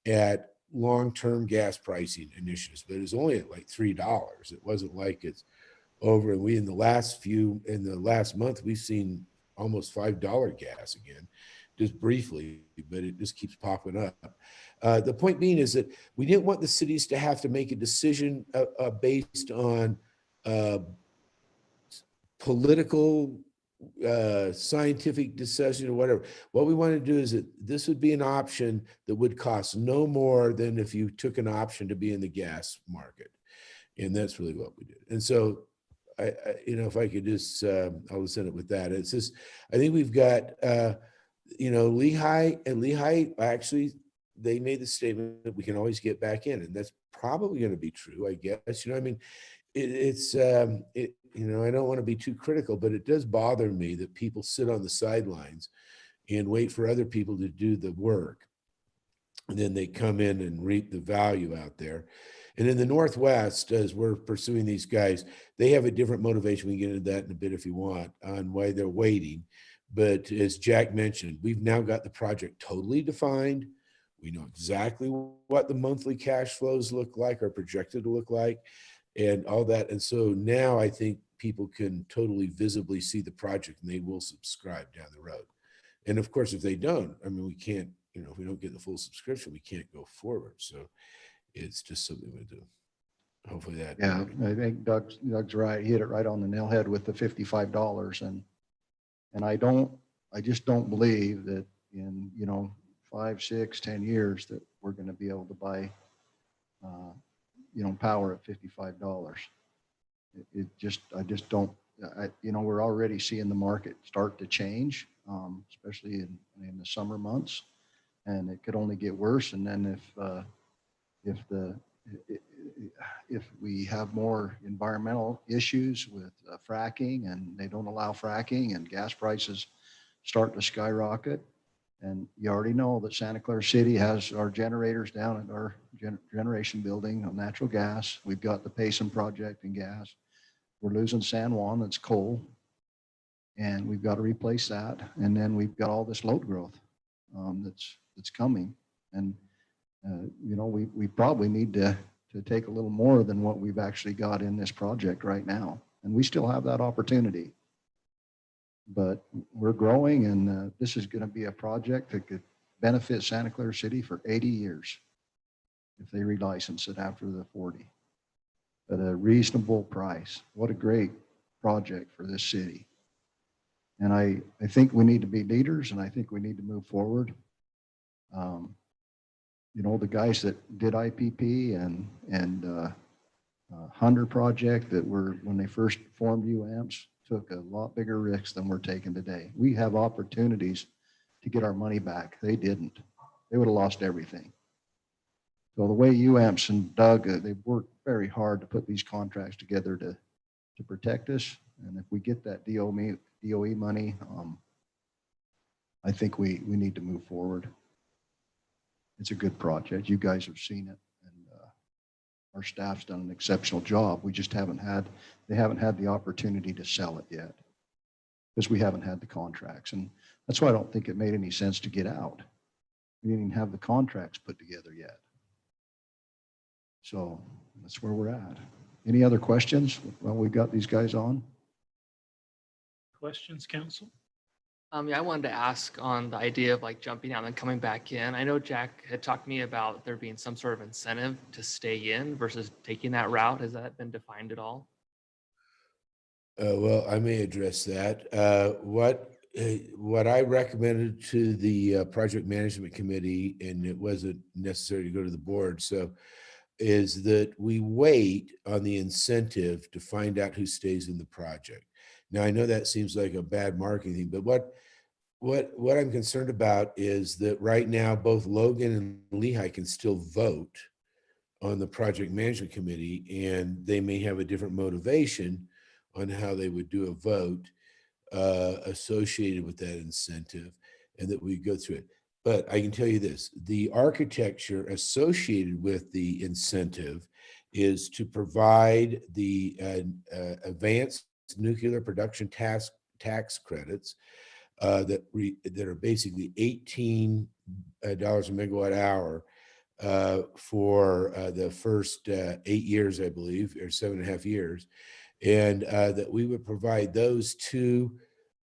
S16: at long-term gas pricing initiatives. But it was only at like $3. It wasn't like it's over. And in the last month, we've seen almost $5 gas again, just briefly, but it just keeps popping up. The point being is that we didn't want the cities to have to make a decision based on political, scientific decision or whatever. What we want to do is that this would be an option that would cost no more than if you took an option to be in the gas market. And that's really what we did. And so if I could just, I'll just end it with that. It's just, I think we've got, Lehigh, actually, they made the statement that we can always get back in. And that's probably going to be true, I guess. I don't want to be too critical, but it does bother me that people sit on the sidelines and wait for other people to do the work. And then they come in and reap the value out there. And in the Northwest, as we're pursuing these guys, they have a different motivation. We can get into that in a bit if you want, on why they're waiting. But as Jack mentioned, we've now got the project totally defined. We know exactly what the monthly cash flows look like, or projected to look like, and all that. And so now I think people can totally visibly see the project, and they will subscribe down the road. And of course, if they don't, we can't, if we don't get the full subscription, we can't go forward. So it's just something we do. Hopefully that.
S13: Yeah, I think Doug's right. He hit it right on the nail head with the $55. And I just don't believe that in, 5, 6, 10 years that we're going to be able to buy, power at $55. I just don't we're already seeing the market start to change, especially in the summer months, and it could only get worse. And then if we have more environmental issues with fracking, and they don't allow fracking, and gas prices start to skyrocket, and you already know that Santa Clara City has our generators down at our generation building on natural gas. We've got the Payson project in gas. We're losing San Juan, that's coal, and we've got to replace that. And then we've got all this load growth that's coming. And we probably need to take a little more than what we've actually got in this project right now. And we still have that opportunity. But we're growing, and this is going to be a project that could benefit Santa Clara City for 80 years if they relicense it after the 40 at a reasonable price. What a great project for this city. And I think we need to be leaders, and I think we need to move forward. The guys that did IPP and Hunter project that were, when they first formed UAMPS, took a lot bigger risks than we're taking today. We have opportunities to get our money back. They didn't. They would have lost everything. So the way UAMPS and Doug, they've worked very hard to put these contracts together to protect us. And if we get that DOE money, I think we need to move forward. It's a good project. You guys have seen it. Our staff's done an exceptional job. We just they haven't had the opportunity to sell it yet because we haven't had the contracts. And that's why I don't think it made any sense to get out. We didn't even have the contracts put together yet. So that's where we're at. Any other questions while we got these guys on?
S1: Questions, council?
S9: Yeah, I wanted to ask on the idea of like jumping out and coming back in. I know Jack had talked to me about there being some sort of incentive to stay in versus taking that route. Has that been defined at all?
S16: Well, I may address that. What I recommended to the project management committee, and it wasn't necessary to go to the board, so is that we wait on the incentive to find out who stays in the project. Now, I know that seems like a bad marketing thing, but what I'm concerned about is that right now, both Logan and Lehigh can still vote on the project management committee, and they may have a different motivation on how they would do a vote associated with that incentive, and that we go through it. But I can tell you this, the architecture associated with the incentive is to provide the advanced nuclear production tax credits that are basically $18 a megawatt hour for the first 8 years, I believe, or 7.5 years. And that we would provide those to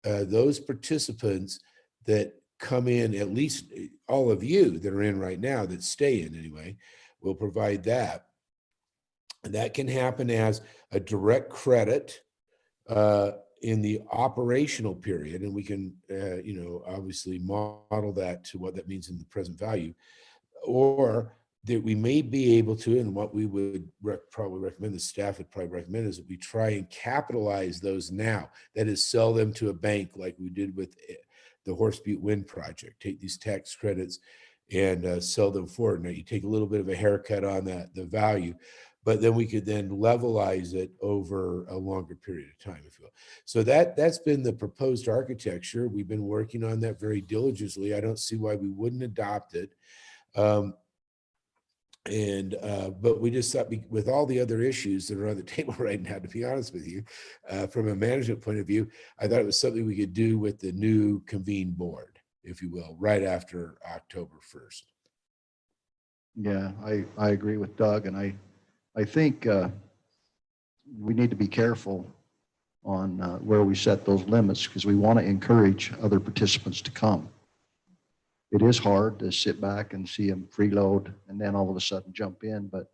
S16: those participants that come in, at least all of you that are in right now that stay in anyway, will provide that. And that can happen as a direct credit in the operational period. And we can, obviously model that to what that means in the present value, or that we may be able to, and what we would probably recommend, the staff would probably recommend, is that we try and capitalize those now. That is, sell them to a bank like we did with the Horse Butte Wind Project. Take these tax credits and sell them forward. Now, you take a little bit of a haircut on the value, but then we could then levelize it over a longer period of time, if you will. So that's been the proposed architecture. We've been working on that very diligently. I don't see why we wouldn't adopt it. But we just thought, with all the other issues that are on the table right now, to be honest with you, from a management point of view, I thought it was something we could do with the new convened board, if you will, right after October 1st.
S13: Yeah, I agree with Doug, and I think we need to be careful on where we set those limits, because we want to encourage other participants to come. It is hard to sit back and see them freeload and then all of a sudden jump in, but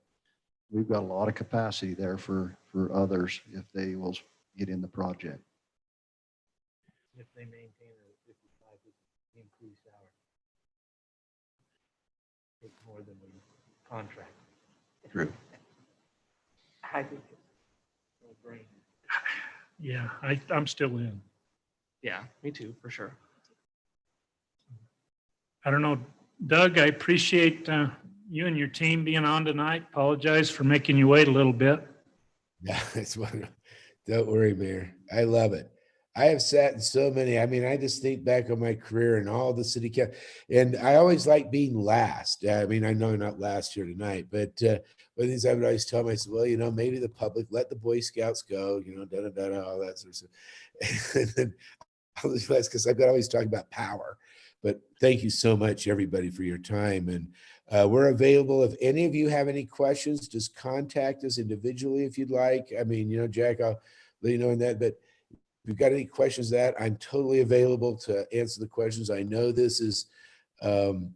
S13: we've got a lot of capacity there for others if they will get in the project.
S8: If they maintain a 55, we increase our take more than we contract.
S13: True.
S8: I think it's no brainer.
S1: Yeah, I'm still in.
S9: Yeah, me too, for sure.
S1: I don't know, Doug, I appreciate you and your team being on tonight. Apologize for making you wait a little bit.
S16: Yeah, it's wonderful. Don't worry, Mayor. I love it. I have sat in so many. I mean, I just think back on my career and all the city council, and I always like being last. I mean, I know I'm not last here tonight, but one of these I would always tell myself, well, you know, maybe the public let the Boy Scouts go, you know, da da da, all that sort of stuff. And then I was last because I've got always talking about power. But thank you so much, everybody, for your time. And we're available. If any of you have any questions, just contact us individually if you'd like. I mean, you know, Jack, I'll let you know in that. But if you've got any questions that I'm totally available to answer the questions. I know this is, you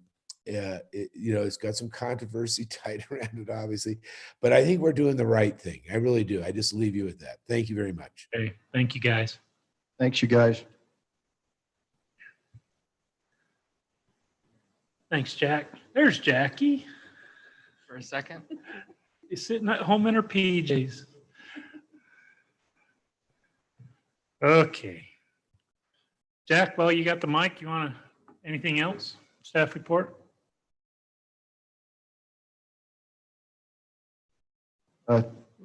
S16: know, it's got some controversy tied around it, obviously, but I think we're doing the right thing. I really do. I just leave you with that. Thank you very much.
S1: Okay, thank you, guys.
S13: Thanks, you guys.
S1: Thanks, Jack. There's Jackie.
S9: For a second.
S1: She's sitting at home in her PJs. Okay. Jack, well, you got the mic. You want to, anything else? Staff report?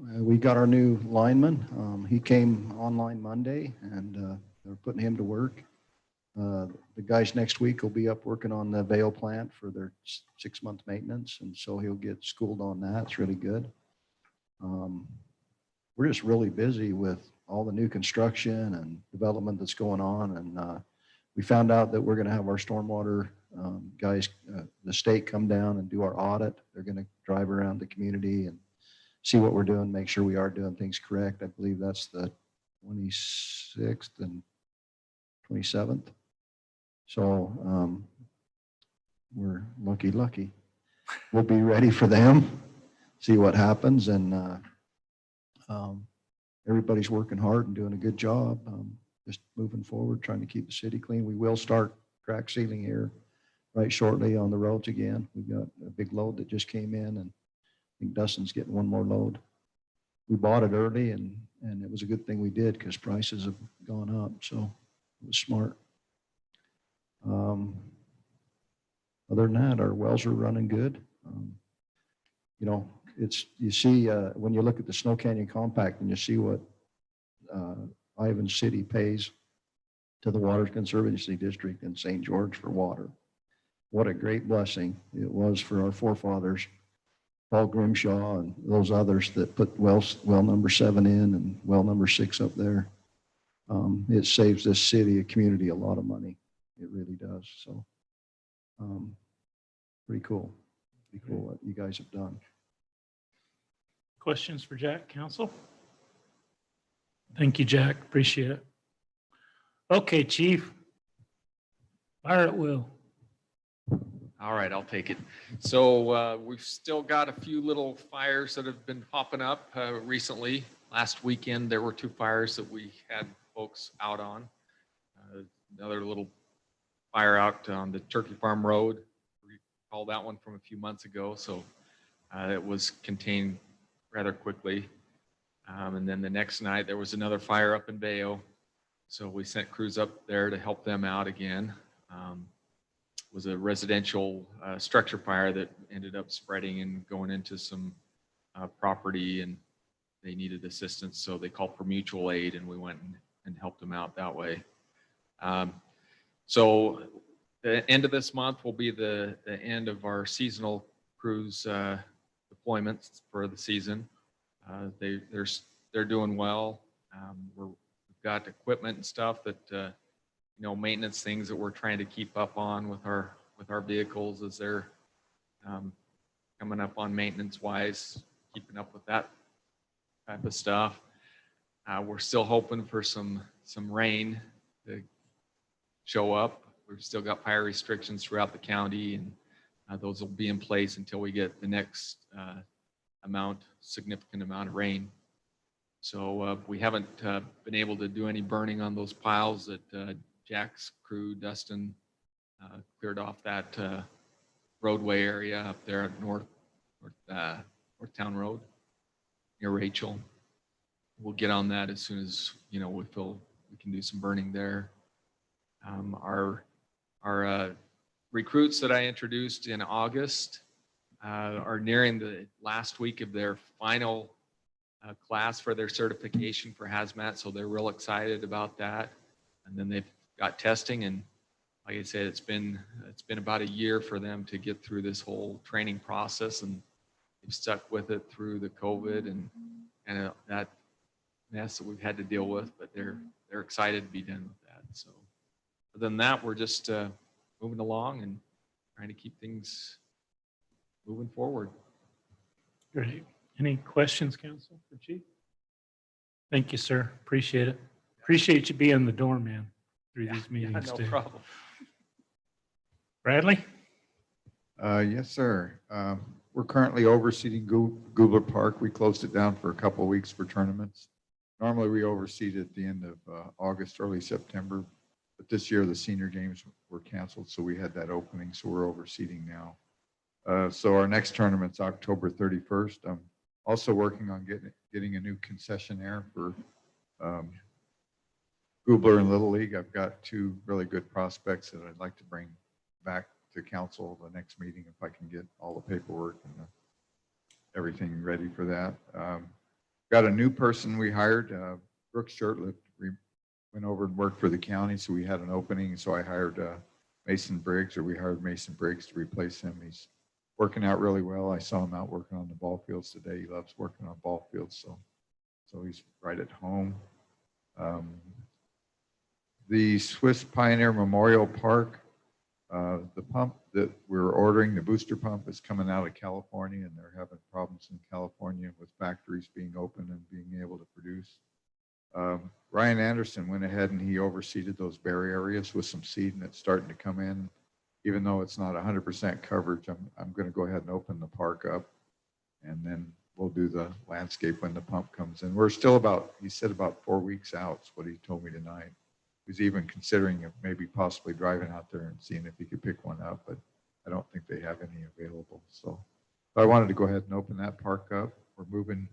S13: We got our new lineman. He came online Monday, and they're putting him to work. The guys next week will be up working on the Vail plant for their 6-month maintenance, and so he'll get schooled on that. It's really good. We're just really busy with all the new construction and development that's going on, and we found out that we're going to have our stormwater guys, the state, come down and do our audit. They're going to drive around the community and see what we're doing, make sure we are doing things correct. I believe that's the 26th and 27th. So we're lucky. We'll be ready for them, see what happens. And everybody's working hard and doing a good job. Just moving forward, trying to keep the city clean. We will start crack sealing here right shortly on the roads again. We've got a big load that just came in, and I think Dustin's getting one more load. We bought it early, and it was a good thing we did because prices have gone up. So it was smart. Other than that, our wells are running good. You know, you see, when you look at the Snow Canyon Compact and you see what Ivan City pays to the Water Conservancy District in St. George for water. What a great blessing it was for our forefathers, Paul Grimshaw and those others that put well number 7 in and well number 6 up there. It saves this city, a community, a lot of money. It really does. So pretty cool. Pretty cool what you guys have done.
S1: Questions for Jack, council? Thank you, Jack. Appreciate it. Okay, chief. Fire at will.
S19: All right, I'll take it. So we've still got a few little fires that have been popping up recently. Last weekend, there were 2 fires that we had folks out on. Another little fire out on the Turkey Farm Road. Recall that one from a few months ago. So it was contained rather quickly. And then the next night, there was another fire up in Bayo. So we sent crews up there to help them out again. It was a residential structure fire that ended up spreading and going into some property, and they needed assistance. So they called for mutual aid, and we went and helped them out that way. So the end of this month will be the end of our seasonal crews deployments for the season. They're doing well. We've got equipment and stuff that maintenance things that we're trying to keep up on with our vehicles as they're coming up on maintenance wise, keeping up with that type of stuff. We're still hoping for some rain to show up. We've still got fire restrictions throughout the county, and those will be in place until we get the next significant amount of rain. So we haven't been able to do any burning on those piles that Jack's crew, Dustin, cleared off that roadway area up there at North Town Road near Rachel. we'll get on that as soon as, we feel we can do some burning there. Our recruits that I introduced in August are nearing the last week of their final class for their certification for hazmat, so they're real excited about that. And then they've got testing, and like I said, it's been about a year for them to get through this whole training process, and they've stuck with it through the COVID and that mess that we've had to deal with. But they're excited to be done with that. So other than that, we're just moving along and trying to keep things moving forward.
S1: Great. Any questions, Council, for Chief? Thank you, sir. Appreciate it. Appreciate you being the doorman through these meetings
S19: no
S1: too.
S19: problem.
S1: Bradley?
S20: Yes, sir. We're currently overseeding Goobler Park. We closed it down for a couple of weeks for tournaments. Normally we overseed at the end of August, early September, but this year the senior games were canceled, so we had that opening, so we're overseeding now. So our next tournament's October 31st. I'm also working on getting a new concessionaire for Goobler and Little League. I've got two really good prospects that I'd like to bring back to council the next meeting if I can get all the paperwork and everything ready for that. Got a new person we hired, Brooks Shirtlift. We went over and worked for the county, so we had an opening. So I hired Mason Briggs, or we hired Mason Briggs to replace him. He's working out really well. I saw him out working on the ball fields today. He loves working on ball fields, so he's right at home. The Swiss Pioneer Memorial Park, the pump that we're ordering, the booster pump, is coming out of California, and they're having problems in California with factories being open and being able to produce. Ryan Anderson went ahead and he overseeded those bare areas with some seed, and it's starting to come in. Even though it's not 100% coverage, I'm going to go ahead and open the park up, and then we'll do the landscape when the pump comes in. We're still he said about 4 weeks out is what he told me tonight. He's even considering maybe possibly driving out there and seeing if he could pick one up, but I don't think they have any available. So I wanted to go ahead and open that park up. We're moving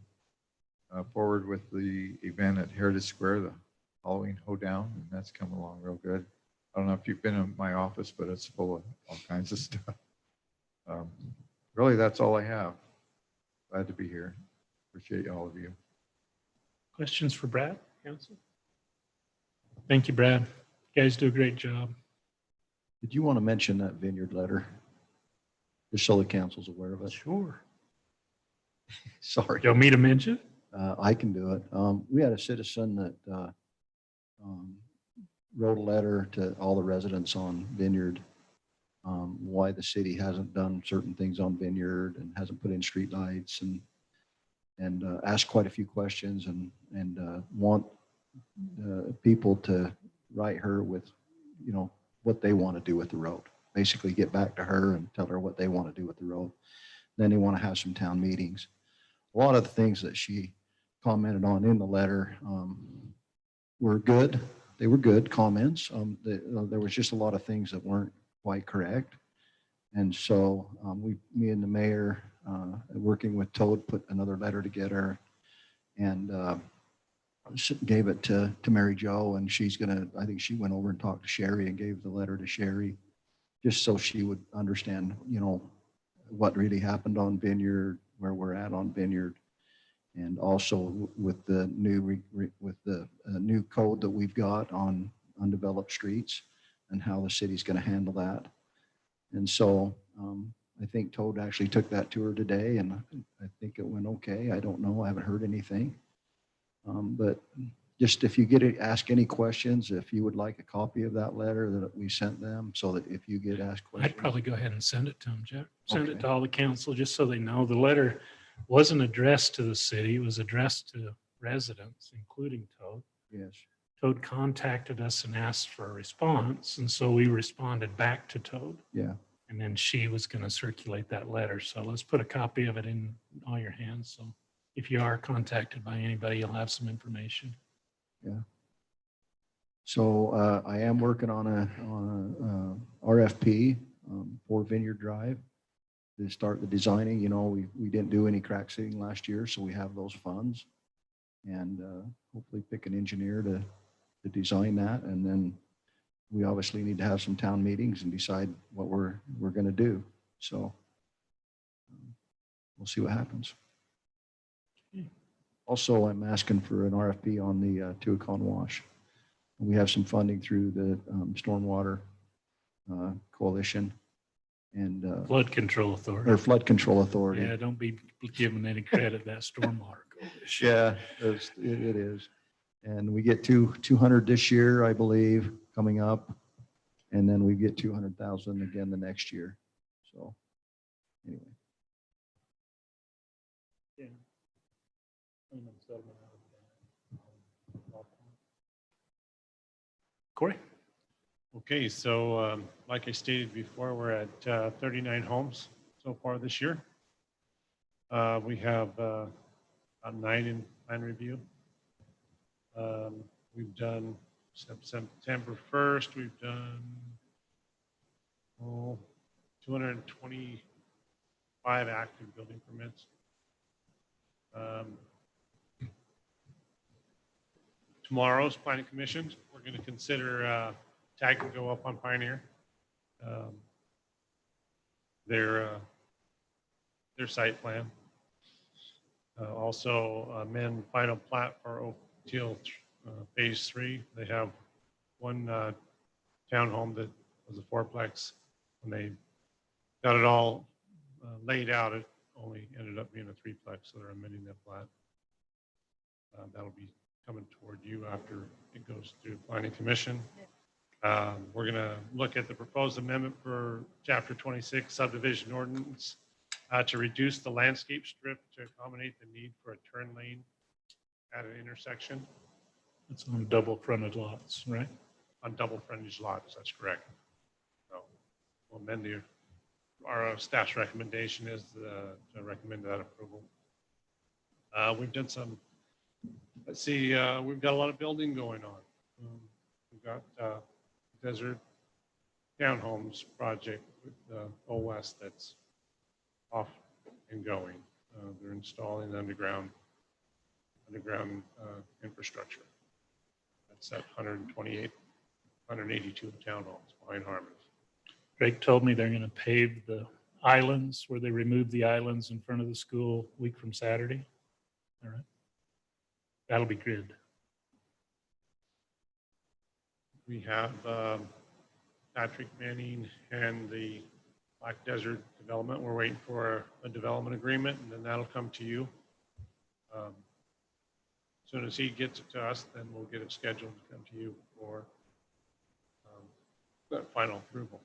S20: forward with the event at Heritage Square, the Halloween Hoedown, and that's come along real good. I don't know if you've been in my office, but it's full of all kinds of stuff. Really, that's all I have. Glad to be here. Appreciate all of you.
S1: Questions for Brad, Council? Thank you, Brad. You guys do a great job.
S13: Did you want to mention that vineyard letter? Just so the council's aware of it.
S1: Sure.
S13: Sorry.
S1: You want me to mention?
S13: I can do it. We had a citizen that wrote a letter to all the residents on Vineyard, why the city hasn't done certain things on Vineyard and hasn't put in street lights, and asked quite a few questions, and want people to write her with, what they want to do with the road. Basically get back to her and tell her what they want to do with the road. Then they want to have some town meetings. A lot of the things that she commented on in the letter were good. They were good comments. There was just a lot of things that weren't quite correct. And so me and the mayor, working with Toad, put another letter together and gave it to Mary Jo. And I think she went over and talked to Sherry and gave the letter to Sherry, just so she would understand, what really happened on Vineyard, where we're at on Vineyard. And also with the new code that we've got on undeveloped streets and how the city's going to handle that. And so I think Toad actually took that to her today, and I think it went okay. I don't know. I haven't heard anything. But just if you ask any questions, if you would like a copy of that letter that we sent them, so that if you get asked questions.
S1: I'd probably go ahead and send it to them, Jeff. Send
S13: Okay.
S1: it to all the council, just so they know. The letter wasn't addressed to the city. It was addressed to residents, including Toad.
S13: Yes.
S1: Toad contacted us and asked for a response, and so we responded back to Toad.
S13: Yeah.
S1: And then she was going to circulate that letter. So let's put a copy of it in all your hands. So if you are contacted by anybody, you'll have some information.
S13: Yeah. So I am working on a RFP for Vineyard Drive to start the designing. We didn't do any crack sealing last year, so we have those funds. and hopefully pick an engineer to design that. And then we obviously need to have some town meetings and decide what we're going to do. So we'll see what happens. Also, I'm asking for an RFP on the Tuacahn Wash. We have some funding through the Stormwater Coalition and
S1: Flood Control Authority.
S13: or Flood Control Authority.
S1: Yeah, don't be giving any credit that stormwater coalition.
S13: Yeah, it is. And we get 200 this year, I believe, coming up. And then we get 200,000 again the next year. So anyway.
S1: Yeah. Corey?
S15: Okay, so like I stated before, we're at 39 homes so far this year. We have about 9 in plan review. We've done September 1st, we've done 225 active building permits. Tomorrow's planning commission, we're going to consider tag can go up on Pioneer. Their site plan. Also amend final plat for Oak Teal Phase 3. They have one townhome that was a fourplex. When they got it all laid out, it only ended up being a threeplex, so they're amending that plat. That'll be coming toward you after it goes through planning commission. We're going to look at the proposed amendment for chapter 26 subdivision ordinance to reduce the landscape strip to accommodate the need for a turn lane at an intersection.
S1: It's on double fronted lots, right?
S15: On double frontage lots, that's correct. So we'll amend our staff's recommendation is to recommend that approval. We've done some, let's see, we've got a lot of building going on. We've got Desert Townhomes project with Old West that's off and going. They're installing underground infrastructure. That's at 128, 182 townhomes behind Harmons.
S1: Drake told me they're going to pave the islands where they removed the islands in front of the school a week from Saturday. All right. That'll be good.
S15: We have Patrick Manning and the Black Desert development. We're waiting for a development agreement, and then that'll come to you. As soon as he gets it to us, then we'll get it scheduled to come to you for that final approval.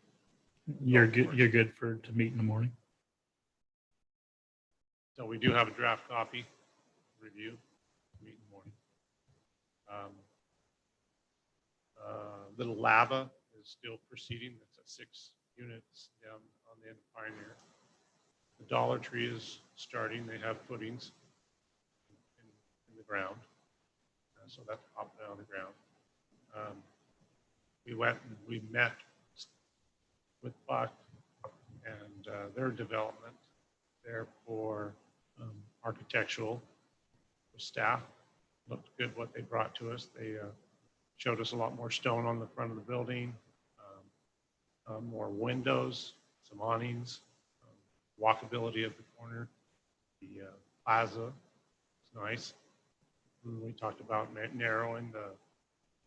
S1: You're good. You're good to meet in the morning.
S15: So we do have a draft copy review, meet in the morning. Little Lava is still proceeding. That's at 6 units down on the end of Pioneer. The Dollar Tree is starting. They have footings in the ground. So that's popping out of the ground. We met with Buck and their development there for architectural staff. Looked good what they brought to us. They showed us a lot more stone on the front of the building, more windows, some awnings, walkability at the corner. The plaza is nice. And we talked about narrowing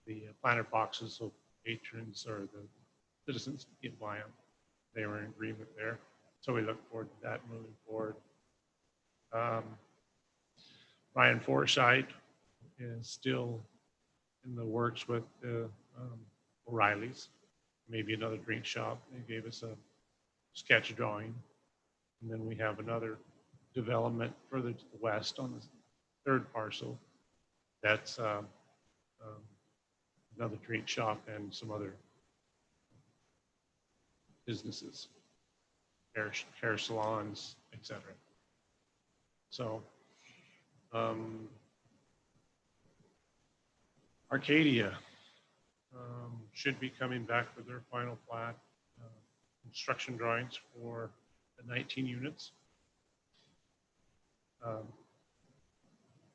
S15: the planter boxes so patrons or the citizens get by them. They were in agreement there. So we look forward to that moving forward. Ryan Forsythe is still in the works with the O'Reilly's, maybe another drink shop. They gave us a sketch drawing. And then we have another development further to the west on the third parcel. That's another drink shop and some other businesses, hair salons, etc. So Arcadia should be coming back with their final plat, construction drawings for the 19 units.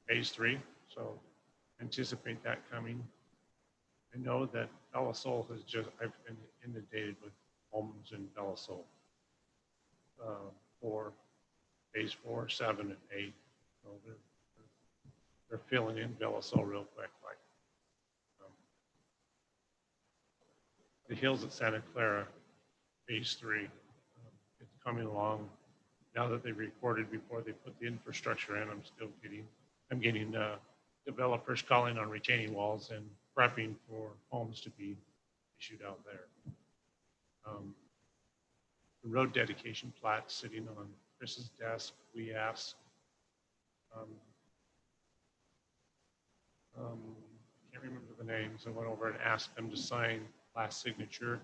S15: Phase 3 So anticipate that coming. I know that Belisol has just, I've been inundated with homes in Belisol for phase 4, 7, and 8. So they're filling in Belisol real quick. Like the hills at Santa Clara, phase 3, it's coming along. Now that they've recorded before they put the infrastructure in, I'm getting developers calling on retaining walls and prepping for homes to be issued out there. The road dedication plat sitting on Chris's desk. We asked, can't remember the names. I went over and asked them to sign last signature,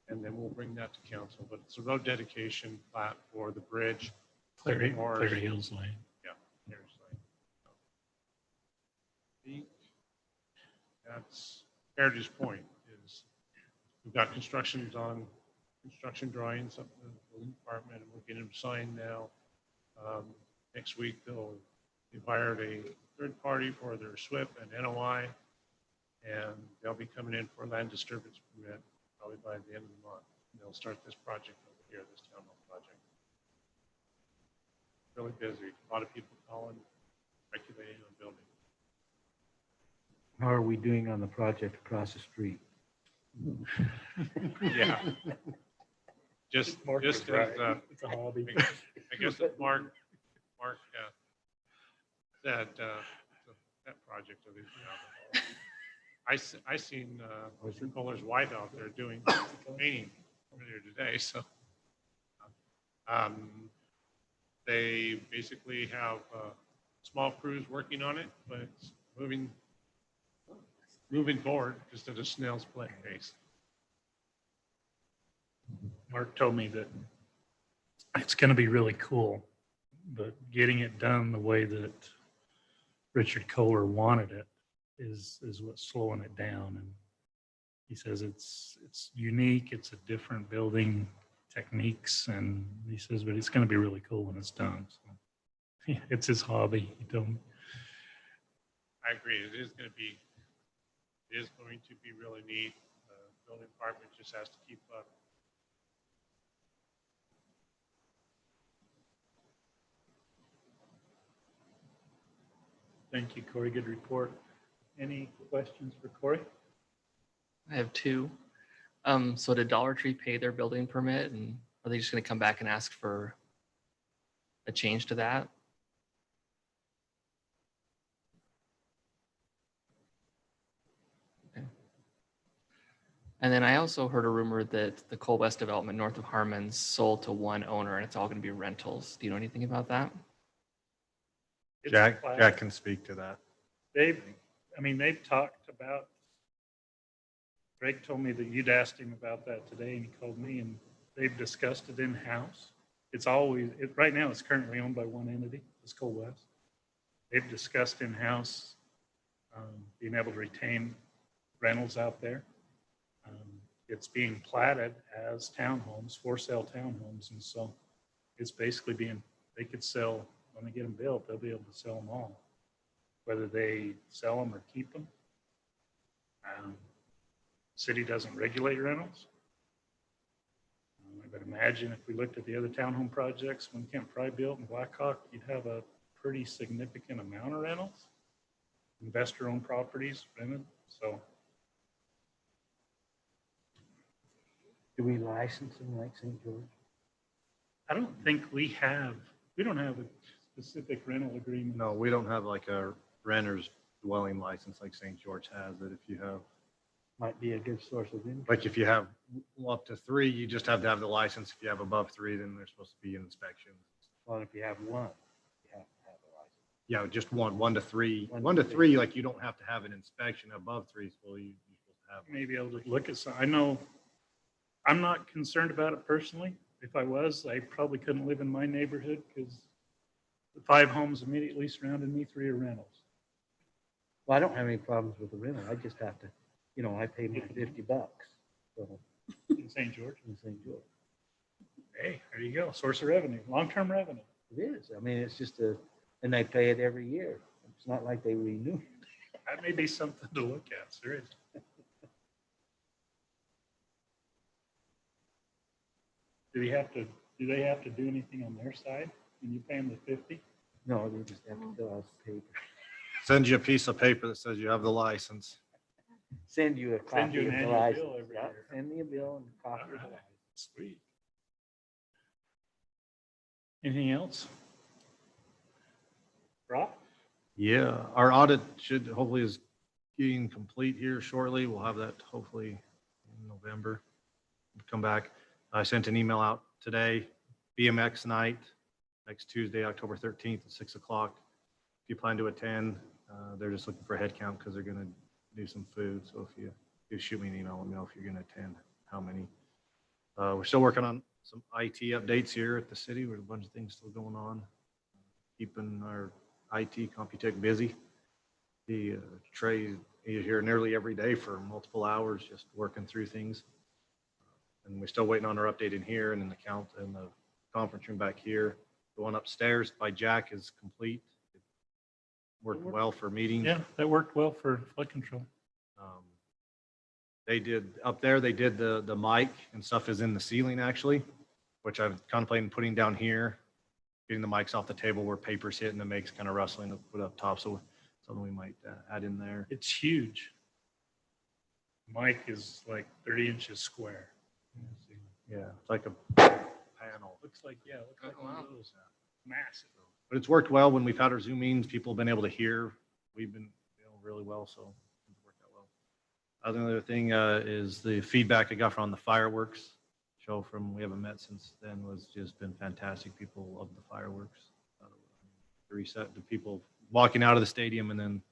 S15: and then we'll bring that to council. But it's a road dedication plat for the bridge.
S1: Clary
S15: Sycamores.
S1: Hills Lane.
S15: Yeah, Clary's Lane. I think that's Heritage Point is, we've got construction drawings up in the building department, and we're getting them signed now. Next week, they've hired a third party for their SWIP and NOI, and they'll be coming in for a land disturbance permit probably by the end of the month. And they'll start this project over here, this town hall project. Really busy. A lot of people calling, speculating on building.
S8: How are we doing on the project across the street?
S15: Yeah. Just as,
S1: It's a hobby.
S15: I guess that Mark said, that project of the, I seen Mr. Kohler's wife out there doing painting earlier today, so. They basically have small crews working on it, but it's moving forward just at a snail's pace.
S1: Mark told me that it's going to be really cool, but getting it done the way that Richard Kohler wanted it is what's slowing it down. And he says it's unique, it's a different building techniques, and he says, but it's going to be really cool when it's done. So it's his hobby, he told me.
S15: I agree. It is going to be really neat. The building department just has to keep up.
S1: Thank you, Corey. Good report. Any questions for Corey?
S9: I have two. So did Dollar Tree pay their building permit, and are they just going to come back and ask for a change to that? Okay. And then I also heard a rumor that the Coal West development north of Harmon's sold to one owner and it's all going to be rentals. Do you know anything about that?
S1: It's
S11: Jack
S1: flat.
S11: can speak to that.
S1: They've talked about, Greg told me that you'd asked him about that today, and he called me, and they've discussed it in-house. It's always, right now it's currently owned by one entity, it's Coal West. They've discussed in-house being able to retain rentals out there. It's being platted as townhomes, for sale townhomes, and so it's basically they could sell, when they get them built, they'll be able to sell them all, whether they sell them or keep them. City doesn't regulate rentals. I would imagine if we looked at the other townhome projects when Kent Fry built in Blackhawk, you'd have a pretty significant amount of rentals, investor-owned properties rented. So,
S8: Do we license them like St. George?
S1: I don't think we don't have a specific rental agreement.
S11: No, we don't have like a renter's dwelling license like St. George has it. If you have,
S8: Might be a good source of income.
S11: like if you have up to 3, you just have to have the license. If you have above 3, then there's supposed to be an inspection.
S8: Well, if you have one, you have to have a license.
S11: Yeah, just 1 to 3.
S8: One
S11: 1
S8: to
S11: to
S8: three.
S11: 3, like you don't have to have an inspection. Above 3 is well, you're supposed to have.
S1: Maybe able to look at some. I know I'm not concerned about it personally. If I was, I probably couldn't live in my neighborhood because the 5 homes immediately surrounding me, 3 are rentals.
S8: Well, I don't have any problems with the rental. I just have to, I pay my $50. So
S1: In St. George.
S8: in St. George.
S1: Hey, there you go. Source of revenue, long-term revenue.
S8: It is. I mean, it's just and they pay it every year. It's not like they renew.
S1: That may be something to look at, seriously. Do they have to do anything on their side when you pay them the 50?
S8: No, they just have to fill out the paper.
S11: Send you a piece of paper that says you have the license.
S8: Send you a
S1: Send
S8: copy
S1: you
S8: of
S1: an
S8: the
S1: annual
S8: license.
S1: bill every
S8: Yeah,
S1: year.
S8: send me a bill and a copy of the
S1: Alright.
S8: license.
S1: Sweet. Anything else? Rob?
S11: Yeah, our audit should hopefully is getting complete here shortly. We'll have that hopefully in November. Come back. I sent an email out today, BMX night, next Tuesday, October 13th at 6 o'clock. If you plan to attend, they're just looking for a head count because they're going to do some food. So if you shoot me an email, let me know if you're going to attend, how many. We're still working on some IT updates here at the city. There's a bunch of things still going on. Keeping our IT Computech busy. The Trey is here nearly every day for multiple hours, just working through things. And we're still waiting on our update in here and in the conference room back here. The one upstairs by Jack is complete. It worked well for meetings.
S1: Yeah, that worked well for flood control.
S11: They did up there, they did the mic and stuff is in the ceiling actually, which I'm contemplating putting down here, getting the mics off the table where paper's hitting and it makes kind of rustling to put up top. So something we might add in there.
S1: It's huge. Mike is like 30 inches square.
S11: Yeah, it's like a panel.
S1: Looks like one of those massive.
S11: But it's worked well when we've had our Zoom meetings. People have been able to hear. We've been really well, so it's worked out well. Other thing is the feedback I got from the fireworks show from, we haven't met since then, was just been fantastic. People love the fireworks. The reset to people walking out of the stadium and then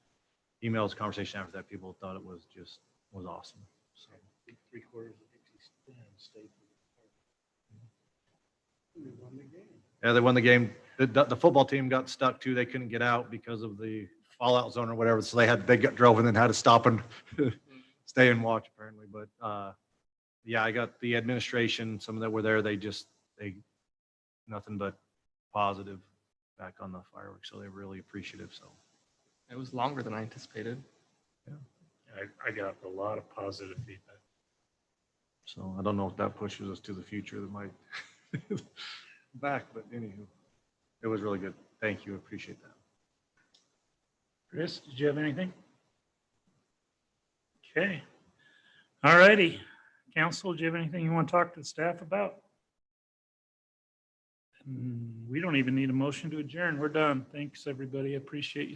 S11: emails, conversation after that, people thought it was awesome. So.
S1: 3/4 of Dixie stand stayed. They won the game.
S11: Yeah, they won the game. The football team got stuck too. They couldn't get out because of the fallout zone or whatever. So they got drove and then had to stop and stay and watch apparently. But yeah, I got the administration, some that were there, they nothing but positive back on the fireworks. So they're really appreciative. So
S9: It was longer than I anticipated.
S1: I got a lot of positive feedback.
S11: So I don't know if that pushes us to the future. That might back, but anywho, it was really good. Thank you. Appreciate that.
S1: Chris, did you have anything? Okay. All righty. Council, do you have anything you want to talk to the staff about? We don't even need a motion to adjourn. We're done. Thanks, everybody. I appreciate you.